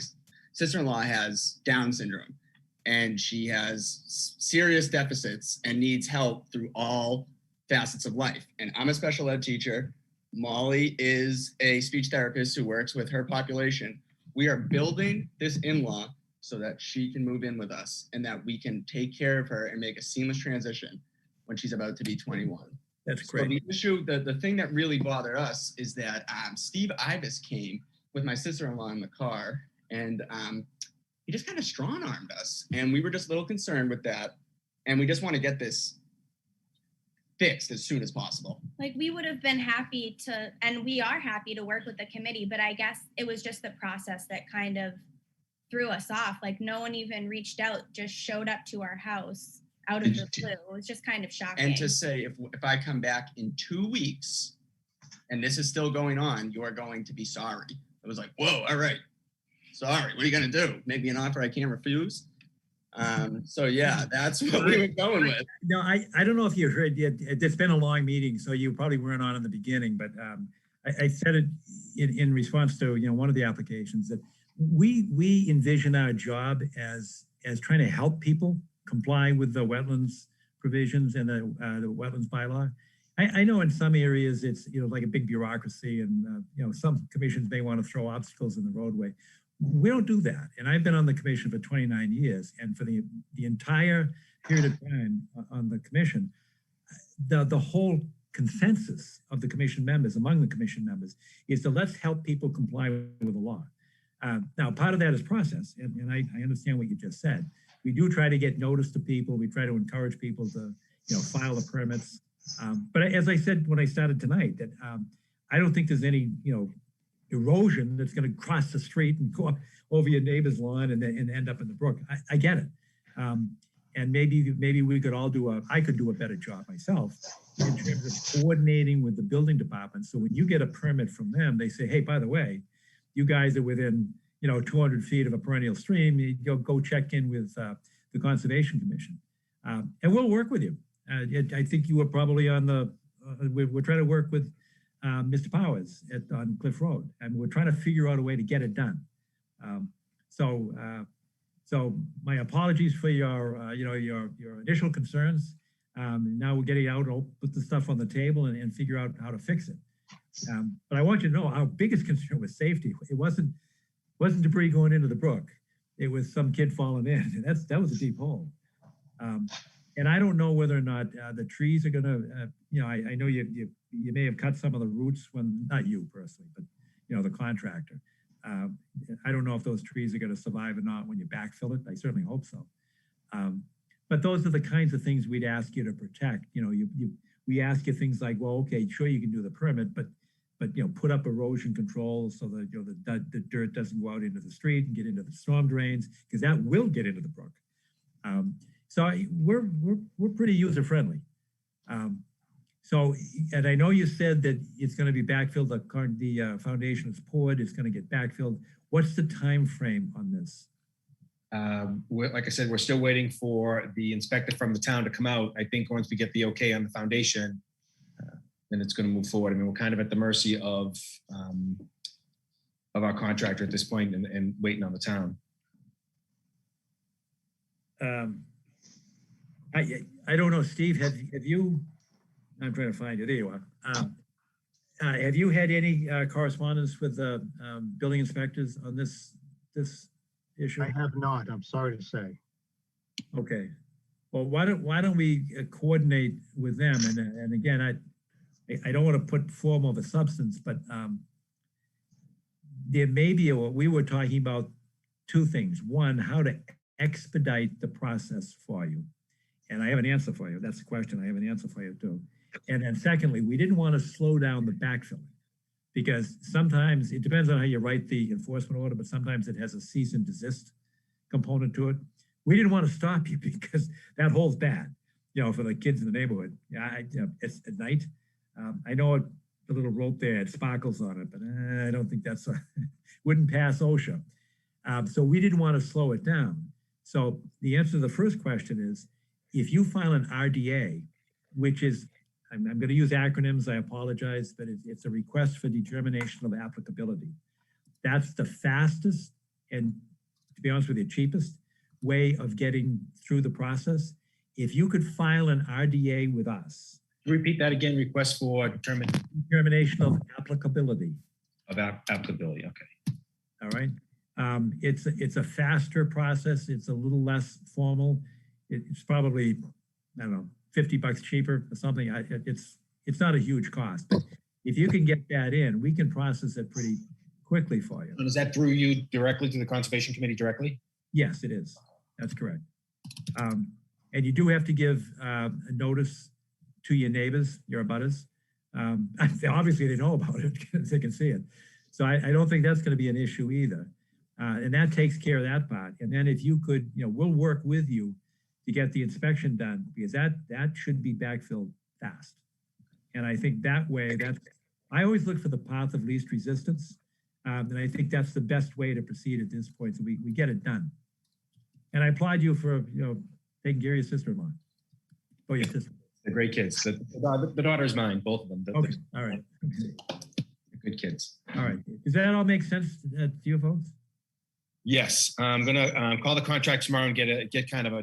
sister-in-law has Down syndrome and she has serious deficits and needs help through all facets of life. And I'm a special ed teacher. Molly is a speech therapist who works with her population. We are building this in-law so that she can move in with us and that we can take care of her and make a seamless transition when she's about to be 21. That's great. So the issue, the thing that really bothered us is that Steve Ivis came with my sister-in-law in the car and he just kind of strong-armed us. And we were just a little concerned with that. And we just want to get this fixed as soon as possible. Like, we would have been happy to, and we are happy to work with the committee, but I guess it was just the process that kind of threw us off. Like, no one even reached out, just showed up to our house out of the blue. It was just kind of shocking. And to say, if I come back in 2 weeks and this is still going on, you're going to be sorry. It was like, whoa, all right. Sorry, what are you going to do? Make me an offer I can't refuse? So yeah, that's what we were going with. No, I don't know if you heard yet. It's been a long meeting, so you probably weren't on in the beginning, but I said it in response to one of the applications that we envision our job as trying to help people comply with the wetlands provisions and the wetlands bylaw. I know in some areas it's like a big bureaucracy, and some commissions may want to throw obstacles in the roadway. We don't do that. And I've been on the commission for 29 years. And for the entire period of time on the commission, the whole consensus of the commission members, among the commission members, is to let's help people comply with the law. Now, part of that is process, and I understand what you just said. We do try to get notice to people. We try to encourage people to, file the permits. But as I said when I started tonight, that I don't think there's any, erosion that's going to cross the street and go up over your neighbor's lawn and end up in the brook. I get it. And maybe we could all I could do a better job myself in terms of coordinating with the building department. So when you get a permit from them, they say, hey, by the way, you guys are within, 200 feet of a perennial stream. You go check in with the Conservation Commission. And we'll work with you. I think you were probably on we're trying to work with Mr. Powers on Cliff Road, and we're trying to figure out a way to get it done. So my apologies for your, your initial concerns. Now we're getting out, I'll put the stuff on the table and figure out how to fix it. But I want you to know our biggest concern was safety. It wasn't debris going into the brook. It was some kid falling in, and that was a deep hole. And I don't know whether or not the trees are gonna, I know you may have cut some of the roots not you personally, but the contractor. I don't know if those trees are gonna survive or not when you backfill it. I certainly hope so. But those are the kinds of things we'd ask you to protect. We ask you things like, well, okay, sure you can do the permit, but put up erosion control so that the dirt doesn't go out into the street and get into the storm drains, because that will get into the brook. So we're pretty user friendly. And I know you said that it's going to be backfilled. The foundation is poured. It's going to get backfilled. What's the time frame on this? Like I said, we're still waiting for the inspector from the town to come out. I think once we get the okay on the foundation, then it's going to move forward. I mean, we're kind of at the mercy of our contractor at this point and waiting on the town. I don't know, Steve, have you, I'm trying to find you, there you are. Have you had any correspondence with the building inspectors on this issue? I have not, I'm sorry to say. Okay. Well, why don't we coordinate with them? And again, I don't want to put form over substance, but there may be we were talking about two things. One, how to expedite the process for you. And I have an answer for you. That's the question. I have an answer for you too. And then secondly, we didn't want to slow down the backfilling, because sometimes it depends on how you write the enforcement order, but sometimes it has a cease and desist component to it. We didn't want to stop you because that hole's bad, for the kids in the neighborhood. It's at night. I know the little rope there had sparkles on it, but I don't think that's wouldn't pass OSHA. So we didn't want to slow it down. So the answer to the first question is, if you file an RDA, which is, I'm going to use acronyms, I apologize, but it's a request for determination of applicability. That's the fastest and, to be honest with you, cheapest way of getting through the process. If you could file an RDA with us. Repeat that again, request for determination of applicability. Of applicability, okay. All right. It's a faster process. It's a little less formal. It's probably, I don't know, $50 cheaper or something. It's not a huge cost, but if you can get that in, we can process it pretty quickly for you. And is that through you directly to the Conservation Committee directly? Yes, it is. That's correct. And you do have to give a notice to your neighbors, your abutters. Obviously they know about it because they can see it. So I don't think that's going to be an issue either. And that takes care of that part. And then if you could, we'll work with you to get the inspection done, because that should be backfilled fast. And I think that way, I always look for the path of least resistance. And I think that's the best way to proceed at this point. So we get it done. And I applaud you for, taking care of your sister-in-law. Oh, your sister. They're great kids. The daughter's mine, both of them. Okay, all right. Good kids. All right. Does that all make sense to you folks? Yes, I'm gonna call the contract tomorrow and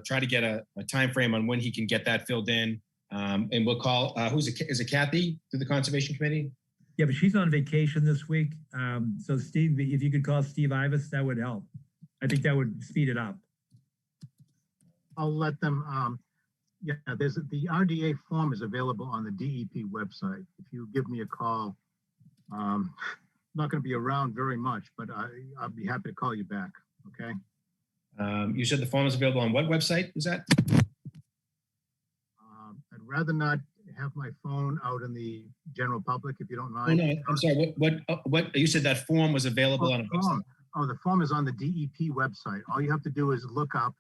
try to get a time frame on when he can get that filled in. And we'll call, is it Kathy to the Conservation Committee? Yeah, but she's on vacation this week. So Steve, if you could call Steve Ivas, that would help. I think that would speed it up. I'll let them, Yeah, the RDA form is available on the DEP website. If you give me a call, I'm not going to be around very much, but I'll be happy to call you back. Okay. You said the form is available on what website is that? I'd rather not have my phone out in the general public, if you don't Oh, mind. no, I'm sorry. What you said that form was available on a website? Oh, the form is on the DEP website. All you have to do is look up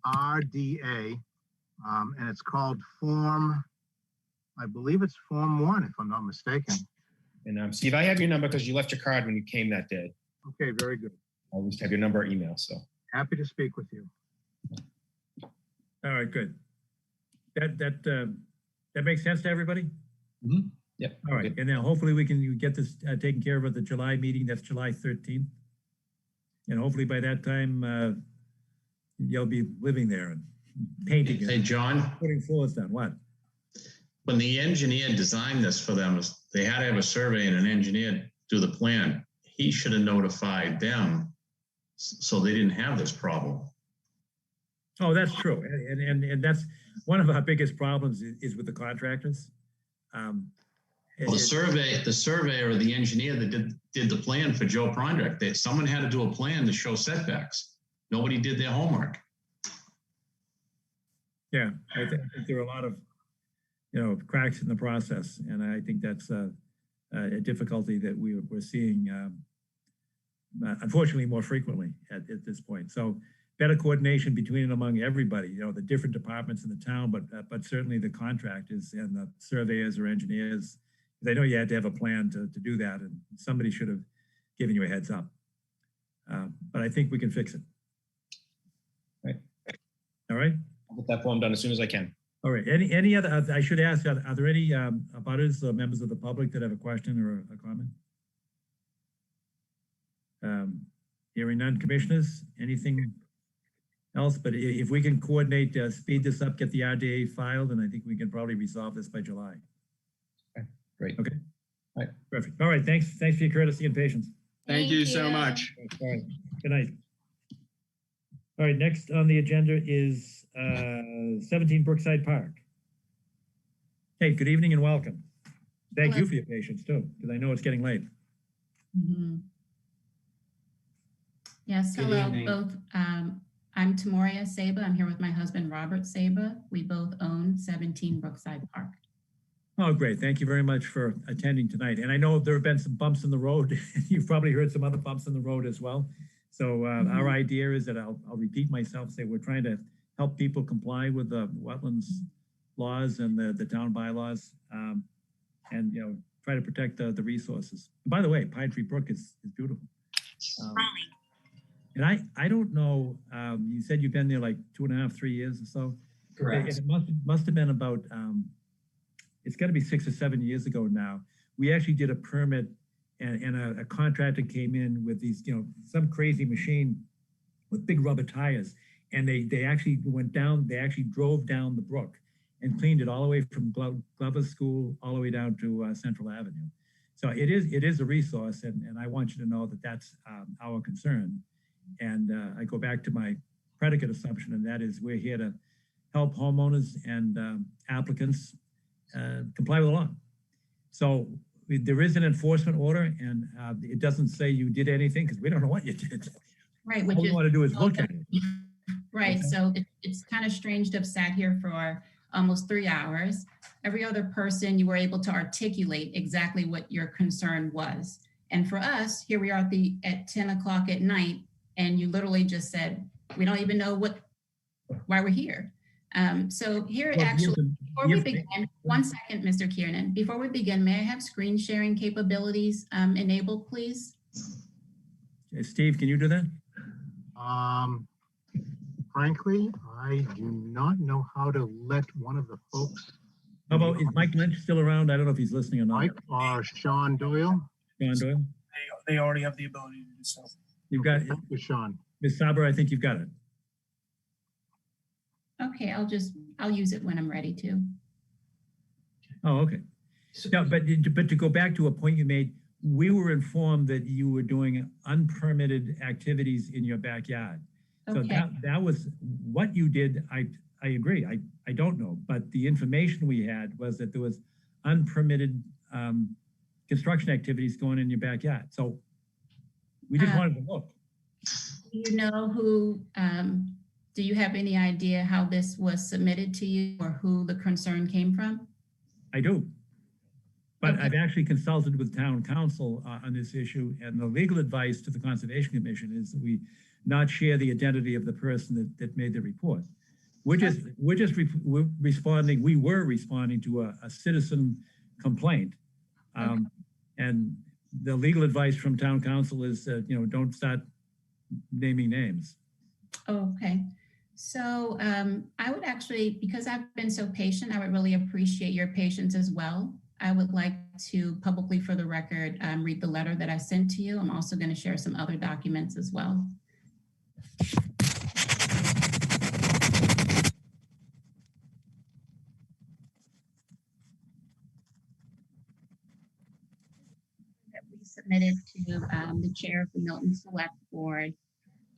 RDA, and it's called Form, I believe it's Form 1, if I'm not mistaken. And Steve, I have your number because you left your card when you came that day. Okay, very good. I always have your number or email, so. Happy to speak with you. All right, good. That makes sense to everybody? Mm-hmm. Yep. All right, and then hopefully we can get this taken care of at the July meeting. That's July 13th. And hopefully by that time, you'll be living there and painting it. Hey, John, Putting floors down. What? when the engineer designed this for them, they had to have a survey and an engineer do the plan. He should have notified them so they didn't have this problem. Oh, that's true. And that's one of our biggest problems is with the contractors. Well, the surveyor or the engineer that did the plan for Joe Prondrak, someone had to do a plan to show setbacks. Nobody did their homework. Yeah, I think there are a lot of, cracks in the process, and I think that's a difficulty that we're seeing, unfortunately, more frequently at this point. So better coordination between and among everybody, the different departments in the town, but certainly the contractors and the surveyors or engineers. They know you had to have a plan to do that, and somebody should have given you a heads up. But I think we can fix it. Right. All right. I'll get that form done as soon as I can. All right. Any other? I should ask. Are there any abutters or members of the public that have a question or a comment? Hearing none, commissioners. Anything else? But if we can coordinate, speed this up, get the RDA filed, and I think we can probably resolve this by July. Great. Okay. All right. Perfect. All right. Thanks for your courtesy and patience. Thank you so much. All right. Good night. All right. Next on the agenda is 17 Brookside Park. Hey, good evening and welcome. Thank you for your patience too, because I know it's getting late. Yes, Good hello, evening. both. I'm Tamoria Saba. I'm here with my husband, Robert Saba. We both own 17 Brookside Park. Oh, great. Thank you very much for attending tonight. And I know there have been some bumps in the road. You've probably heard some other bumps in the road as well. So our idea is that I'll repeat myself, say we're trying to help people comply with the wetlands laws and the town bylaws, and try to protect the resources. By the way, Pine Tree Brook is beautiful. And I don't know, you said you've been there like 2.5, 3 years or so. Correct. It must have been about, it's got to be 6 or 7 years ago now. We actually did a permit, and a contractor came in with these, some crazy machine with big rubber tires, and they actually went down. They actually drove down the brook and cleaned it all the way from Glover School all the way down to Central Avenue. So it is a resource, and I want you to know that that's our concern. And I go back to my predicate assumption, and that is we're here to help homeowners and applicants comply with the law. So there is an enforcement order, and it doesn't say you did anything because we don't know what you did. Right. All we want to do is look at it. Right. So it's kind of strange to have sat here for almost 3 hours. Every other person, you were able to articulate exactly what your concern was. And for us, here we are at 10 o'clock at night, and you literally just said, we don't even know why we're here. So here before we begin, 1 second, Mr. Kiernan, before we begin, may I have screen sharing capabilities enabled, please? Steve, can you do that? Frankly, I do not know how to let one of the folks. How about, is Mike Lynch still around? I don't know if he's listening or not. Mike or Sean Doyle? Sean Doyle? They already have the ability to do so. You've got it. Thank you, Sean. Ms. Saber, I think you've got it. Okay, I'll use it when I'm ready to. Oh, okay. No, but to go back to a point you made, we were informed that you were doing unpermitted activities in your backyard. So Okay. that was what you did. I agree. I don't know, but the information we had was that there was unpermitted construction activities going in your backyard. So we just wanted to look. Do you know who, do you have any idea how this was submitted to you or who the concern came from? I do. But Okay. I've actually consulted with town council on this issue, and the legal advice to the Conservation Commission is that we not share the identity of the person that made the report. We were responding to a citizen complaint. And the legal advice from town council is that, don't start naming names. Okay. So I would actually, because I've been so patient, I would really appreciate your patience as well. I would like to publicly, for the record, read the letter that I sent to you. I'm also going to share some other documents as well. That we submitted to the chair of the Milton Select Board.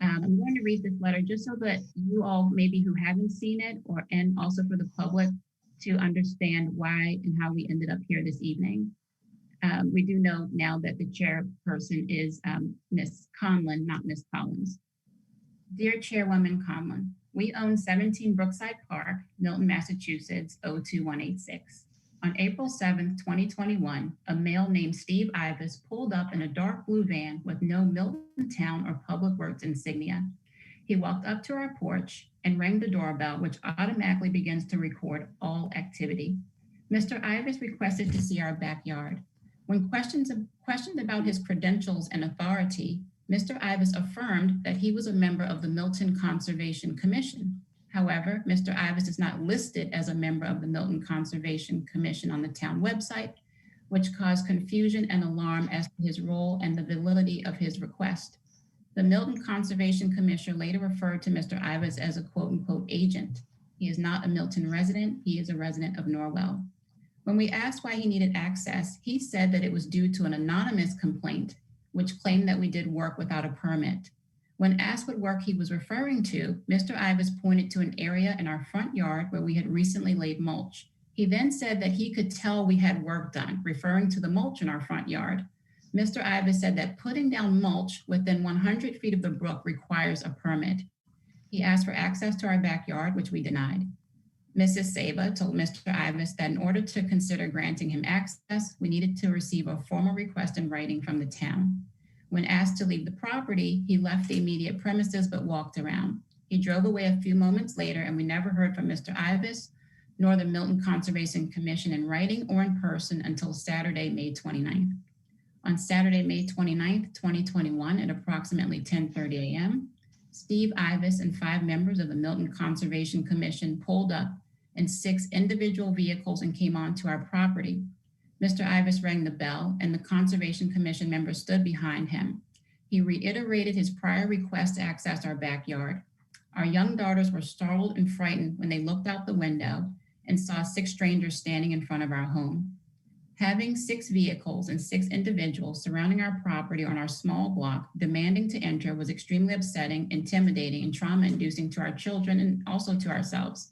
I'm going to read this letter just so that you all maybe who haven't seen it and also for the public to understand why and how we ended up here this evening. We do know now that the chairperson is Ms. Conlon, not Ms. Collins. Dear Chairwoman Conlon, we own 17 Brookside Park, Milton, Massachusetts, 02186. On April 7th, 2021, a male named Steve Ibis pulled up in a dark blue van with no Milton Town or Public Works insignia. He walked up to our porch and rang the doorbell, which automatically begins to record all activity. Mr. Ibis requested to see our backyard. When questioned about his credentials and authority, Mr. Ibis affirmed that he was a member of the Milton Conservation Commission. However, Mr. Ibis is not listed as a member of the Milton Conservation Commission on the town website, which caused confusion and alarm as to his role and the validity of his request. The Milton Conservation Commission later referred to Mr. Ibis as a quote unquote agent. He is not a Milton resident, he is a resident of Norwell. When we asked why he needed access, he said that it was due to an anonymous complaint, which claimed that we did work without a permit. When asked what work he was referring to, Mr. Ibis pointed to an area in our front yard where we had recently laid mulch. He then said that he could tell we had work done, referring to the mulch in our front yard. Mr. Ibis said that putting down mulch within 100 feet of the brook requires a permit. He asked for access to our backyard, which we denied. Mrs. Saba told Mr. Ibis that in order to consider granting him access, we needed to receive a formal request in writing from the town. When asked to leave the property, he left the immediate premises but walked around. He drove away a few moments later, and we never heard from Mr. Ibis nor the Milton Conservation Commission in writing or in person until Saturday, May 29th. On Saturday, May 29th, 2021, at approximately 10:30 a.m., Steve Ibis and 5 members of the Milton Conservation Commission pulled up in 6 individual vehicles and came onto our property. Mr. Ibis rang the bell and the Conservation Commission member stood behind him. He reiterated his prior request to access our backyard. Our young daughters were startled and frightened when they looked out the window and saw 6 strangers standing in front of our home. Having 6 vehicles and 6 individuals surrounding our property on our small block demanding to enter was extremely upsetting, intimidating, and trauma-inducing to our children and also to ourselves.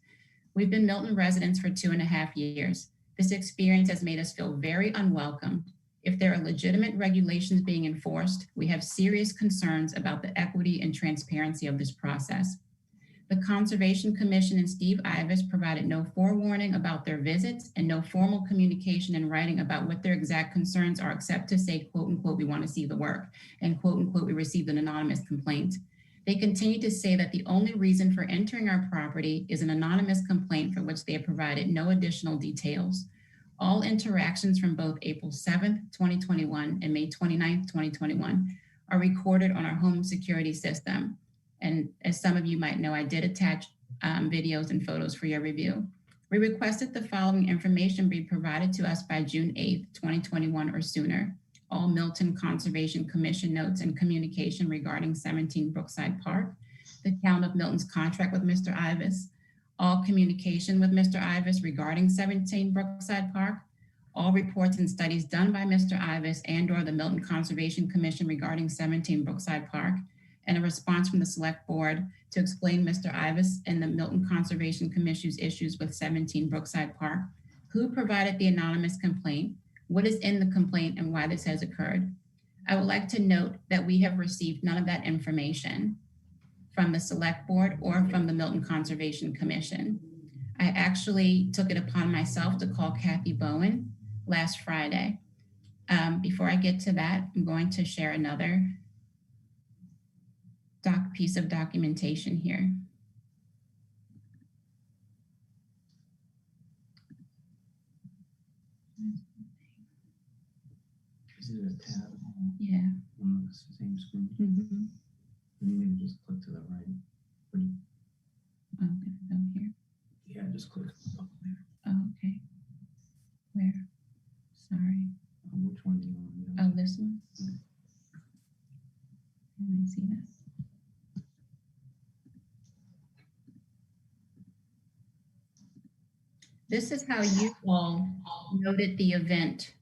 We've been Milton residents for 2.5 years. This experience has made us feel very unwelcome. If there are legitimate regulations being enforced, we have serious concerns about the equity and transparency of this process. The Conservation Commission and Steve Ibis provided no forewarning about their visits and no formal communication in writing about what their exact concerns are, except to say, quote unquote, we want to see the work, and quote unquote, we received an anonymous complaint. They continue to say that the only reason for entering our property is an anonymous complaint for which they have provided no additional details. All interactions from both April 7th, 2021 and May 29th, 2021 are recorded on our home security system. And as some of you might know, I did attach videos and photos for your review. We requested the following information be provided to us by June 8th, 2021 or sooner. All Milton Conservation Commission notes and communication regarding 17 Brookside Park, the town of Milton's contract with Mr. Ibis, all communication with Mr. Ibis regarding 17 Brookside Park, all reports and studies done by Mr. Ibis and or the Milton Conservation Commission regarding 17 Brookside Park, and a response from the select board to explain Mr. Ivas and the Milton Conservation Commission's issues with 17 Brookside Park, who provided the anonymous complaint, what is in the complaint, and why this has occurred. I would like to note that we have received none of that information from the select board or from the Milton Conservation Commission. I actually took it upon myself to call Kathy Bowen last Friday. Before I get to that, I'm going to share another piece of documentation here. Is it a tab? Yeah. On the same screen? Mm-hmm. You maybe just click to the right. Okay, go here. Yeah, just click up there. Oh, okay. Where? Sorry. Which one do you want to Oh, this one? Let me see this. This is how you all noted the event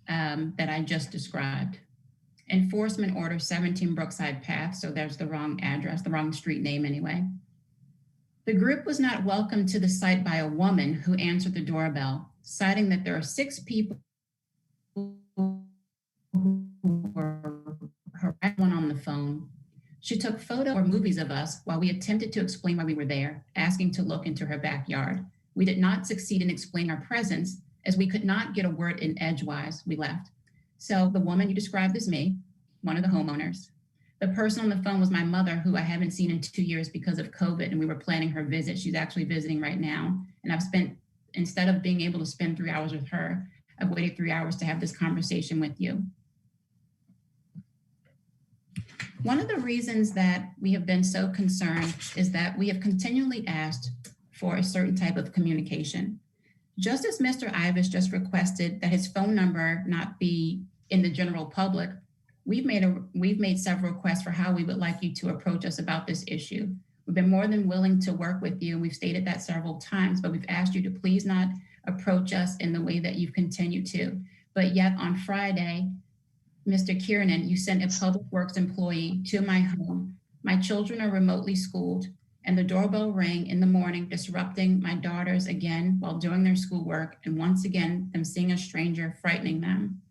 that I just described. Enforcement order 17 Brookside Path, so there's the wrong address, the wrong street name anyway. The group was not welcomed to the site by a woman who answered the doorbell, citing that there are 6 people who were one on the phone. She took photo or movies of us while we attempted to explain why we were there, asking to look into her backyard. We did not succeed in explaining our presence as we could not get a word in edgewise. We left. So the woman you described as me, one of the homeowners. The person on the phone was my mother, who I haven't seen in 2 years because of COVID, and we were planning her visit. She's actually visiting right now. And I've spent, instead of being able to spend 3 hours with her, I've waited 3 hours to have this conversation with you. One of the reasons that we have been so concerned is that we have continually asked for a certain type of communication. Just as Mr. Ivas just requested that his phone number not be in the general public, we've made several requests for how we would like you to approach us about this issue. We've been more than willing to work with you, and we've stated that several times, but we've asked you to please not approach us in the way that you've continued to. But yet on Friday, Mr. Kiernan, you sent a public works employee to my home. My children are remotely schooled, and the doorbell rang in the morning, disrupting my daughters again while doing their schoolwork, and once again, them seeing a stranger, frightening them.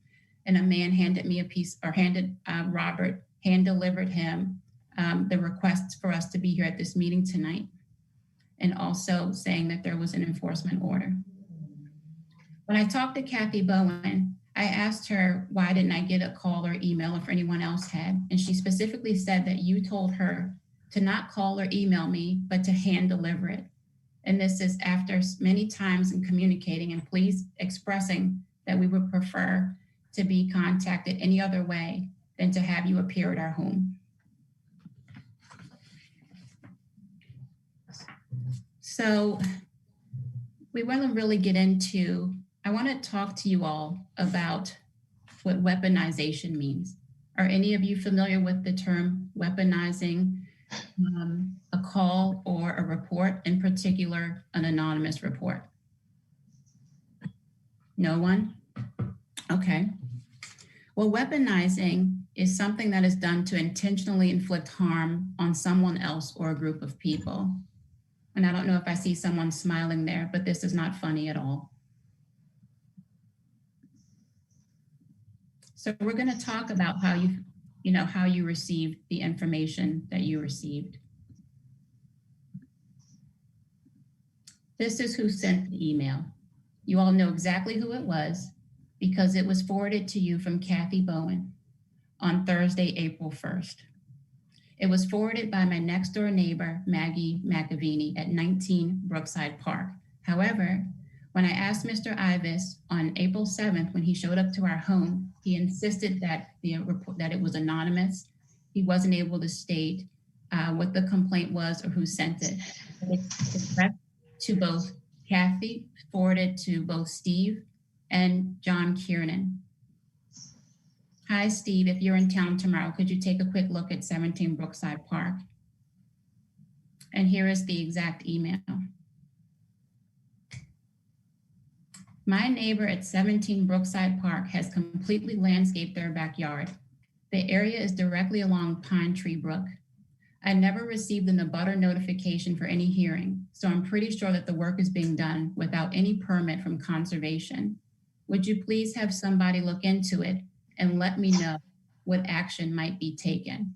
And a man handed me a piece, or handed Robert, hand-delivered him the request for us to be here at this meeting tonight, and also saying that there was an enforcement order. When I talked to Kathy Bowen, I asked her, why didn't I get a call or email if anyone else had? And she specifically said that you told her to not call or email me, but to hand deliver it. And this is after many times in communicating and please expressing that we would prefer to be contacted any other way than to have you appear at our home. So we want to really get into, I want to talk to you all about what weaponization means. Are any of you familiar with the term weaponizing a call or a report, in particular, an anonymous report? No one? Okay. Well, weaponizing is something that is done to intentionally inflict harm on someone else or a group of people. And I don't know if I see someone smiling there, but this is not funny at all. So we're going to talk about how how you received the information that you received. This is who sent the email. You all know exactly who it was because it was forwarded to you from Kathy Bowen on Thursday, April 1st. It was forwarded by my next door neighbor, Maggie McAvini at 19 Brookside Park. However, when I asked Mr. Ivas on April 7th, when he showed up to our home, he insisted that that it was anonymous. He wasn't able to state what the complaint was or who sent it. It's to both Kathy, forwarded to both Steve and John Kiernan. Hi, Steve, if you're in town tomorrow, could you take a quick look at 17 Brookside Park? And here is the exact email. My neighbor at 17 Brookside Park has completely landscaped their backyard. The area is directly along Pine Tree Brook. I never received an abutter notification for any hearing, so I'm pretty sure that the work is being done without any permit from conservation. Would you please have somebody look into it and let me know what action might be taken?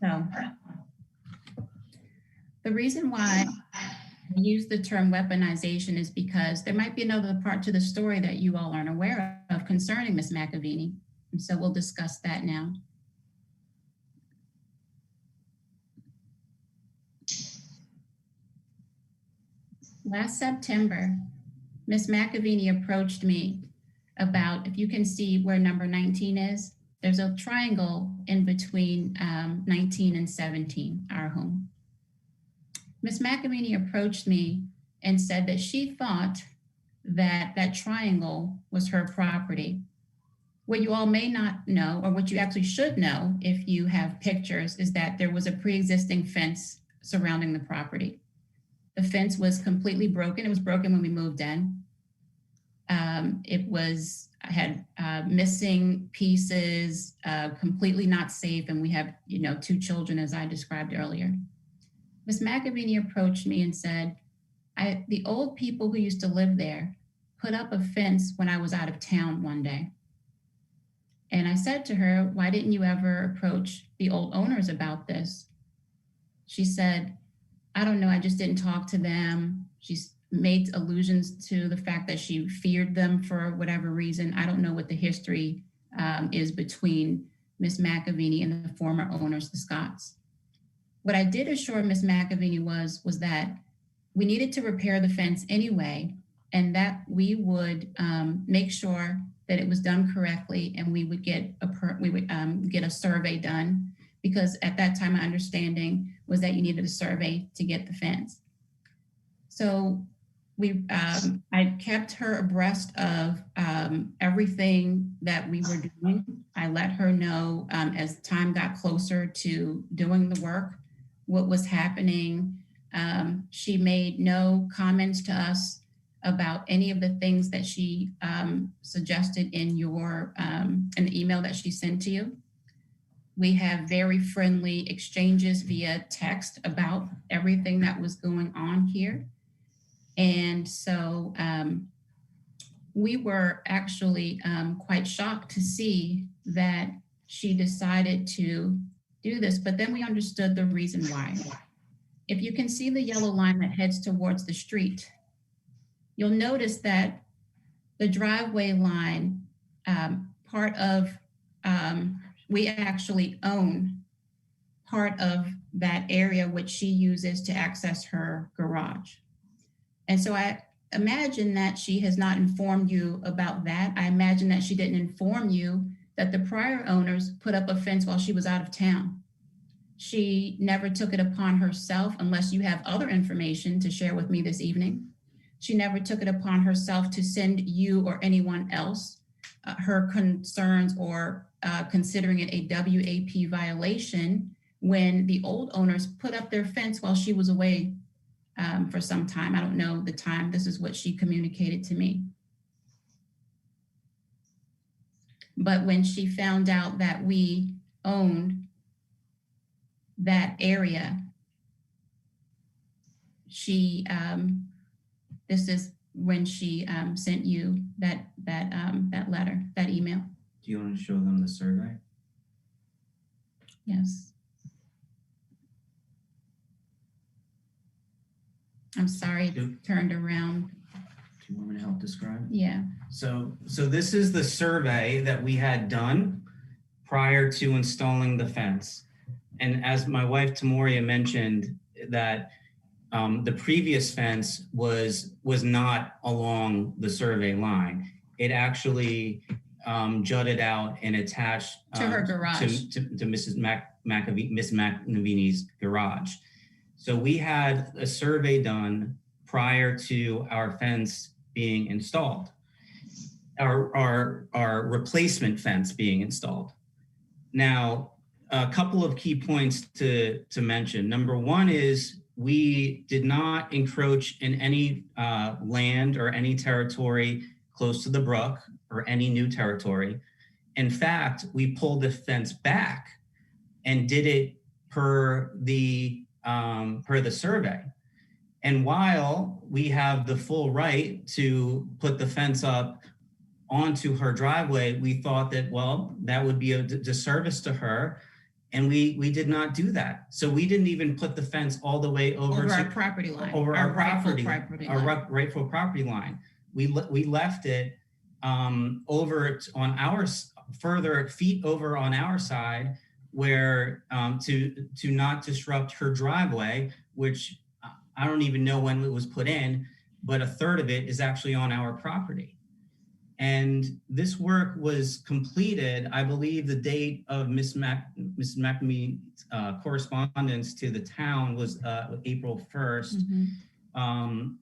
So the reason why I use the term weaponization is because there might be another part to the story that you all aren't aware of concerning Ms. McAvini. And so we'll discuss that now. Last September, Ms. McAvini approached me about, if you can see where number 19 is, there's a triangle in between 19 and 17, our home. Ms. McAvini approached me and said that she thought that that triangle was her property. What you all may not know, or what you actually should know if you have pictures, is that there was a pre-existing fence surrounding the property. The fence was completely broken. It was broken when we moved in. Had missing pieces, completely not safe, and we have 2 children, as I described earlier. Ms. McAvini approached me and said, the old people who used to live there put up a fence when I was out of town one day. And I said to her, why didn't you ever approach the old owners about this? She said, I don't know, I just didn't talk to them. She's made allusions to the fact that she feared them for whatever reason. I don't know what the history is between Ms. McAvini and the former owners, the Scotts. What I did assure Ms. McAvini was that we needed to repair the fence anyway, and that we would make sure that it was done correctly, and we would get a survey done, because at that time my understanding was that you needed a survey to get the fence. So I kept her abreast of everything that we were doing. I let her know as time got closer to doing the work, what was happening. She made no comments to us about any of the things that she suggested in an email that she sent to you. We have very friendly exchanges via text about everything that was going on here. And so we were actually quite shocked to see that she decided to do this, but then we understood the reason why. If you can see the yellow line that heads towards the street, you'll notice that the driveway line, we actually own part of that area which she uses to access her garage. And so I imagine that she has not informed you about that. I imagine that she didn't inform you that the prior owners put up a fence while she was out of town. She never took it upon herself, unless you have other information to share with me this evening. She never took it upon herself to send you or anyone else her concerns or considering it a WAP violation when the old owners put up their fence while she was away for some time. I don't know the time. This is what she communicated to me. But when she found out that we owned that area, this is when she sent you that letter, that email. Do you want to show them the survey? Yes. I'm sorry, it turned around. Do you want me to help describe? Yeah. So this is the survey that we had done prior to installing the fence. And as my wife Tamoria mentioned, that the previous fence was not along the survey line. It actually jutted out and attached to her garage, to Miss McAvini's garage. So we had a survey done prior to our fence being installed, our replacement fence being installed. Now, a couple of key points to mention. Number one is we did not encroach in any land or any territory close to the brook or any new territory. In fact, we pulled the fence back and did it per the survey. And while we have the full right to put the fence up onto her driveway, we thought that, well, that would be a disservice to her. And we did not do that. So we didn't even put the fence all the way over our property line. Over our rightful property, line. our rightful property line. We left it over on our further feet over on our side, where to not disrupt her driveway, which I don't even know when it was put in, but a third of it is actually on our property. And this work was completed, I believe the date of Ms. McNamee's correspondence to the town was April 1st,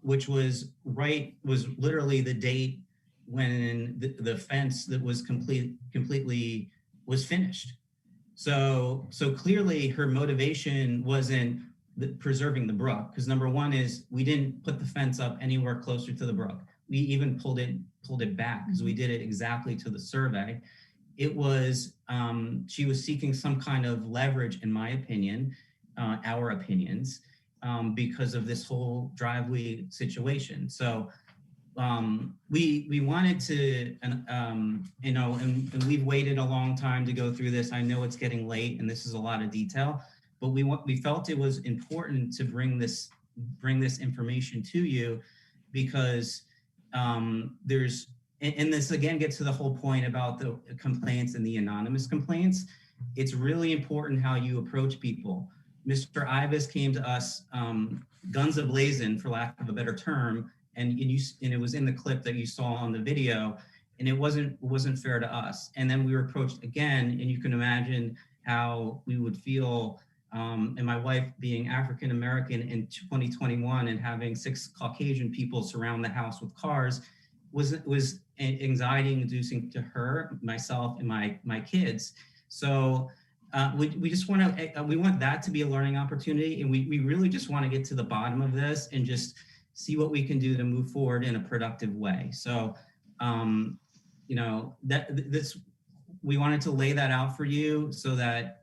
which was literally the date when the fence that was completely was finished. So clearly her motivation wasn't preserving the brook, because number one is we didn't put the fence up anywhere closer to the brook. We even pulled it back because we did it exactly to the survey. It was, she was seeking some kind of leverage, in my opinion, our opinions, because of this whole driveway situation. So we wanted to, and we've waited a long time to go through this. I know it's getting late and this is a lot of detail, but we felt it was important to bring this information to you, because there's, and this again gets to the whole point about the complaints and the anonymous complaints. It's really important how you approach people. Mr. Ibis came to us guns a-blazing, for lack of a better term, and it was in the clip that you saw on the video, and it wasn't fair to us. And then we were approached again, and you can imagine how we would feel. And my wife being African American in 2021 and having 6 Caucasian people surround the house with cars was anxiety inducing to her, myself, and my kids. So we just want to, we want that to be a learning opportunity. And we really just want to get to the bottom of this and just see what we can do to move forward in a productive way. So, we wanted to lay that out for you so that,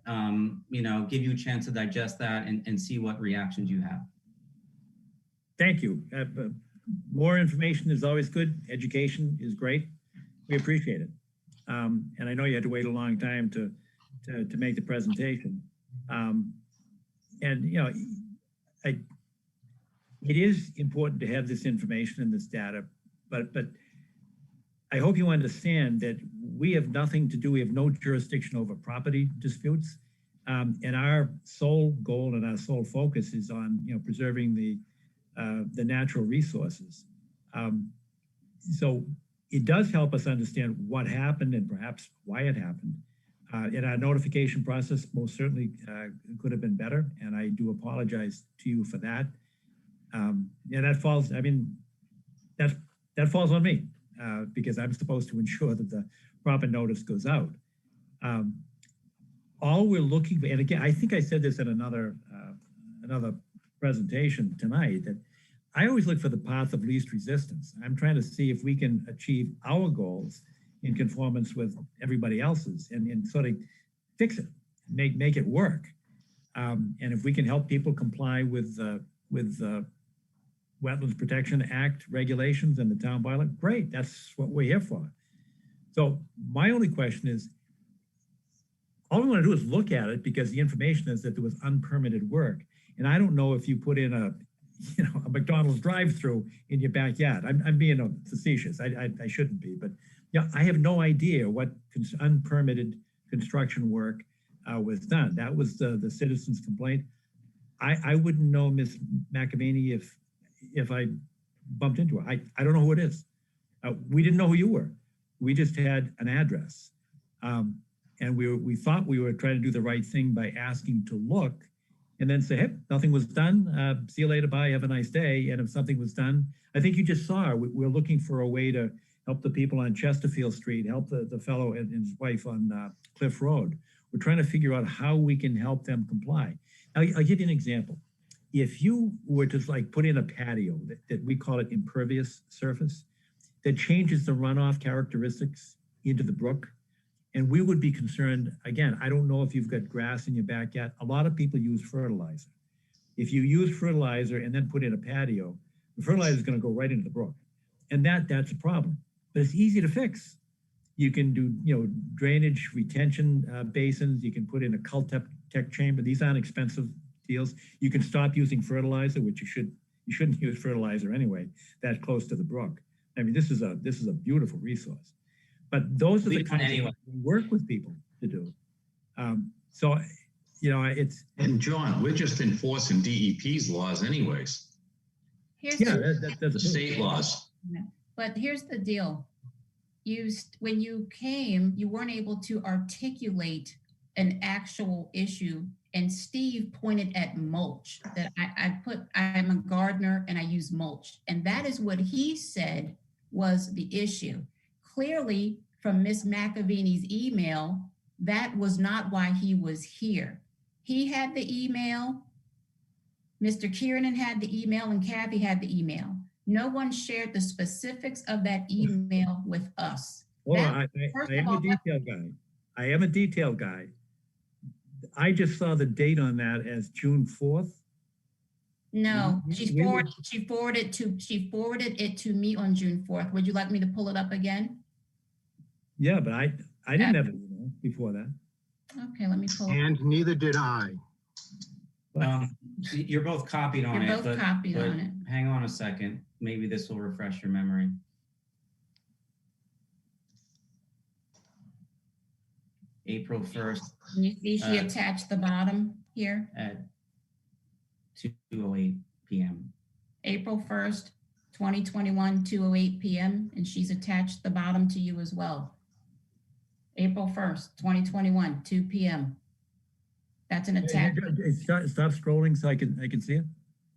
give you a chance to digest that and see what reactions you have. Thank you. More information is always good. Education is great. We appreciate it. And I know you had to wait a long time to make the presentation. It is important to have this information and this data, but I hope you understand that we have nothing to do, we have no jurisdiction over property disputes. And our sole goal and our sole focus is on, preserving the natural resources. So it does help us understand what happened and perhaps why it happened. And our notification process most certainly could have been better, and I do apologize to you for that. That falls on me, because I'm supposed to ensure that the proper notice goes out. All we're looking for, and again, I think I said this in another presentation tonight, that I always look for the path of least resistance. I'm trying to see if we can achieve our goals in conformance with everybody else's and sort of fix it, make it work. And if we can help people comply with Wetlands Protection Act regulations and the town bylaw, great, that's what we're here for. So my only question is, all we want to do is look at it, because the information is that there was unpermitted work. And I don't know if you put in a McDonald's drive-through in your backyard. I'm being facetious, I shouldn't be, but yeah, I have no idea what unpermitted construction work was done. That was the citizen's complaint. I wouldn't know, Ms. McAvaney, if I bumped into her. I don't know who it is. We didn't know who you were. We just had an address. And we thought we were trying to do the right thing by asking to look and then say, hey, nothing was done. See you later, bye, have a nice day. And if something was done, I think you just saw, we're looking for a way to help the people on Chesterfield Street, help the fellow and his wife on Cliff Road. We're trying to figure out how we can help them comply. I'll give you an example. if you were to like put in a patio that we call it impervious surface, that changes the runoff characteristics into the brook, and we would be concerned, again, I don't know if you've got grass in your backyard. A lot of people use fertilizer. If you use fertilizer and then put in a patio, the fertilizer is going to go right into the brook. And that's a problem, but it's easy to fix. You can do, drainage retention basins. You can put in a Cultec chamber. These aren't expensive deals. You can stop using fertilizer, which you shouldn't use fertilizer anyway, that close to the brook. I mean, this is a beautiful resource. But those are the kinds of things we work with people to do. It's. And John, we're just enforcing DEP's laws anyways. Here's that's the state laws. But here's the deal. When you came, you weren't able to articulate an actual issue. And Steve pointed at mulch, that I'm a gardener and I use mulch. And that is what he said was the issue. Clearly, from Ms. McAveeny's email, that was not why he was here. He had the email, Mr. Kiernan had the email, and Kathy had the email. No one shared the specifics of that email with us. Well, I am a detail guy. I am a detail guy. I just saw the date on that as June 4th. No, she forwarded it to me on June 4th. Would you like me to pull it up again? Yeah, but I didn't have it before that. Okay, let me pull it. And neither did I. You're both copied on You're it. both copied on it. Hang on a second. Maybe this will refresh your memory. April 1st. Can you see she attached the bottom here? At 2:08 p.m. April 1st, 2021, 2:08 p.m. And she's attached the bottom to you as well. April 1st, 2021, 2 p.m. That's an attachment. Stop scrolling so I can see it.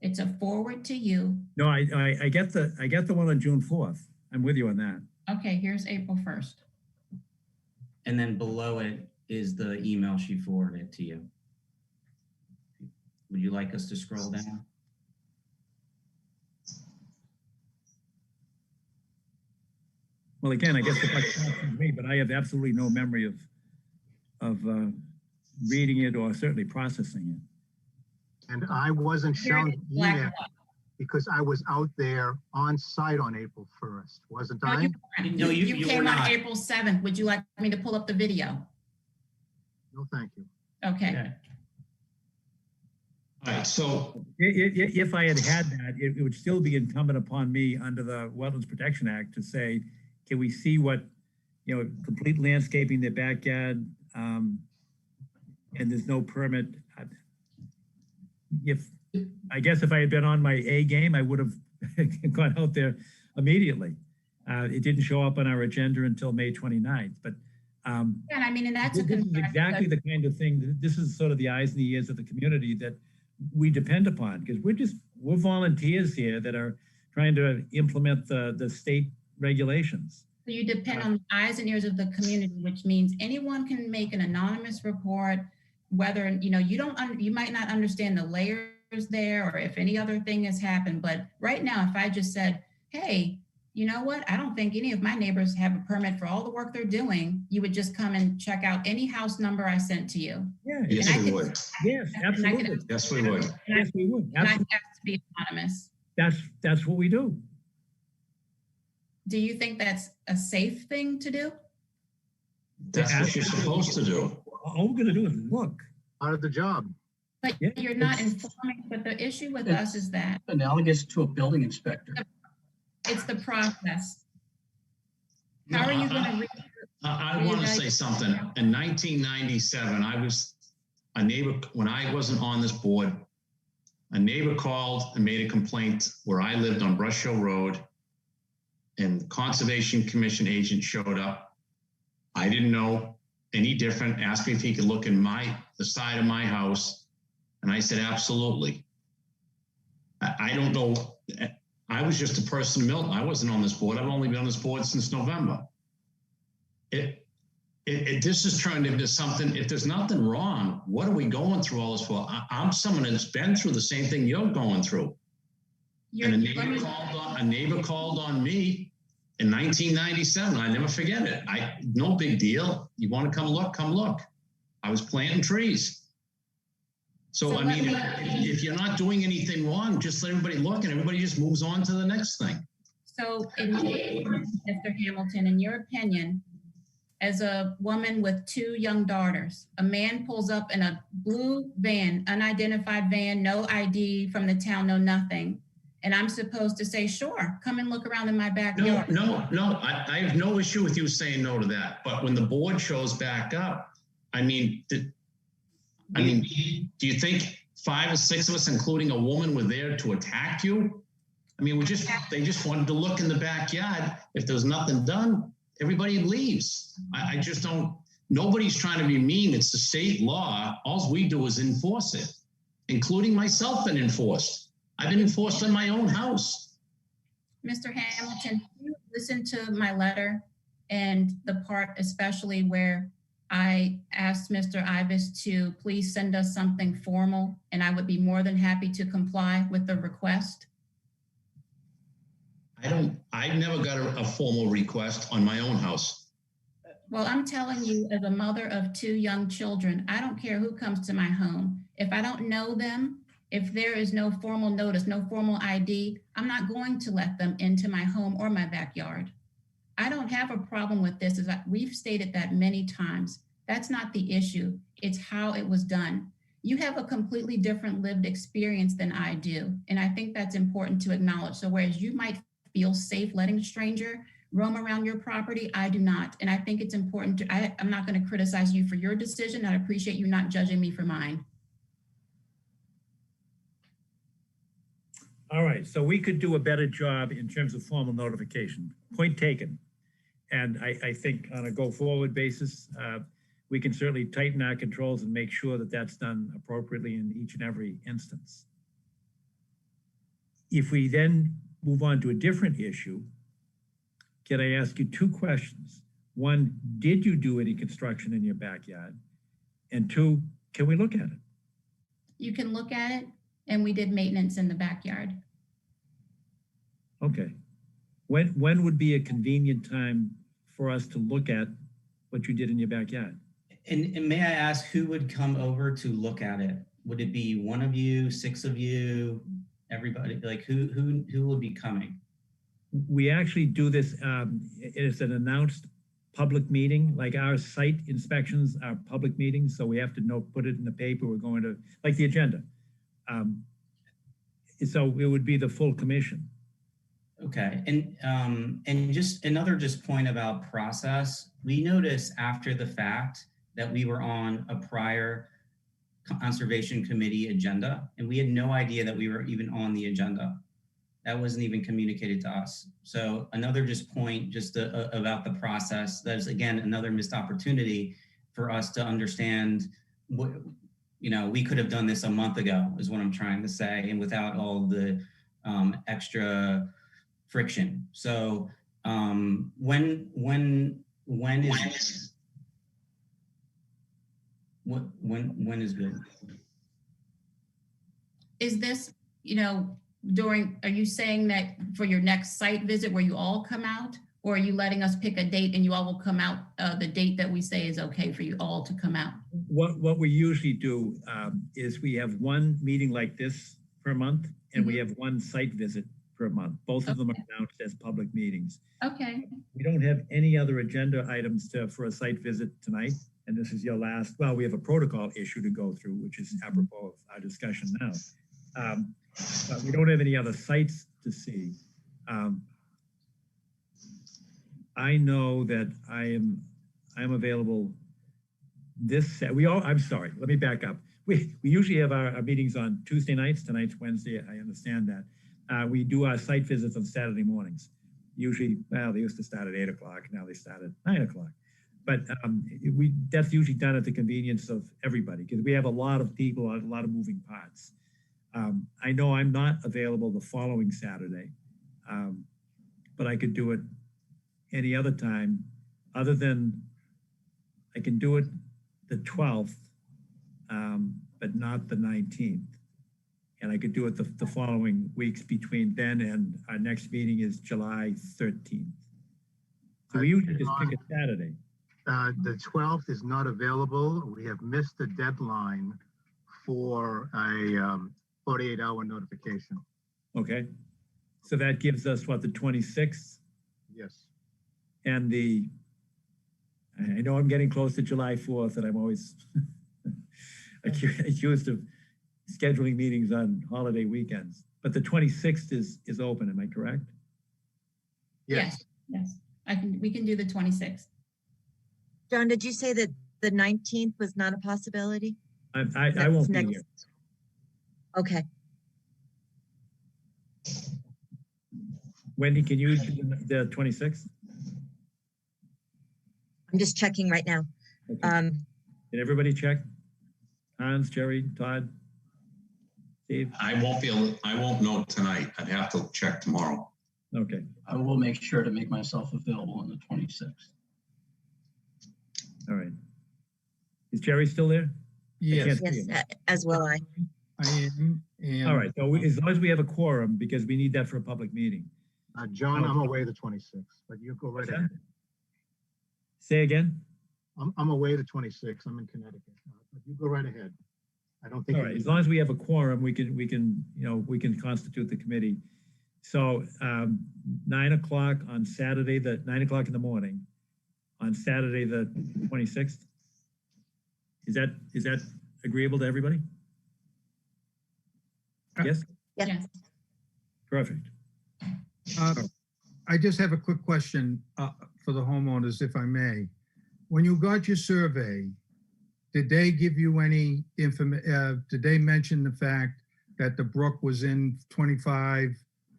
It's a forward to you. No, I get the one on June 4th. I'm with you on that. Okay, here's April 1st. And then below it is the email she forwarded to you. Would you like us to scroll down? Well, again, I guess the question is me, but I have absolutely no memory of reading it or certainly processing it. And I wasn't shown the email because I was out there on site on April 1st, wasn't I? You came on April 7th. Would you like me to pull up the video? No, thank you. Okay. All right, so if I had that, it would still be incumbent upon me under the Wetlands Protection Act to say, can we see what, complete landscaping their backyard, and there's no permit. I guess if I had been on my A game, I would have gone out there immediately. It didn't show up on our agenda until May 29th, but and I mean, and that's this is exactly the kind of thing, this is sort of the eyes and the ears of the community that we depend upon, because we're volunteers here that are trying to implement the state regulations. So you depend on the eyes and ears of the community, which means anyone can make an anonymous report, whether, you might not understand the layers there or if any other thing has happened. But right now, if I just said, hey, you know what? I don't think any of my neighbors have a permit for all the work they're doing. You would just come and check out any house number I sent to you. Yeah. Yes, we would. Yes, absolutely. Yes, we would. Yes, we would. And I have to be anonymous. That's what we do. Do you think that's a safe thing to do? That's what you're supposed to do. All we're going to do is look. Out of the job. But you're not informing. But the issue with us is that analogous to a building inspector. It's the process. How are you going to read? I want to say something. In 1997, I was a neighbor, when I wasn't on this board, a neighbor called and made a complaint where I lived on Brush Hill Road, and the Conservation Commission agent showed up. I didn't know any different, asked me if he could look in the side of my house. And I said, absolutely. I don't know. I was just a person in Milton. I wasn't on this board. I've only been on this board since November. this is turned into something. If there's nothing wrong, what are we going through all this for? I'm someone that's been through the same thing you're going through. And a neighbor called on me in 1997. I never forget it. No big deal. You want to come look? Come look. I was planting trees. So I mean, if you're not doing anything wrong, just let everybody look, and everybody just moves on to the next thing. So, Mr. Hamilton, in your opinion, as a woman with 2 young daughters, a man pulls up in a blue van, unidentified van, no ID from the town, no nothing. And I'm supposed to say, sure, come and look around in my backyard. No. I have no issue with you saying no to that. But when the board shows back up, I mean, do you think 5 or 6 of us, including a woman, were there to attack you? I mean, they just wanted to look in the backyard. If there was nothing done, everybody leaves. I just don't, nobody's trying to be mean. It's the state law. All we do is enforce it, including myself been enforced. I've been enforced in my own house. Mr. Hamilton, you listen to my letter and the part especially where I asked Mr. Ibis to please send us something formal, and I would be more than happy to comply with the request. I never got a formal request on my own house. Well, I'm telling you, as a mother of 2 young children, I don't care who comes to my home. If I don't know them, if there is no formal notice, no formal ID, I'm not going to let them into my home or my backyard. I don't have a problem with this. We've stated that many times. That's not the issue. It's how it was done. You have a completely different lived experience than I do. And I think that's important to acknowledge. So whereas you might feel safe letting a stranger roam around your property, I do not. And I think it's important I'm not going to criticize you for your decision. I appreciate you not judging me for mine. All right, so we could do a better job in terms of formal notification. Point taken. And I think on a go-forward basis, we can certainly tighten our controls and make sure that that's done appropriately in each and every instance. If we then move on to a different issue, can I ask you 2 questions? 1, did you do any construction in your backyard? And 2, can we look at it? You can look at it, and we did maintenance in the backyard. Okay. When would be a convenient time for us to look at what you did in your backyard? And may I ask who would come over to look at it? Would it be 1 of you, 6 of you, everybody? Like who will be coming? We actually do this, it's an announced public meeting, like our site inspections are public meetings. So we have to put it in the paper. We're going to, like the agenda. So it would be the full commission. Okay, and just another point about process. We noticed after the fact that we were on a prior conservation committee agenda, and we had no idea that we were even on the agenda. That wasn't even communicated to us. So another point about the process. That's again another missed opportunity for us to understand what we could have done this a month ago. Is what I'm trying to say, and without all the extra friction. So when is good? Is this, are you saying that for your next site visit where you all come out, or are you letting us pick a date and you all will come out the date that we say is okay for you all to come out? What we usually do is we have 1 meeting like this per month, and we have 1 site visit per month. Both of them are announced as public meetings. Okay. We don't have any other agenda items for a site visit tonight. And this is your last, well, we have a protocol issue to go through, which is apropos of our discussion now. But we don't have any other sites to see. I know that I'm available I'm sorry, let me back up. We usually have our meetings on Tuesday nights. Tonight's Wednesday, I understand that. We do our site visits on Saturday mornings. Usually, well, they used to start at 8 o'clock. Now they start at 9 o'clock. But that's usually done at the convenience of everybody because we have a lot of people, a lot of moving parts. I know I'm not available the following Saturday, but I could do it any other time other than I can do it the 12th, but not the 19th. And I could do it the following weeks between then and our next meeting is July 13th. So we usually just pick a Saturday. The 12th is not available. We have missed the deadline for a 48-hour notification. Okay. So that gives us what, the 26th? Yes. And I know I'm getting close to July 4th and I'm always accused of scheduling meetings on holiday weekends, but the 26th is open, am I correct? Yes. We can do the 26th. John, did you say that the 19th was not a possibility? I won't be here. Okay. Wendy, can you do the 26th? I'm just checking right now. Okay. Can everybody check? Hans, Jerry, Todd, Steve? I won't know tonight. I'd have to check tomorrow. Okay. I will make sure to make myself available on the 26th. All right. Is Jerry still there? Yes. Yes, as well I. I am. And All right. So as long as we have a quorum, because we need that for a public meeting. John, I'm away the 26th, but you go right ahead. Say again? I'm away the 26th. I'm in Connecticut. But you go right ahead. I don't think. All right. As long as we have a quorum, we can constitute the committee. So 9 o'clock on Saturday, 9 o'clock in the morning, on Saturday the 26th. Is that agreeable to everybody? Yes? Yes. Perfect. I just have a quick question for the homeowners, if I may. When you got your survey, did they give you any information? Did they mention the fact that the brook was in 25,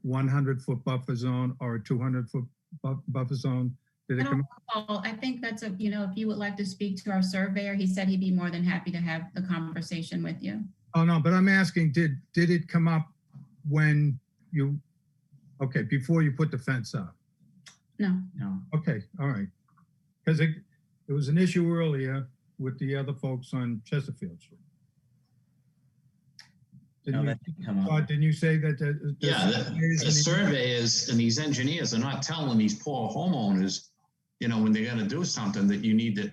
100-foot buffer zone or a 200-foot buffer zone? Did it come? Paul, I think that's if you would like to speak to our surveyor, he said he'd be more than happy to have the conversation with you. Oh, no, but I'm asking, did it come up when you, okay, before you put the fence up? No. Okay, all right. Because it was an issue earlier with the other folks on Chesterfield Street. Didn't you say that? The surveyors and these engineers are not telling these poor homeowners, when they're going to do something that you need to,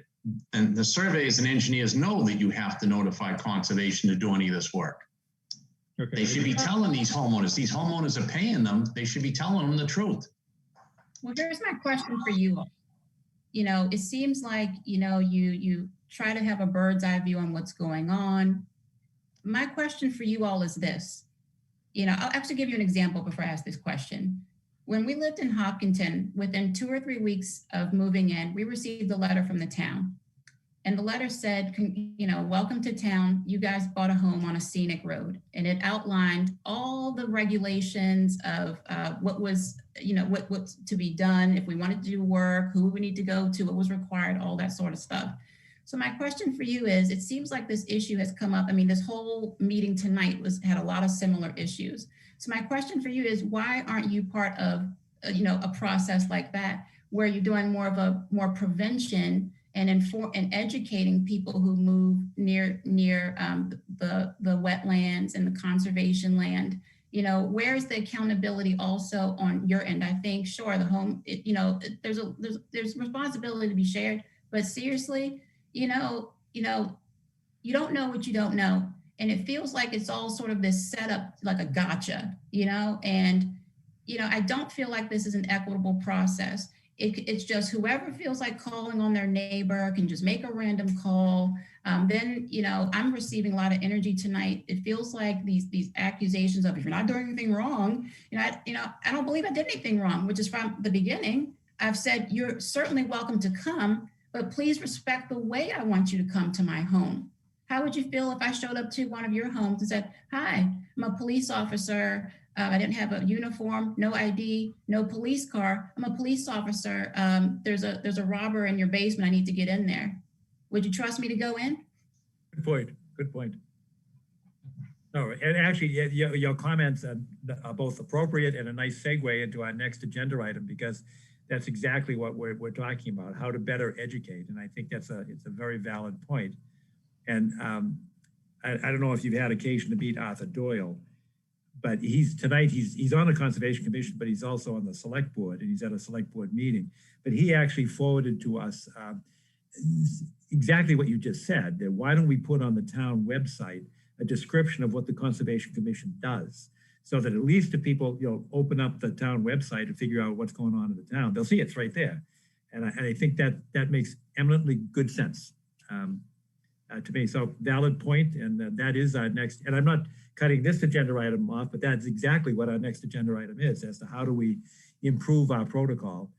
and the surveyors and engineers know that you have to notify conservation to do any of this work. Okay. They should be telling these homeowners are paying them, they should be telling them the truth. Well, here's my question for you all. It seems like, you try to have a bird's eye view on what's going on. My question for you all is this. I'll actually give you an example before I ask this question. When we lived in Hopkinton, within 2 or 3 weeks of moving in, we received a letter from the town. And the letter said, welcome to town. You guys bought a home on a scenic road. And it outlined all the regulations of what was, what's to be done, if we wanted to do work, who we need to go to, what was required, all that sort of stuff. So my question for you is, it seems like this issue has come up. I mean, this whole meeting tonight had a lot of similar issues. So my question for you is, why aren't you part of, a process like that, where you're doing more prevention and educating people who move near the wetlands and the conservation land? Where's the accountability also on your end? I think, sure, the home, there's responsibility to be shared, but seriously, you don't know what you don't know. And it feels like it's all sort of this setup, like a gotcha, and, I don't feel like this is an equitable process. It's just whoever feels like calling on their neighbor can just make a random call. Then, I'm receiving a lot of energy tonight. It feels like these accusations of, if you're not doing anything wrong, I don't believe I did anything wrong, which is from the beginning. I've said, you're certainly welcome to come, but please respect the way I want you to come to my home. How would you feel if I showed up to one of your homes and said, hi, I'm a police officer. I didn't have a uniform, no ID, no police car. I'm a police officer. There's a robber in your basement. I need to get in there. Would you trust me to go in? Good point. No, and actually, your comments are both appropriate and a nice segue into our next agenda item, because that's exactly what we're talking about, how to better educate. And I think it's a very valid point. And I don't know if you've had occasion to meet Arthur Doyle, but he's on the Conservation Commission, but he's also on the Select Board, and he's at a Select Board meeting. But he actually forwarded to us exactly what you just said, that why don't we put on the town website a description of what the Conservation Commission does, so that at least if people, open up the town website and figure out what's going on in the town, they'll see it's right there. And I think that makes eminently good sense to me. So valid point, and that is our next, and I'm not cutting this agenda item off, but that's exactly what our next agenda item is, as to how do we improve our protocol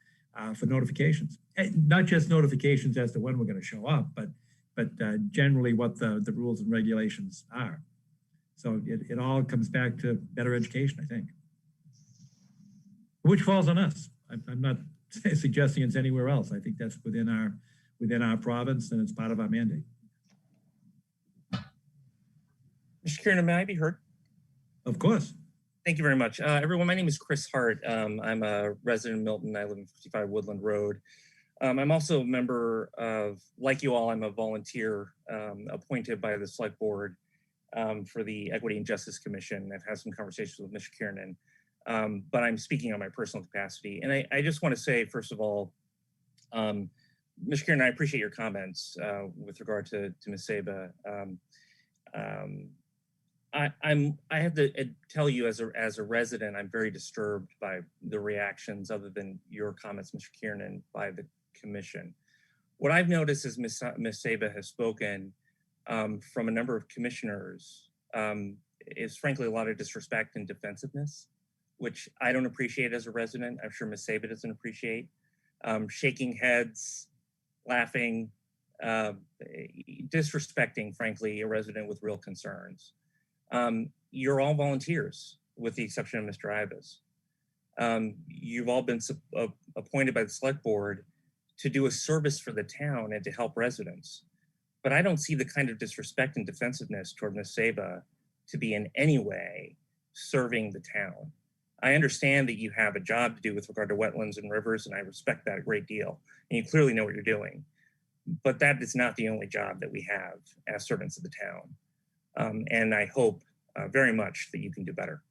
for notifications. And not just notifications as to when we're going to show up, but generally what the rules and regulations are. So it all comes back to better education, I think, which falls on us. I'm not suggesting it's anywhere else. I think that's within our province, and it's part of our mandate. Mr. Kiernan, may I be heard? Of course. Thank you very much. Everyone, my name is Chris Hart. I'm a resident of Milton. I live in 55 Woodland Road. I'm also a member of, like you all, I'm a volunteer appointed by the Select Board for the Equity and Justice Commission. I've had some conversations with Mr. Kiernan, but I'm speaking on my personal capacity. And I just want to say, first of all, Mr. Kiernan, I appreciate your comments with regard to Ms. Saba. I have to tell you, as a resident, I'm very disturbed by the reactions, other than your comments, Mr. Kiernan, by the commission. What I've noticed is Ms. Saba has spoken from a number of commissioners is frankly a lot of disrespect and defensiveness, which I don't appreciate as a resident. I'm sure Ms. Saba doesn't appreciate. Shaking heads, laughing, disrespecting, frankly, a resident with real concerns. You're all volunteers, with the exception of Mr. Ibis. You've all been appointed by the Select Board to do a service for the town and to help residents. But I don't see the kind of disrespect and defensiveness toward Ms. Saba to be in any way serving the town. I understand that you have a job to do with regard to wetlands and rivers, and I respect that a great deal. And you clearly know what you're doing. But that is not the only job that we have as servants of the town. And I hope very much that you can do better.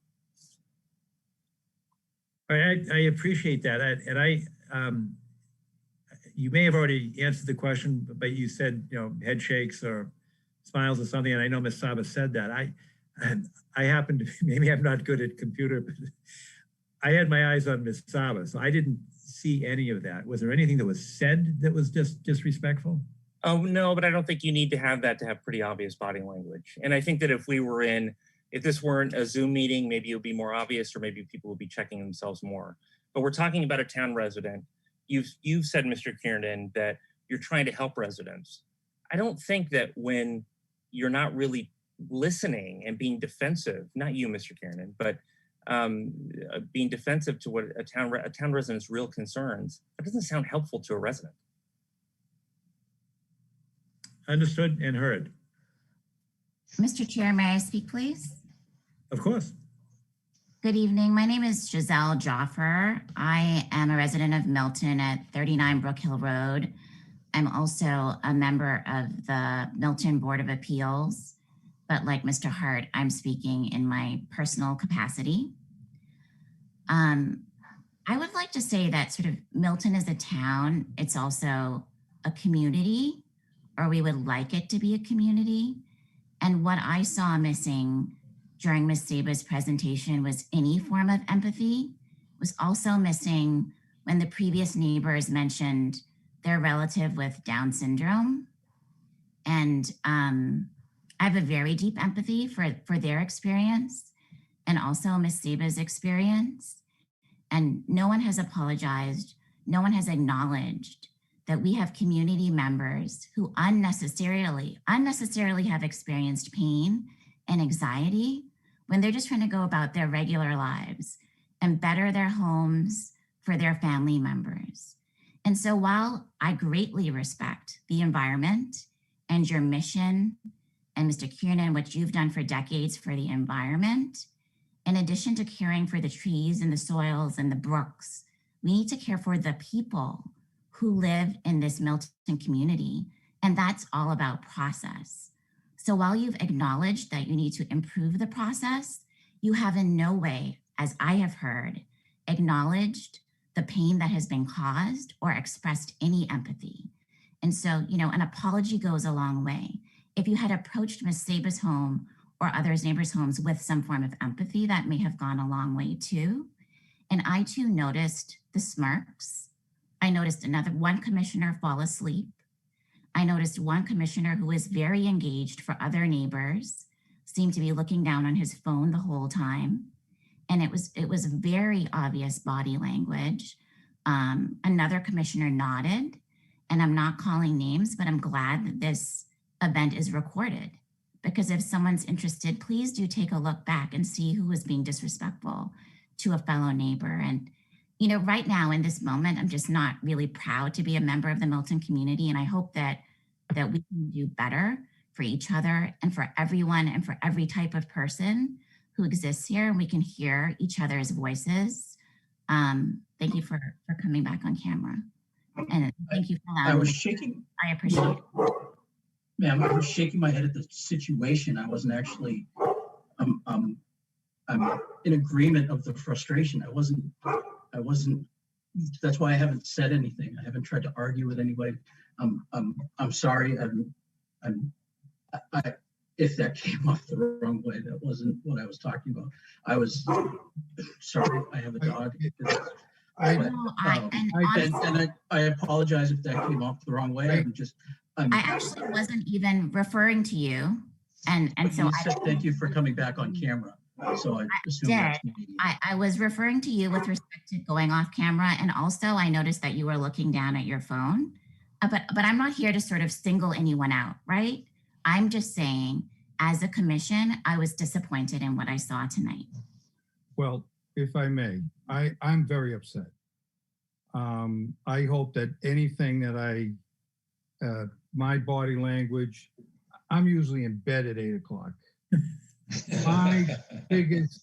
I appreciate that. And you may have already answered the question, but you said, head shakes or smiles or something. And I know Ms. Saba said that. I happen to, maybe I'm not good at computer, but I had my eyes on Ms. Saba, so I didn't see any of that. Was there anything that was said that was just disrespectful? Oh, no, but I don't think you need to have that to have pretty obvious body language. And I think that if this weren't a Zoom meeting, maybe it would be more obvious, or maybe people would be checking themselves more. But we're talking about a town resident. You've said, Mr. Kiernan, that you're trying to help residents. I don't think that when you're not really listening and being defensive, not you, Mr. Kiernan, but being defensive to what a town resident's real concerns, that doesn't sound helpful to a resident. Understood and heard. Mr. Chair, may I speak, please? Of course. Good evening. My name is Giselle Joffer. I am a resident of Milton at 39 Brook Hill Road. I'm also a member of the Milton Board of Appeals, but like Mr. Hart, I'm speaking in my personal capacity. I would like to say that sort of Milton is a town. It's also a community, or we would like it to be a community. And what I saw missing during Ms. Saba's presentation was any form of empathy. Was also missing when the previous neighbors mentioned their relative with Down syndrome. And I have a very deep empathy for their experience, and also Ms. Saba's experience. And no one has apologized. No one has acknowledged that we have community members who unnecessarily have experienced pain and anxiety when they're just trying to go about their regular lives and better their homes for their family members. And so while I greatly respect the environment and your mission, and Mr. Kiernan, what you've done for decades for the environment, in addition to caring for the trees and the soils and the brooks We need to care for the people who live in this Milton community. And that's all about process. So while you've acknowledged that you need to improve the process, you have in no way, as I have heard, acknowledged the pain that has been caused or expressed any empathy. And so, you know, an apology goes a long way. If you had approached Ms. Saba's home or others' neighbors' homes with some form of empathy, that may have gone a long way too. And I too noticed the smirks. I noticed one commissioner fall asleep. I noticed one commissioner who was very engaged for other neighbors, seemed to be looking down on his phone the whole time. And it was very obvious body language. Another commissioner nodded, and I'm not calling names, but I'm glad that this event is recorded, because if someone's interested, please do take a look back and see who was being disrespectful to a fellow neighbor. And, you know, right now in this moment, I'm just not really proud to be a member of the Milton community. And I hope that we can do better for each other and for everyone and for every type of person who exists here, and we can hear each other's voices. Thank you for coming back on camera. And thank you for allowing I was me. shaking. I appreciate it. Ma'am, I was shaking my head at the situation. I wasn't actually, I'm in agreement of the frustration. I wasn't, that's why I haven't said anything. I haven't tried to argue with anybody. I'm sorry. If that came off the wrong way, that wasn't what I was talking about. I was sorry. I have a dog. I apologize if that came off the wrong way. I actually wasn't even referring to you. And so thank you for coming back on camera. So I assume that's me. I was referring to you with respect to going off camera. And also I noticed that you were looking down at your phone, but I'm not here to sort of single anyone out, right? I'm just saying, as a commission, I was disappointed in what I saw tonight. Well, if I may, I'm very upset. I hope that anything that my body language, I'm usually in bed at 8 o'clock. My biggest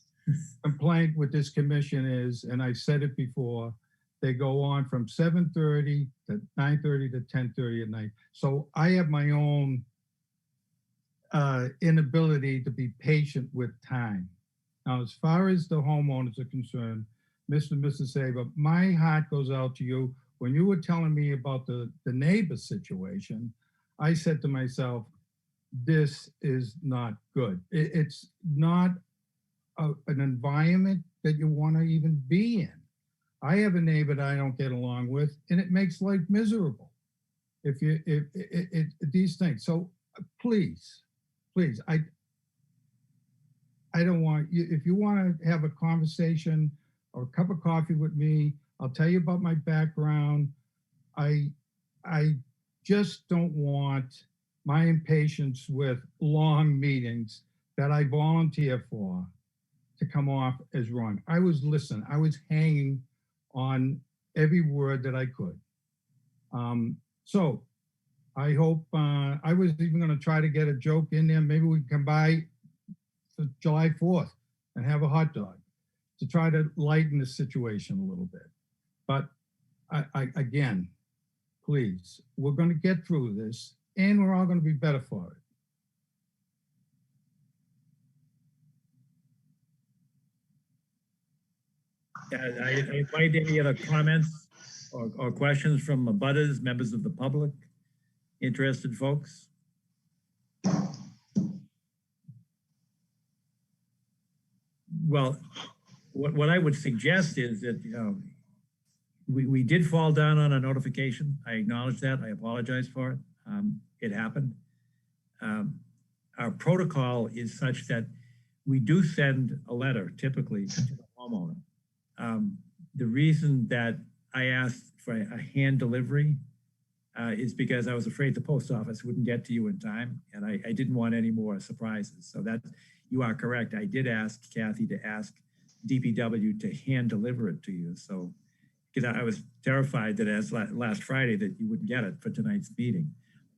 complaint with this commission is, and I said it before, they go on from 7:30 to 9:30 to 10:30 at night. So I have my own inability to be patient with time. Now, as far as the homeowners are concerned, Mr. and Mrs. Saber, my heart goes out to you. When you were telling me about the neighbor situation, I said to myself, this is not good. It's not an environment that you want to even be in. I have a neighbor that I don't get along with, and it makes life miserable. If these things. So please, I don't want you. If you want to have a conversation or a cup of coffee with me, I'll tell you about my background. I just don't want my impatience with long meetings that I volunteer for to come off as wrong. I was hanging on every word that I could. So I hope, I was even gonna try to get a joke in there. Maybe we can come by for July 4th and have a hot dog to try to lighten the situation a little bit. But again, please, we're gonna get through this and we're all gonna be better for it. I invite any other comments or questions from abutters, members of the public, interested folks. Well, what I would suggest is that we did fall down on a notification. I acknowledge that. I apologize for it. It happened. Our protocol is such that we do send a letter typically to the homeowner. The reason that I asked for a hand delivery is because I was afraid the post office wouldn't get to you in time, and I didn't want any more surprises. So that you are correct. I did ask Kathy to ask DPW to hand deliver it to you. So because I was terrified that as last Friday that you wouldn't get it for tonight's meeting.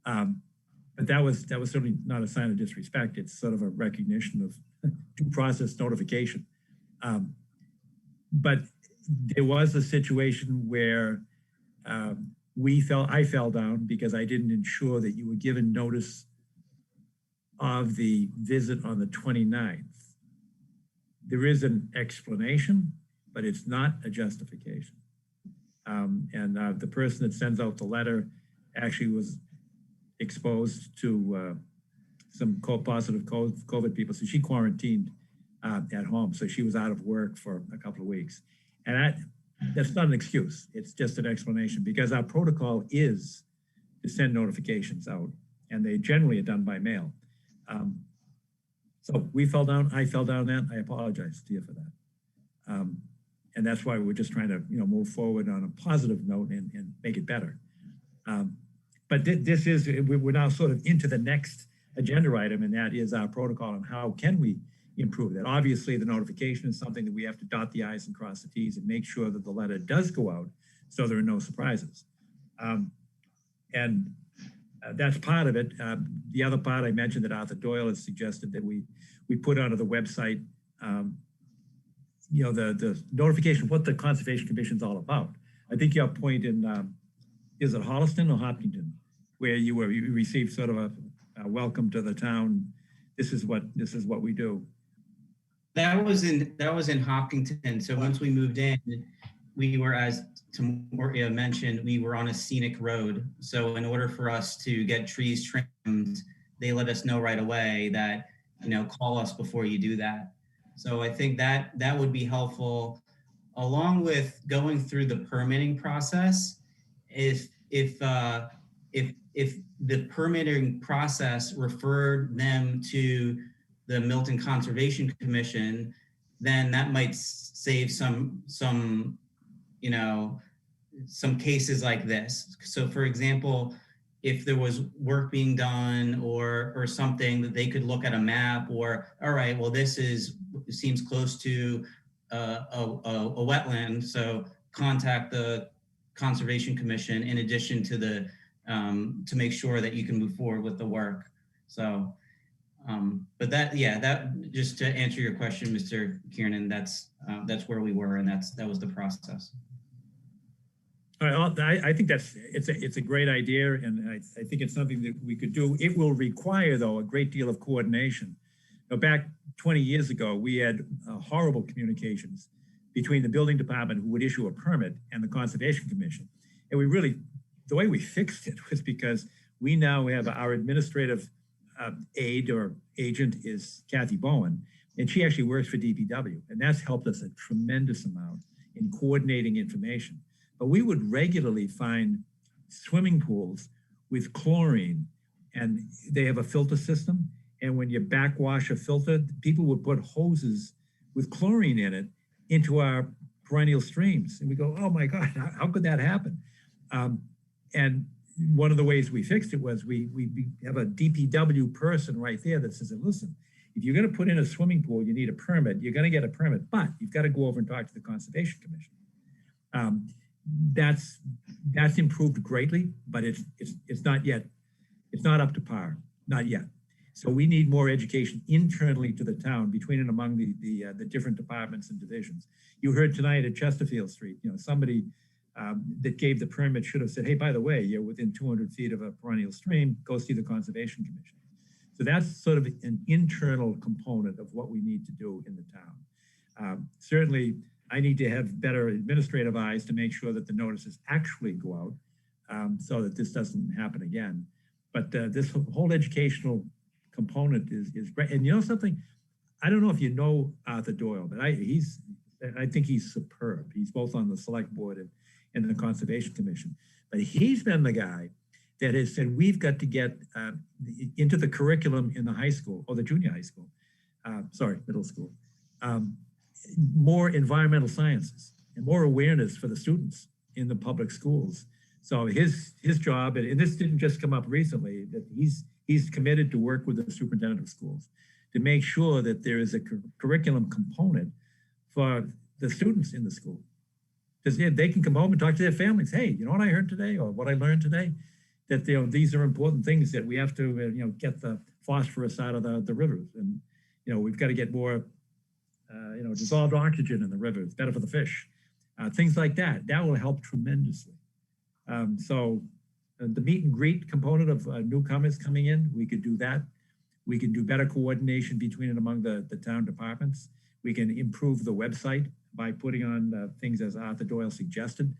But that was certainly not a sign of disrespect. It's sort of a recognition of due process notification. But there was a situation where I fell down because I didn't ensure that you were given notice of the visit on the 29th. There is an explanation, but it's not a justification. The person that sends out the letter actually was exposed to some positive COVID people. So she quarantined at home. So she was out of work for a couple of weeks. And that's not an excuse. It's just an explanation because our protocol is to send notifications out, and they generally are done by mail. So we fell down, I fell down that. I apologize to you for that. And that's why we're just trying to, move forward on a positive note and make it better. But this is, we're now sort of into the next agenda item, and that is our protocol and how can we improve that. Obviously, the notification is something that we have to dot the I's and cross the T's and make sure that the letter does go out so there are no surprises. That's part of it. The other part, I mentioned that Arthur Doyle has suggested that we put onto the website, the notification of what the Conservation Commission is all about. I think your point in, is it Holliston or Hopkinton, where you received sort of a welcome to the town. This is what we do. That was in Hopkinton. So once we moved in, we were, as Tamoria mentioned, we were on a scenic road. So in order for us to get trees trimmed, they let us know right away that, call us before you do that. So I think that would be helpful, along with going through the permitting process. If the permitting process referred them to the Milton Conservation Commission, then that might save some cases like this. So for example, if there was work being done or something, that they could look at a map or, all right, well, seems close to a wetland, so contact the Conservation Commission in addition to the to make sure that you can move forward with the work. So, but that just to answer your question, Mr. Kiernan, that's where we were, and that was the process. All right, I think it's a great idea, and I think it's something that we could do. It will require, though, a great deal of coordination. Now, back 20 years ago, we had horrible communications between the building department, who would issue a permit, and the Conservation Commission. And the way we fixed it was because we now have our administrative aide or agent is Kathy Bowen, and she actually works for DPW, and that's helped us a tremendous amount in coordinating information. But we would regularly find swimming pools with chlorine, and they have a filter system. And when you backwash a filter, people would put hoses with chlorine in it into our perennial streams. And we go, oh my God, how could that happen? And one of the ways we fixed it was we have a DPW person right there that says, listen, if you're going to put in a swimming pool, you need a permit. You're going to get a permit, but you've got to go over and talk to the Conservation Commission. That's improved greatly, but it's not yet. It's not up to par, not yet. So we need more education internally to the town, between and among the different departments and divisions. You heard tonight at Chesterfield Street, somebody that gave the permit should have said, hey, by the way, you're within 200 feet of a perennial stream, go see the Conservation Commission. So that's sort of an internal component of what we need to do in the town. Certainly, I need to have better administrative eyes to make sure that the notices actually go out so that this doesn't happen again. But this whole educational component is great. And you know something? I don't know if you know Arthur Doyle, but I think he's superb. He's both on the select board and the Conservation Commission. But he's been the guy that has said, we've got to get into the curriculum in the high school or the junior high school, middle school, more environmental sciences and more awareness for the students in the public schools. So his job, and this didn't just come up recently, that he's committed to work with the superintendent of schools to make sure that there is a curriculum component for the students in the school. Because they can come home and talk to their families. Hey, you know what I heard today or what I learned today? That these are important things that we have to get the phosphorus out of the rivers. And we've got to get more dissolved oxygen in the river. It's better for the fish. things like that. That will help tremendously. So the meet and greet component of newcomers coming in, we could do that. We can do better coordination between and among the town departments. We can improve the website by putting on things as Arthur Doyle suggested,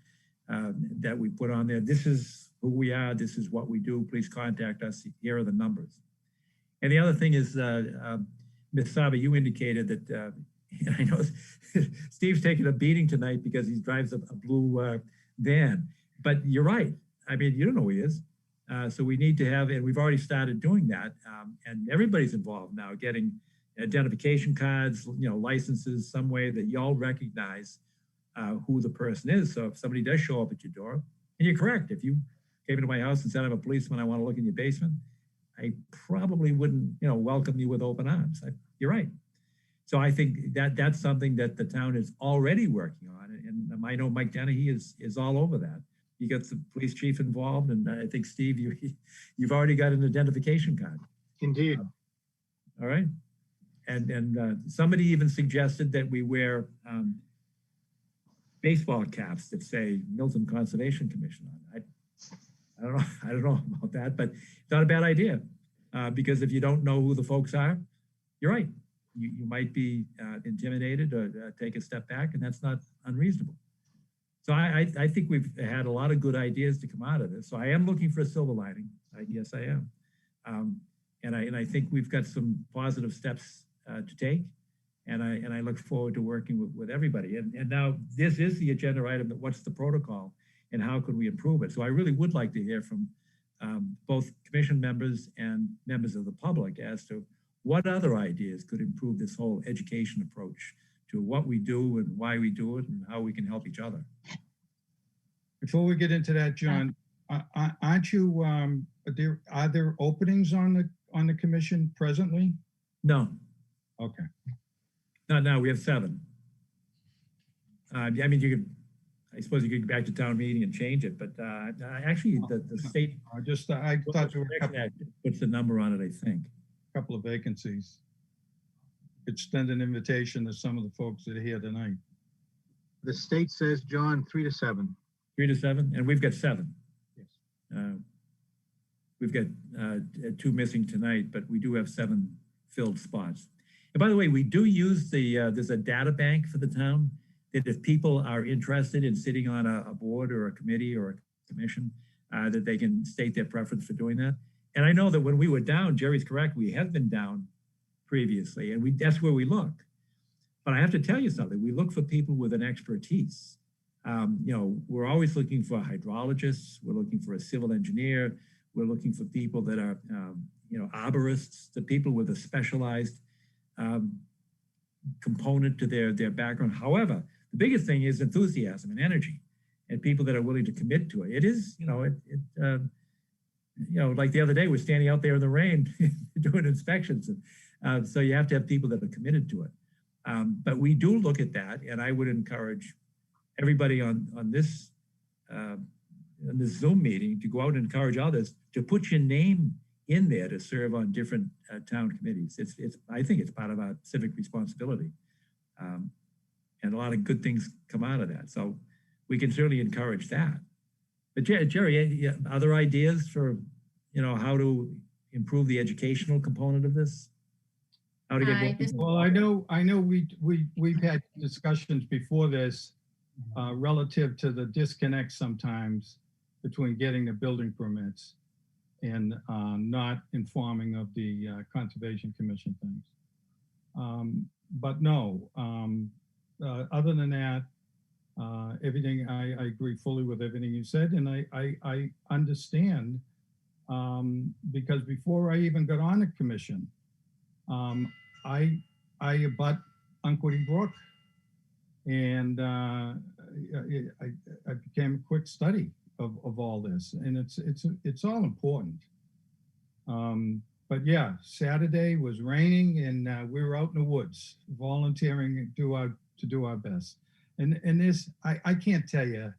that we put on there. This is who we are. This is what we do. Please contact us. Here are the numbers. And the other thing is, Ms. Saba, you indicated that, I know Steve's taking a beating tonight because he drives a blue van, but you're right. I mean, you don't know who he is. So we need to have, and we've already started doing that, and everybody's involved now, getting identification cards, licenses, some way that y'all recognize who the person is. So if somebody does show up at your door, and you're correct, if you came into my house and said, I'm a policeman, I want to look in your basement, I probably wouldn't, welcome you with open arms. You're right. So I think that that's something that the town is already working on. And I know Mike Dennehy is all over that. He got the police chief involved. And I think, Steve, you've already got an identification card. Indeed. All right. And somebody even suggested that we wear baseball caps that say Milton Conservation Commission on. I don't know about that, but it's not a bad idea, because if you don't know who the folks are, you're right. You might be intimidated or take a step back, and that's not unreasonable. So I think we've had a lot of good ideas to come out of this. So I am looking for a silver lining. Yes, I am. And I think we've got some positive steps to take. And I look forward to working with everybody. And now this is the agenda item, that what's the protocol and how could we improve it? So I really would like to hear from both commission members and members of the public as to what other ideas could improve this whole education approach to what we do and why we do it and how we can help each other. Before we get into that, John, aren't you, are there openings on the commission presently? No. Okay. Not now, we have 7. I mean, I suppose you could go back to town meeting and change it, but actually the state. I thought there were a couple, puts the number on it, I think. Couple of vacancies. Extend an invitation to some of the folks that are here tonight. The state says, John, 3 to 7. 3 to 7, and we've got 7. Yes. We've got 2 missing tonight, but we do have 7 filled spots. And by the way, we do use there's a data bank for the town that if people are interested in sitting on a board or a committee or a commission, that they can state their preference for doing that. And I know that when we were down, Jerry's correct, we have been down previously, and that's where we look. But I have to tell you something, we look for people with an expertise. We're always looking for hydrologists, we're looking for a civil engineer, we're looking for people that are, arborists, the people with a specialized component to their background. However, the biggest thing is enthusiasm and energy, and people that are willing to commit to it. It is, like the other day, we're standing out there in the rain doing inspections. And, so you have to have people that are committed to it. But we do look at that, and I would encourage everybody on this Zoom meeting to go out and encourage others to put your name in there to serve on different town committees. I think it's part of our civic responsibility. And a lot of good things come out of that. So we can certainly encourage that. But Jerry, other ideas for, how to improve the educational component of this? How to get more people? Well, I know we've had discussions before this relative to the disconnect sometimes between getting the building permits and not informing of the Conservation Commission things. But no, other than that, everything, I agree fully with everything you said, and I understand, because before I even got on the commission, I abut Unquity Brook, and I became a quick study of all this, and it's all important. But yeah, Saturday was raining, and we were out in the woods volunteering to do our best. And this, I can't tell you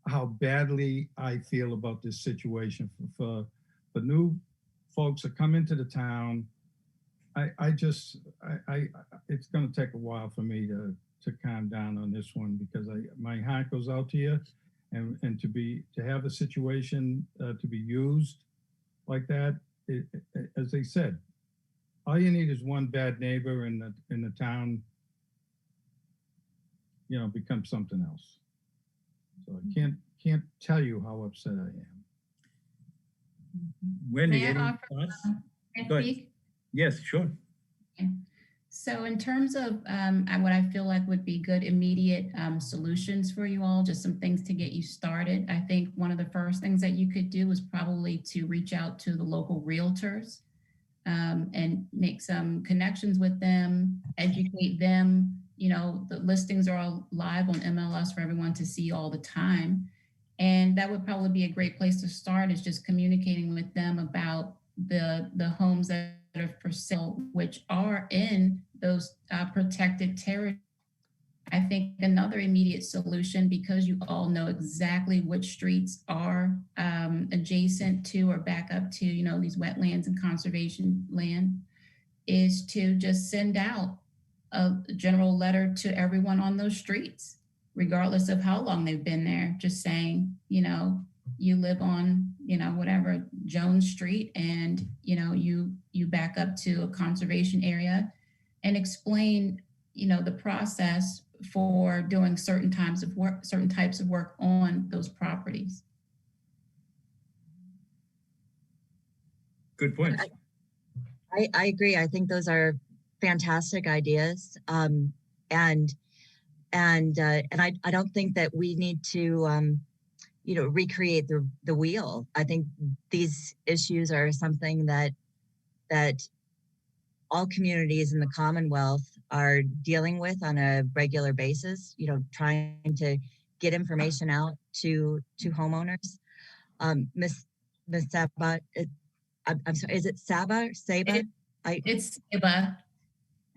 how badly I feel about this situation for new folks that come into the town. It's going to take a while for me calm down on this one because my heart goes out to you, and to have a situation to be used like that, as they said, all you need is one bad neighbor in the town, becomes something else. So I can't tell you how upset I am. Wendy, May I any offer, thoughts? can I Go ahead. speak? Yes, sure. Okay. So in terms of what I feel like would be good immediate solutions for you all, just some things to get you started. I think one of the first things that you could do is probably to reach out to the local realtors and make some connections with them, educate them. The listings are all live on MLS for everyone to see all the time. And that would probably be a great place to start, is just communicating with them about the homes that are for sale, which are in those protected territories. I think another immediate solution, because you all know exactly which streets are adjacent to or back up to, these wetlands and conservation land, is to just send out a general letter to everyone on those streets, regardless of how long they've been there, just saying, you live on, whatever, Jones Street, and, you back up to a conservation area, and explain, the process for doing certain types of work on those properties. Good point. I agree. I think those are fantastic ideas. And I don't think that we need to, recreate the wheel. I think these issues are something that all communities in the Commonwealth are dealing with on a regular basis, trying to get information out to homeowners. Miss Saba, I'm sorry, is it Saba? Saba? It's Saba.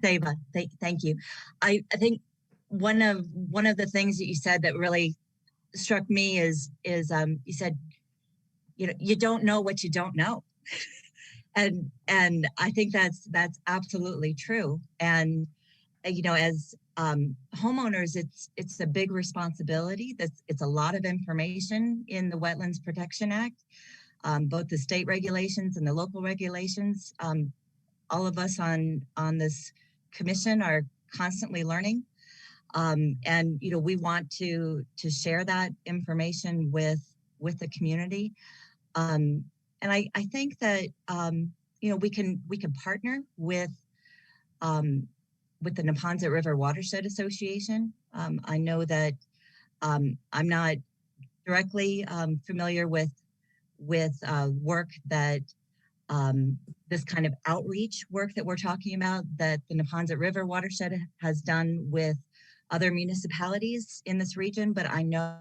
Saba, thank you. I think one of the things that you said that really struck me is you said, you don't know what you don't know. And I think that's absolutely true. And as homeowners, it's a big responsibility. It's a lot of information in the Wetlands Protection Act, both the state regulations and the local regulations. All of us on this commission are constantly learning, and we want to share that information with the community. And I think that we can partner with the Neponset River Watershed Association. I know that I'm not directly familiar with work that this kind of outreach work that we're talking about that the Neponset River Watershed has done with other municipalities in this region, but I know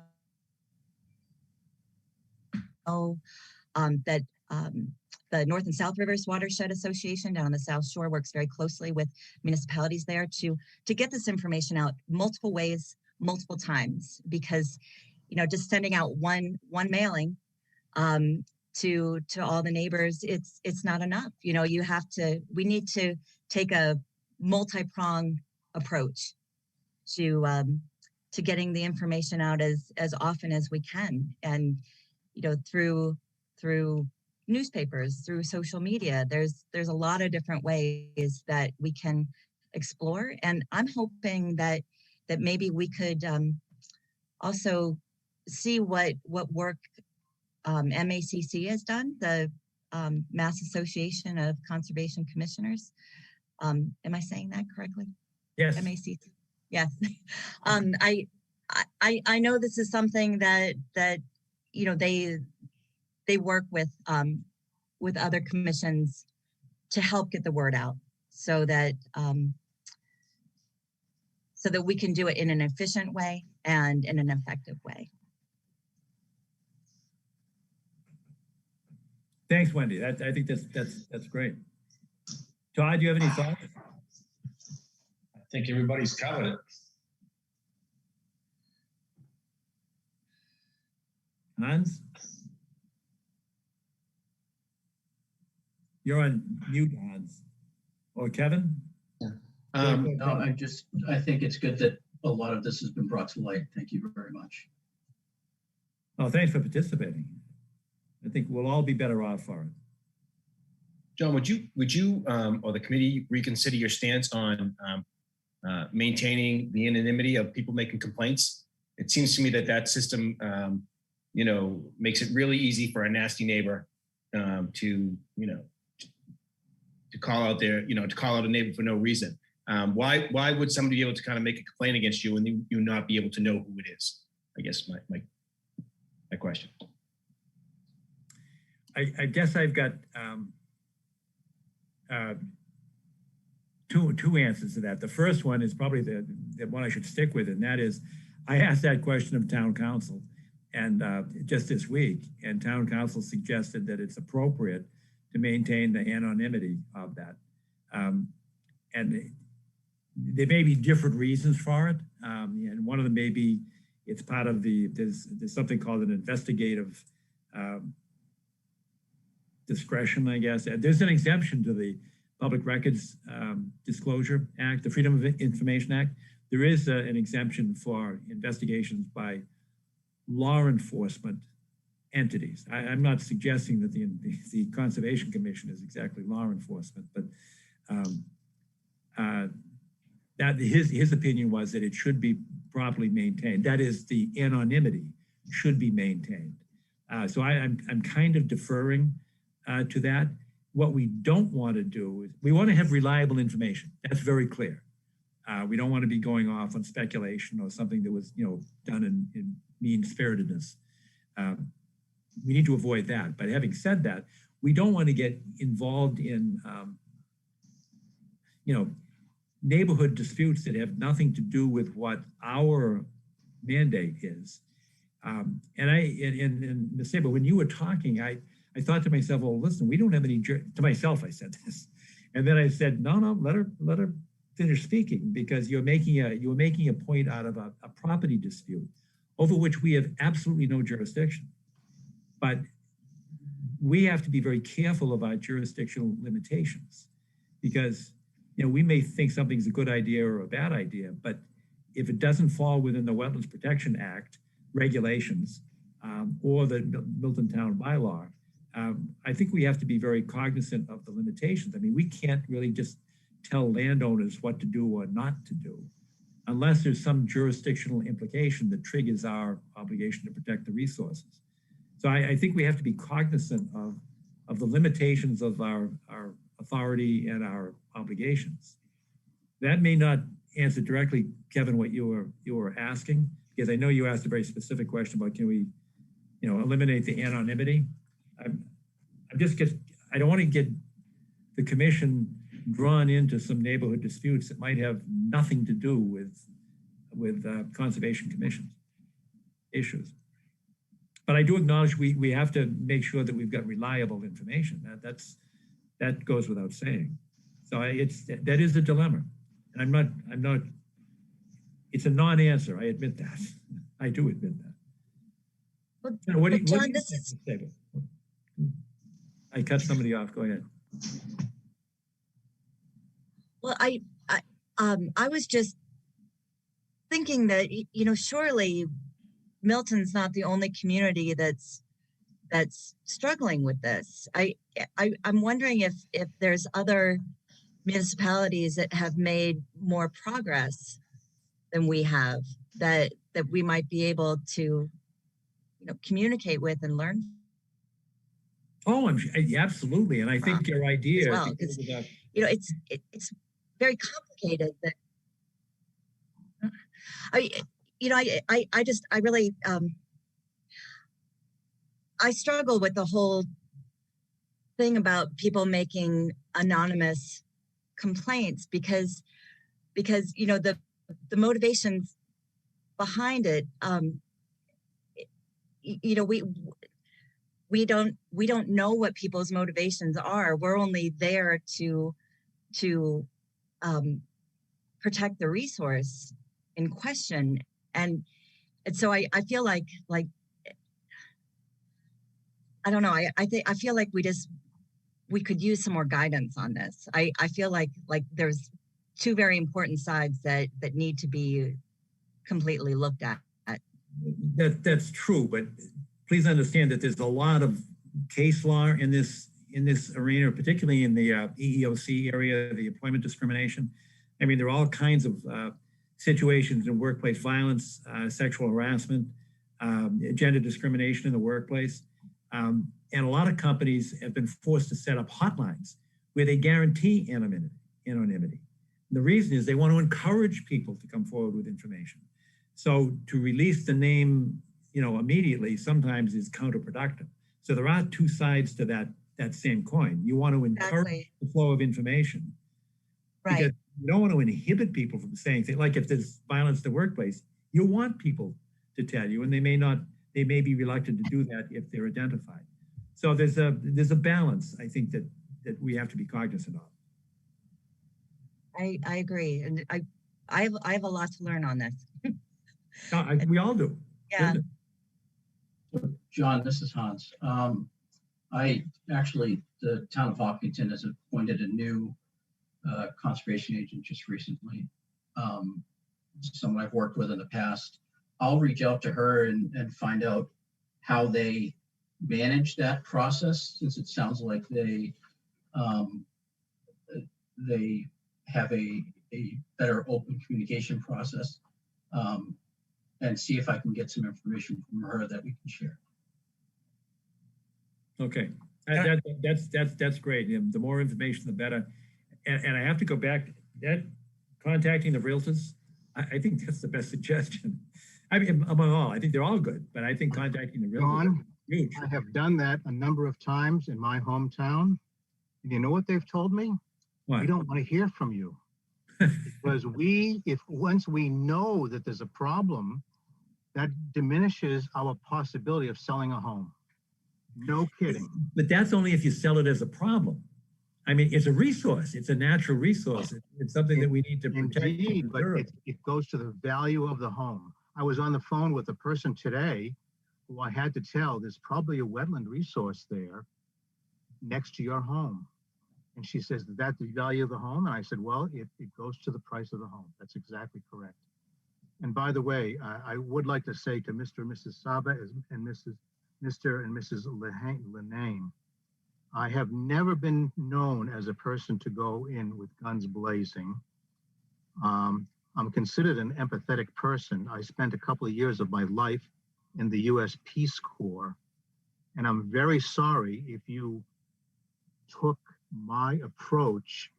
that the North and South Rivers Watershed Association down on the South Shore works very closely with municipalities there to get this information out multiple ways, multiple times, because just sending out one mailing to all the neighbors, it's not enough. We need to take a multi-pronged approach to getting the information out as often as we can, and through newspapers, through social media. There's a lot of different ways that we can explore, and I'm hoping that maybe we could also see what work MACC has done, the Mass Association of Conservation Commissioners. Am I saying that correctly? Yes. MACC. Yes. I know this is something that they work with other commissions to help get the word out, so that we can do it in an efficient way and in an effective way. Thanks, Wendy. I think that's great. Todd, do you have any thoughts? I think everybody's covered it. Hans? You're on mute, Hans. Or Kevin? No, I think it's good that A lot of this has been brought to light. Thank you very much. Oh, thanks for participating. I think we'll all be better off for it. John, would you or the committee reconsider your stance on maintaining the anonymity of people making complaints? It seems to me that system, makes it really easy for a nasty neighbor to call out a neighbor for no reason. Why would somebody be able to kind of make a complaint against you and you not be able to know who it is? I guess my question. I guess I've got two answers to that. The first one is probably the one I should stick with, and that is, I asked that question of town council, and just this week, and town council suggested that it's appropriate to maintain the anonymity of that. And there may be different reasons for it, and one of them may be it's part of there's something called an investigative discretion, I guess. There's an exemption to the Public Records Disclosure Act, the Freedom of Information Act. There is an exemption for investigations by law enforcement entities. I'm not suggesting that the Conservation Commission is exactly law enforcement, but that his opinion was that it should be properly maintained. That is, the anonymity should be maintained. So I'm kind of deferring to that. What we don't want to do is we want to have reliable information. That's very clear. We don't want to be going off on speculation or something that was done in mean-spiritedness. We need to avoid that. But having said that, we don't want to get involved in neighborhood disputes that have nothing to do with what our mandate is. And Ms. Saber, when you were talking, I thought to myself, well, listen, we don't have any, to myself, I said this. And then I said, no, let her finish speaking, because you were making a point out of a property dispute over which we have absolutely no jurisdiction. But we have to be very careful about jurisdictional limitations, because we may think something's a good idea or a bad idea, but if it doesn't fall within the Wetlands Protection Act regulations or the Milton Town bylaw, I think we have to be very cognizant of the limitations. I mean, we can't really just tell landowners what to do or not to do unless there's some jurisdictional implication that triggers our obligation to protect the resources. So I think we have to be cognizant of the limitations of our authority and our obligations. That may not answer directly, Kevin, what you were asking, because I know you asked a very specific question about can we, eliminate the anonymity. I don't want to get the commission drawn into some neighborhood disputes that might have nothing to do with Conservation Commission issues. But I do acknowledge we have to make sure that we've got reliable information. That goes without saying. So that is a dilemma, and I'm not. It's a non-answer. I admit that. I do admit that. What do you think, Mr. Sable? I cut somebody off. Go ahead. Well, I was just thinking that surely Milton's not the only community that's struggling with this. I'm wondering if there's other municipalities that have made more progress than we have that we might be able to communicate with and learn. Oh, absolutely, and I think your idea. Well, it's very complicated. That I really I struggle with the whole thing about people making anonymous complaints because the motivations behind it. We don't know what people's motivations are. We're only there to protect the resource in question, and so I feel like I don't know. I feel like we could use some more guidance on this. I feel like there's two very important sides that need to be completely looked at. That's true, but please understand that there's a lot of case law in this arena, particularly in the EEOC area, the employment discrimination. I mean, there are all kinds of situations in workplace violence, sexual harassment, gender discrimination in the workplace. And a lot of companies have been forced to set up hotlines where they guarantee anonymity. And the reason is they want to encourage people to come forward with information. So to release the name, immediately sometimes is counterproductive. So there are two sides to that same coin. You want to encourage the flow of information. Right. Because you don't want to inhibit people from saying things. Like if there's violence in the workplace, you want people to tell you, and they may be reluctant to do that if they're identified. So there's a balance, I think, that we have to be cognizant of. I agree. And I have a lot to learn on this. We all do. Yeah. John, this is Hans. The town of Hopkinton has appointed a new conservation agent just recently. Someone I've worked with in the past. I'll reach out to her and find out how they manage that process, since it sounds like they have a better open communication process, and see if I can get some information from her that we can share. Okay, that's great. The more information, the better. And I have to go back, that contacting the realtors, I think that's the best suggestion. I mean, among all, I think they're all good, but I think contacting the realtors is huge. I have done that a number of times in my hometown. And you know what they've told me? What? We don't want to hear from you. Because once we know that there's a problem, that diminishes our possibility of selling a home. No kidding. But that's only if you sell it as a problem. I mean, it's a resource. It's a natural resource. It's something that we need to protect. Indeed, but it goes to the value of the home. I was on the phone with a person today who I had to tell there's probably a wetland resource there next to your home. And she says, is that the value of the home? And I said, well, it goes to the price of the home. That's exactly correct. And by the way, I would like to say to Mr. and Mrs. Saba and Mr. and Mrs. Lenane, I have never been known as a person to go in with guns blazing. I'm considered an empathetic person. I spent a couple of years of my life in the U.S. Peace Corps, and I'm very sorry if you took my approach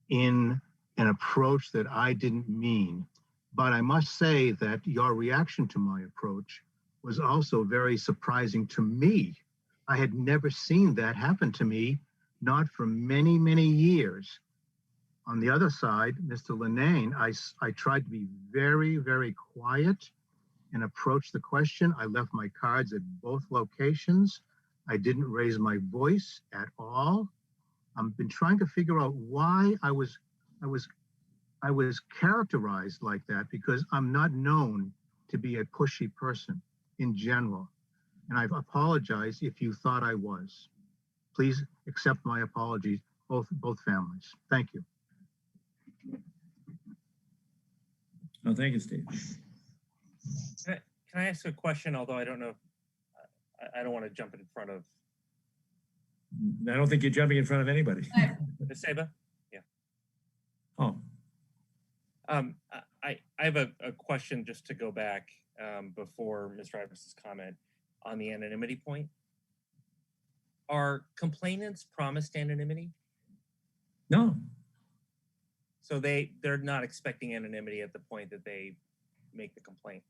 in an approach that I didn't mean. But I must say that your reaction to my approach was also very surprising to me. I had never seen that happen to me, not for many, many years. On the other side, Mr. Lenane, I tried to be very, very quiet and approach the question. I left my cards at both locations. I didn't raise my voice at all. I've been trying to figure out why I was characterized like that, because I'm not known to be a pushy person in general. And I apologize if you thought I was. Please accept my apologies, both families. Thank you. Oh, thank you, Steve. Can I ask a question? Although I don't know, I don't want to jump in front of. I don't think you're jumping in front of anybody. Ms. Saba? Yeah. Oh. I have a question just to go back before Mr. Ivers's comment on the anonymity point. Are complainants promised anonymity? No. So they're not expecting anonymity at the point that they make the complaint.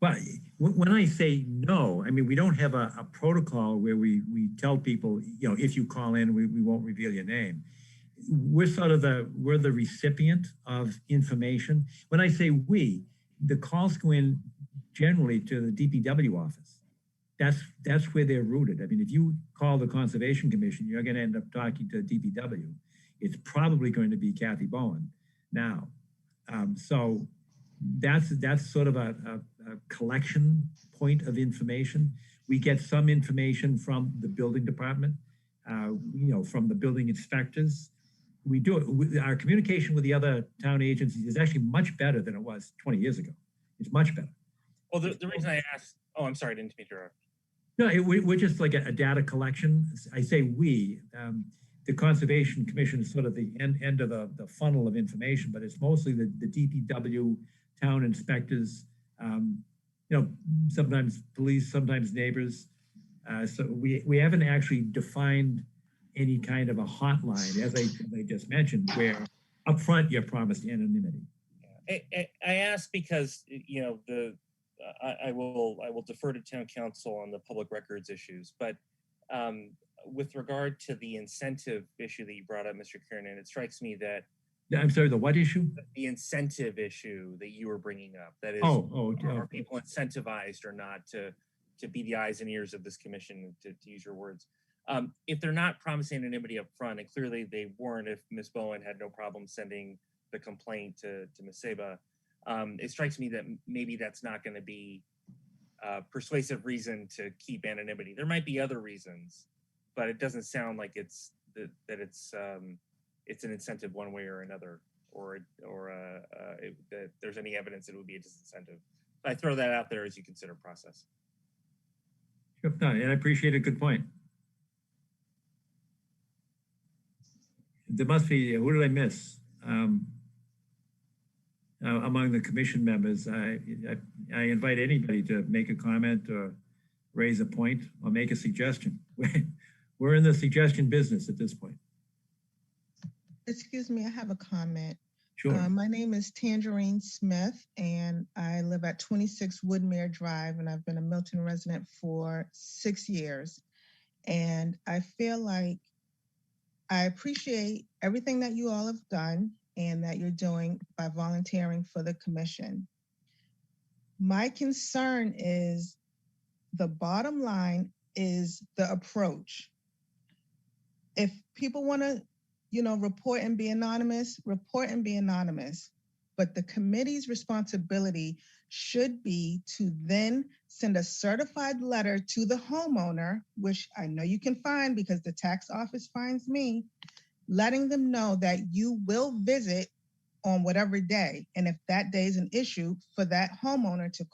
Well, when I say no, I mean, we don't have a protocol where we tell people, if you call in, we won't reveal your name. We're the recipient of information. When I say we, the calls go in generally to the DPW office. That's where they're rooted. I mean, if you call the Conservation Commission, you're going to end up talking to DPW. It's probably going to be Kathy Bowen now. So that's sort of a collection point of information. We get some information from the building department, from the building inspectors. we do it. Our communication with the other town agencies is actually much better than it was 20 years ago. It's much better. Well, the reason I asked, oh, I'm sorry, I didn't mean to interrupt. No, we're just like a data collection. I say we, the Conservation Commission is sort of the end of the funnel of information, but it's mostly the DPW, town inspectors, sometimes police, sometimes neighbors. So we haven't actually defined any kind of a hotline, as I just mentioned, where upfront you're promised anonymity. I ask because, I will defer to town council on the public records issues, but with regard to the incentive issue that you brought up, Mr. Kiernan, it strikes me that I'm sorry, the what issue? The incentive issue that you were bringing up. That is, are people incentivized or not to be the eyes and ears of this commission, to use your words? If they're not promising anonymity up front, and clearly they weren't if Ms. Bowen had no problem sending the complaint to Ms. Saba, it strikes me that maybe that's not going to be a persuasive reason to keep anonymity. There might be other reasons, but it doesn't sound like it's an incentive one way or another, or that there's any evidence that it would be a disincentive. I throw that out there as you consider process. Sure, no, and I appreciate a good point. There must be, who did I miss? Among the commission members, I invite anybody to make a comment or raise a point or make a suggestion. We're in the suggestion business at this point. Excuse me, I have a comment. Sure. My name is Tangerine Smith, and I live at 26 Woodmere Drive, and I've been a Milton resident for 6 years. And I feel like I appreciate everything that you all have done and that you're doing by volunteering for the commission. My concern is the bottom line is the approach. If people want to report and be anonymous, report and be anonymous. But the committee's responsibility should be to then send a certified letter to the homeowner, which I know you can find because the tax office finds me, letting them know that you will visit on whatever day. And if that day is an issue, for that homeowner to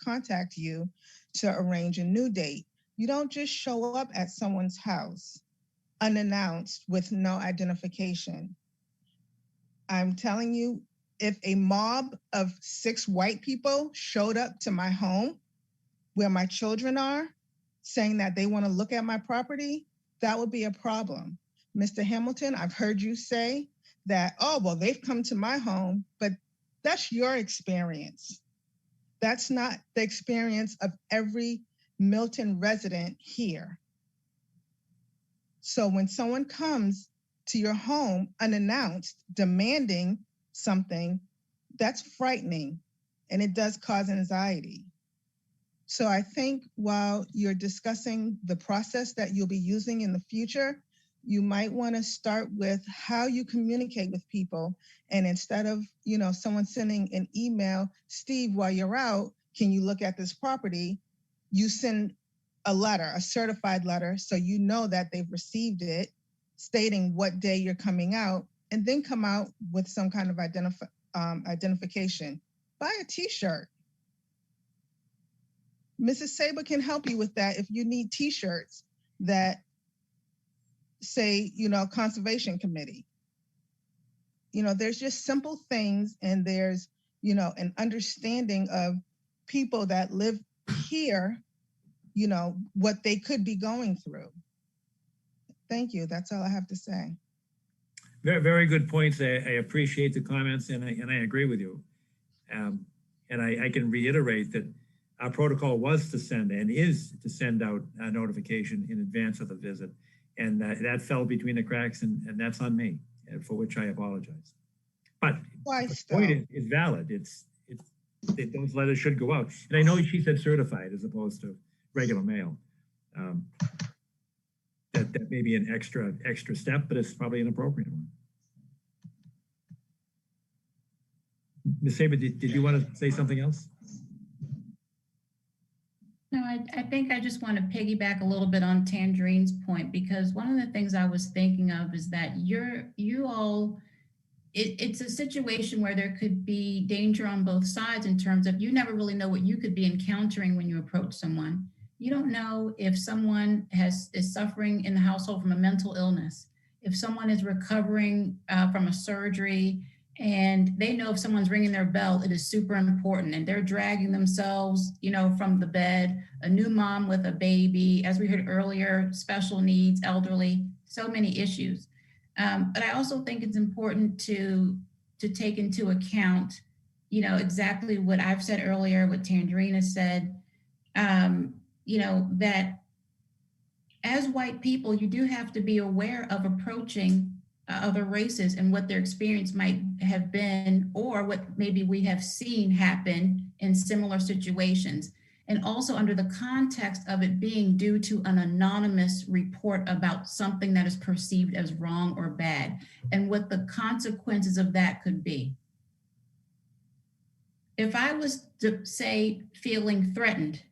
contact you to arrange a new date. You don't just show up at someone's house unannounced with no identification. I'm telling you, if a mob of 6 white people showed up to my home where my children are, saying that they want to look at my property, that would be a problem. Mr. Hamilton, I've heard you say that, oh, well, they've come to my home, but that's your experience. That's not the experience of every Milton resident here. So when someone comes to your home unannounced, demanding something, that's frightening, and it does cause anxiety. So I think while you're discussing the process that you'll be using in the future, you might want to start with how you communicate with people. And instead of, someone sending an email, Steve, while you're out, can you look at this property? You send a letter, a certified letter, so you know that they've received it, stating what day you're coming out, and then come out with some kind of identification. Buy a t-shirt. Mrs. Saba can help you with that if you need t-shirts that say, Conservation Committee. There's just simple things, and there's, an understanding of people that live here, what they could be going through. Thank you. That's all I have to say. Very, very good points. I appreciate the comments, and I agree with you. And I can reiterate that our protocol was to send and is to send out a notification in advance of the visit. And that fell between the cracks, and that's on me, for which I apologize. But the point is valid. Those letters should go out. And I know she said certified as opposed to regular mail. That may be an extra step, but it's probably an appropriate one. Ms. Saber, did you want to say something else? No, I think I just want to piggyback a little bit on Tangerine's point, because one of the things I was thinking of is that it's a situation where there could be danger on both sides in terms of you never really know what you could be encountering when you approach someone. You don't know if someone is suffering in the household from a mental illness, if someone is recovering from a surgery, and they know if someone's ringing their bell, it is super important, and they're dragging themselves, from the bed, a new mom with a baby, as we heard earlier, special needs, elderly, so many issues. But I also think it's important to take into account, exactly what I've said earlier, what Tangerina said, that as white people, you do have to be aware of approaching other races and what their experience might have been, or what maybe we have seen happen in similar situations. And also under the context of it being due to an anonymous report about something that is perceived as wrong or bad, and what the consequences of that could be. If I was to say feeling threatened,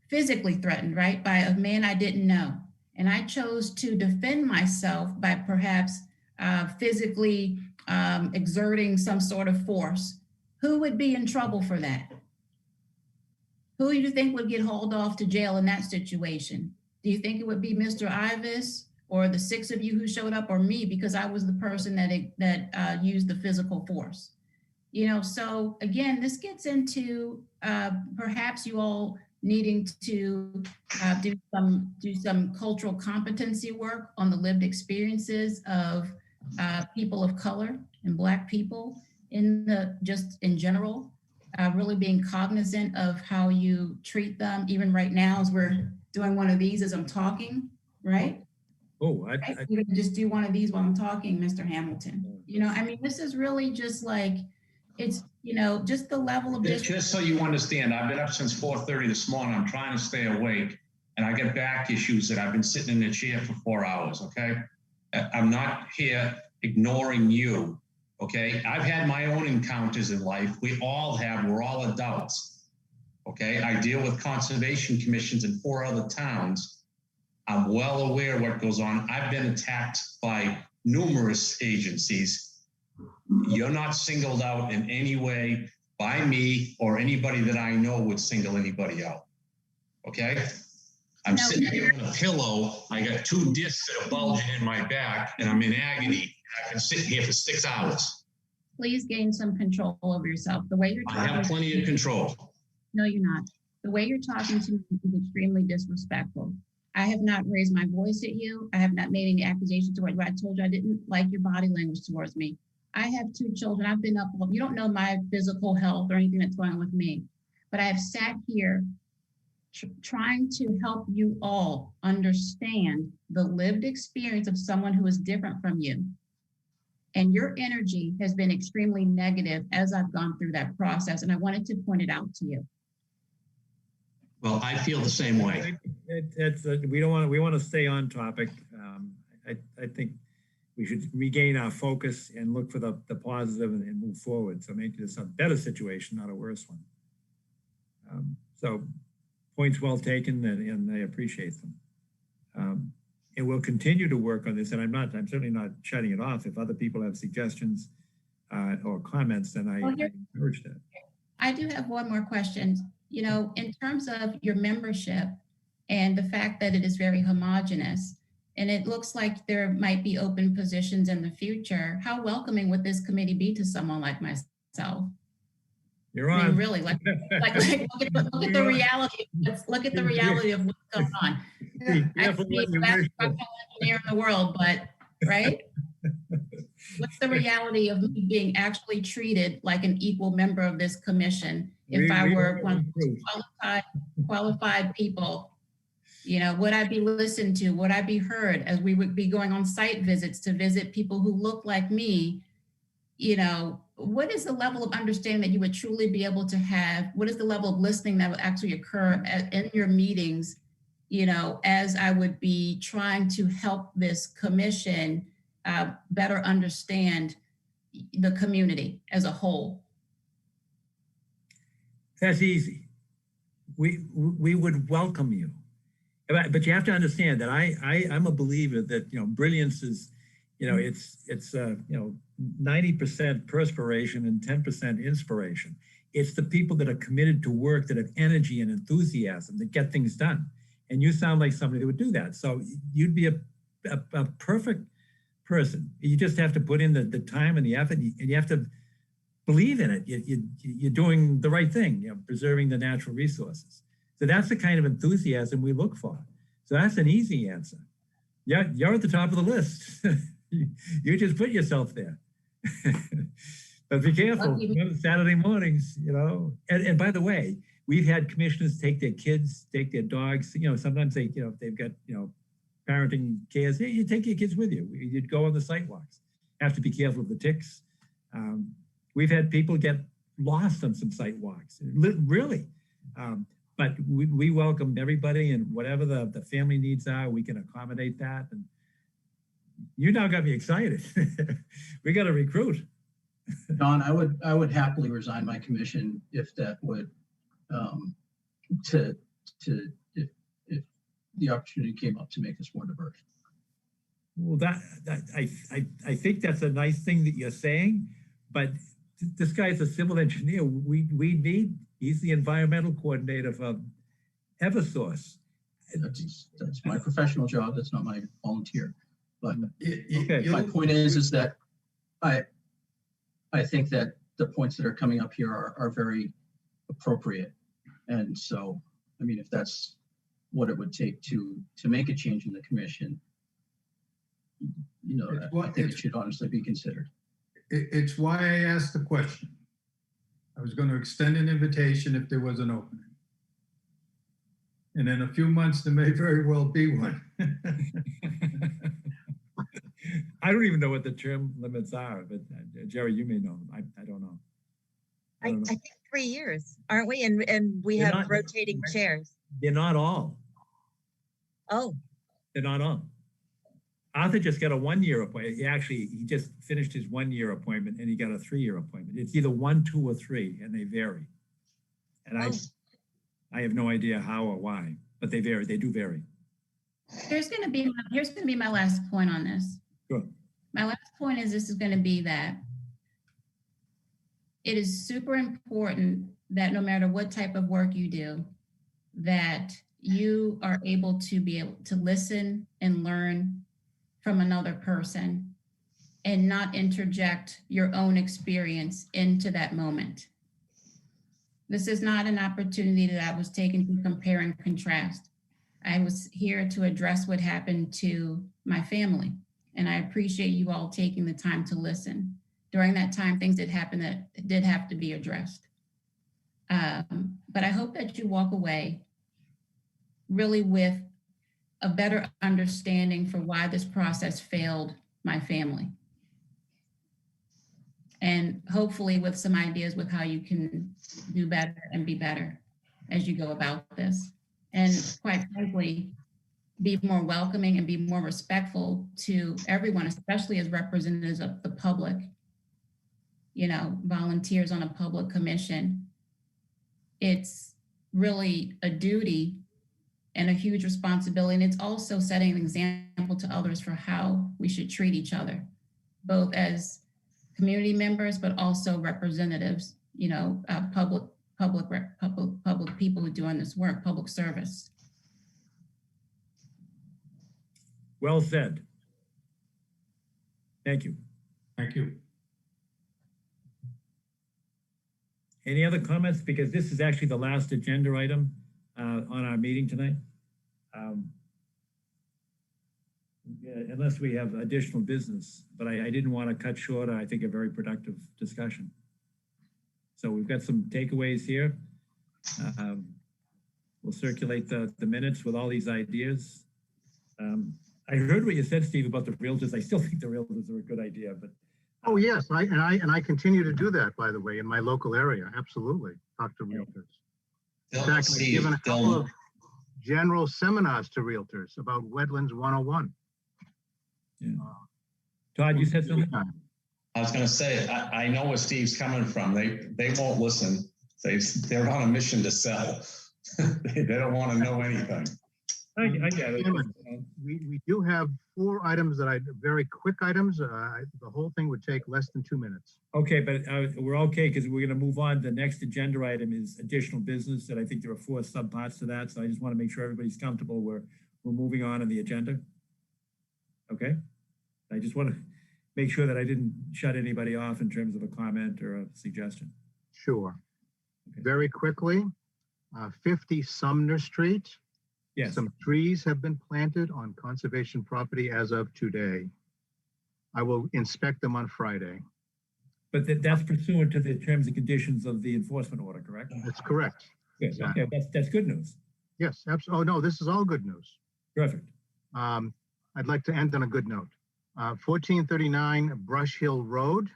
physically threatened, right, by a man I didn't know, and I chose to defend myself by perhaps physically exerting some sort of force, who would be in trouble for that? Who do you think would get hauled off to jail in that situation? Do you think it would be Mr. Ivis or the 6 of you who showed up, or me, because I was the person that used the physical force? So again, this gets into perhaps you all needing to do some cultural competency work on the lived experiences of people of color and Black people just in general, really being cognizant of how you treat them, even right now as we're doing one of these as I'm talking, right? Oh, I'm gonna just do one of these while I'm talking, Mr. Hamilton. This is really just like, it's, just the level of Just so you understand, I've been up since 4:30 this morning. I'm trying to stay awake, and I get back issues that I've been sitting in the chair for 4 hours, okay? I'm not here ignoring you, okay? I've had my own encounters in life. We all have, we're all adults, okay? I deal with conservation commissions in 4 other towns. I'm well aware what goes on. I've been attacked by numerous agencies. You're not singled out in any way by me, or anybody that I know would single anybody out. Okay? I'm sitting here on a pillow. I got 2 discs that are bulging in my back, and I'm in agony. I've been sitting here for 6 hours. Please gain some control over yourself. The way you're talking. I have plenty of control. No, you're not. The way you're talking to me is extremely disrespectful. I have not raised my voice at you. I have not made any accusations towards you. I told you I didn't like your body language towards me. I have 2 children. I've been up. You don't know my physical health or anything that's going on with me, but I have sat here trying to help you all understand the lived experience of someone who is different from you. And your energy has been extremely negative as I've gone through that process. And I wanted to point it out to you. Well, I feel the same way. We want to stay on topic. I think we should regain our focus and look for the positive and move forward. So make this a better situation, not a worse one. So points well taken, and I appreciate them. And we'll continue to work on this. And I'm certainly not shutting it off. If other people have suggestions or comments, then I encourage that. I do have one more question. In terms of your membership and the fact that it is very homogenous, and it looks like there might be open positions in the future, how welcoming would this committee be to someone like myself? You're on. Really, look at the reality. Look at the reality of what's going on. I could be the best structural engineer in the world, but right? What's the reality of me being actually treated like an equal member of this commission if I were one of the qualified people? Would I be listened to? Would I be heard as we would be going on site visits to visit people who look like me? What is the level of understanding that you would truly be able to have? What is the level of listening that would actually occur in your meetings, as I would be trying to help this commission better understand the community as a whole? That's easy. we would welcome you. But you have to understand that I'm a believer that, you know, brilliance is, you know, it's 90% perspiration and 10% inspiration. It's the people that are committed to work, that have energy and enthusiasm, that get things done. And you sound like somebody that would do that. So you'd be a perfect person. You just have to put in the time and the effort, and you have to believe in it. You're doing the right thing, you know, preserving the natural resources. So that's the kind of enthusiasm we look for. So that's an easy answer. Yeah, you're at the top of the list. You just put yourself there. But be careful, Saturday mornings, you know. And by the way, we've had commissioners take their kids, take their dogs, you know, sometimes they, you know, if they've got, you know, parenting cares, you take your kids with you. You'd go on the sidewalks. Have to be careful of the ticks. We've had people get lost on some sidewalks, really. But we welcome everybody, and whatever the family needs are, we can accommodate that. And you now got me excited. We got to recruit. Don, I would happily resign my commission if that would, if the opportunity came up to make us more diverse. Well, I think that's a nice thing that you're saying, but this guy's a civil engineer. He's the environmental coordinator for Eversource. That's my professional job. That's not my volunteer. But okay. My point is that I think that the points that are coming up here are very appropriate. And so, I mean, if that's what it would take to make a change in the commission, you know, I think it should honestly be considered. It's why I asked the question. I was going to extend an invitation if there was an opening. And in a few months, there may very well be one. I don't even know what the term limits are, but Jerry, you may know. I don't know. I think 3 years, aren't we? And we have rotating chairs. They're not all. Oh. They're not all. Arthur just got a 1-year appointment. He just finished his 1-year appointment, and he got a 3-year appointment. It's either 1, 2, or 3, and they vary. And I have no idea how or why, but they vary. They do vary. Here's going to be my last point on this. Sure. My last point is this is going to be that it is super important that no matter what type of work you do, that you are able to listen and learn from another person and not interject your own experience into that moment. This is not an opportunity that I was taking to compare and contrast. I was here to address what happened to my family, and I appreciate you all taking the time to listen. During that time, things did happen that did have to be addressed. But I hope that you walk away really with a better understanding for why this process failed my family. And hopefully with some ideas with how you can do better and be better as you go about this. And quite frankly, be more welcoming and be more respectful to everyone, especially as representatives of the public, you know, volunteers on a public commission. It's really a duty and a huge responsibility. And it's also setting an example to others for how we should treat each other, both as community members, but also representatives, you know, public people who are doing this work, public service. Well said. Thank you. Thank you. Any other comments? Because this is actually the last agenda item on our meeting tonight. Unless we have additional business, but I didn't want to cut short, I think, a very productive discussion. So we've got some takeaways here. We'll circulate the minutes with all these ideas. I heard what you said, Steve, about the realtors. I still think the realtors are a good idea, but. Oh, yes, I continue to do that, by the way, in my local area. Absolutely, talk to realtors. In fact, I've given a couple of general seminars to realtors about Wetlands 101. Yeah. Todd, you said something? I was going to say, I know where Steve's coming from. They won't listen. They're on a mission to sell. They don't want to know anything. I get it. Chairman, we do have 4 items that very quick items. The whole thing would take less than 2 minutes. Okay, but we're okay because we're going to move on. The next agenda item is additional business, and I think there are 4 subparts to that. So I just want to make sure everybody's comfortable. We're moving on in the agenda. Okay. I just want to make sure that I didn't shut anybody off in terms of a comment or a suggestion. Sure. Okay. Very quickly, 50 Sumner Street. Yes. Some trees have been planted on conservation property as of today. I will inspect them on Friday. But that's pursuant to the terms and conditions of the enforcement order, correct? That's correct. Good. Exactly. Okay, that's good news. Yes, absolutely. Oh, no, this is all good news. Perfect. I'd like to end on a good note. 1439 Brush Hill Road.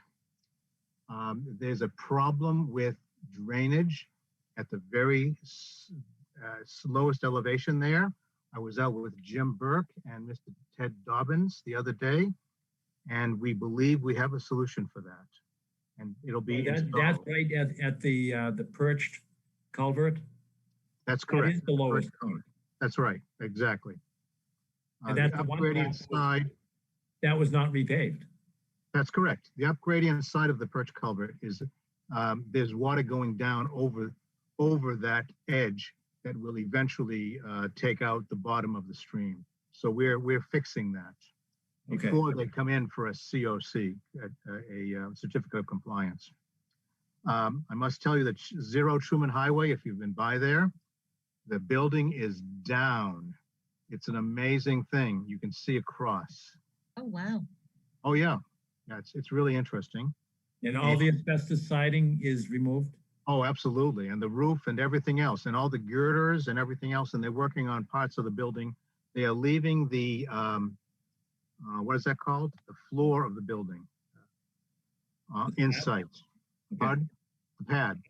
There's a problem with drainage at the very slowest elevation there. I was out with Jim Burke and Mr. Ted Dobbins the other day, and we believe we have a solution for that. And it'll be That's right at the perched culvert. That's correct. That is the lowest point. That's right, exactly. And that's the the one upgradient side. That was not repaved. That's correct. The upgradient side of the perch culvert is there's water going down over that edge that will eventually take out the bottom of the stream. So we're fixing that before they come in for a COC, a certificate of compliance. I must tell you that Zero Truman Highway, if you've been by there, the building is down. It's an amazing thing. You can see across. Oh, wow. Oh yeah, it's really interesting. And all the asbestos siding is removed? Oh, absolutely. And the roof and everything else and all the girders and everything else. And they're working on parts of the building. They are leaving the, what is that called? The floor of the building. In sight. Pardon? The pad,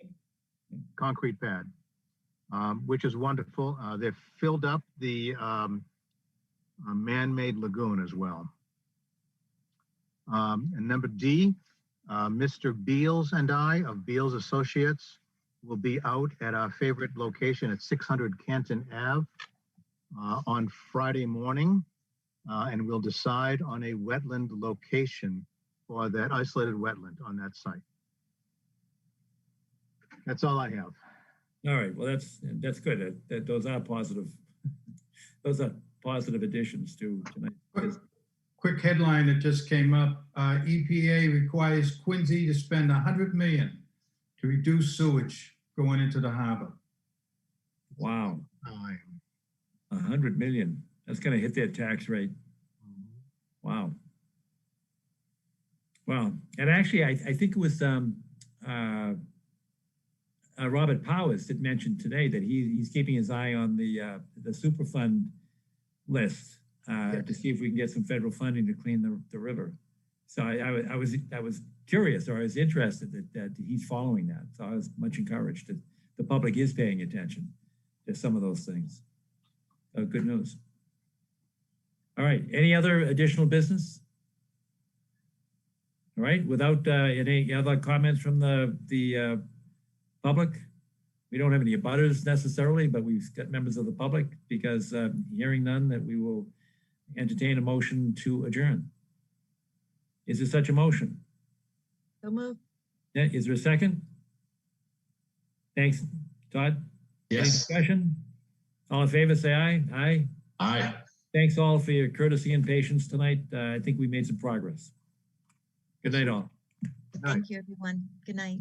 concrete pad, which is wonderful. They've filled up the man-made lagoon as well. And number D, Mr. Beals and I of Beals Associates will be out at our favorite location at 600 Canton Ave on Friday morning, and we'll decide on a wetland location for that isolated wetland on that site. That's all I have. All right, well, that's good. Those are positive. Those are positive additions to tonight. Quick headline that just came up. EPA requires Quincy to spend $100 million to reduce sewage going into the harbor. Wow. 100 million. That's going to hit their tax rate. Wow. Wow. And actually, I think it was Robert Powers that mentioned today that he's keeping his eye on the Superfund list to see if we can get some federal funding to clean the river. So I was curious, or I was interested that he's following that. So I was much encouraged that the public is paying attention to some of those things. So good news. All right. Any other additional business? All right. Without any other comments from the public, we don't have any abutters necessarily, but we've got members of the public. Because hearing none, that we will entertain a motion to adjourn. Is there such a motion? So moved. Yeah, is there a second? Thanks, Todd. Yes. Any discussion? All in favor, say aye. Aye. Aye. Thanks all for your courtesy and patience tonight. I think we made some progress. Good night, all. Thank you, everyone. Good night.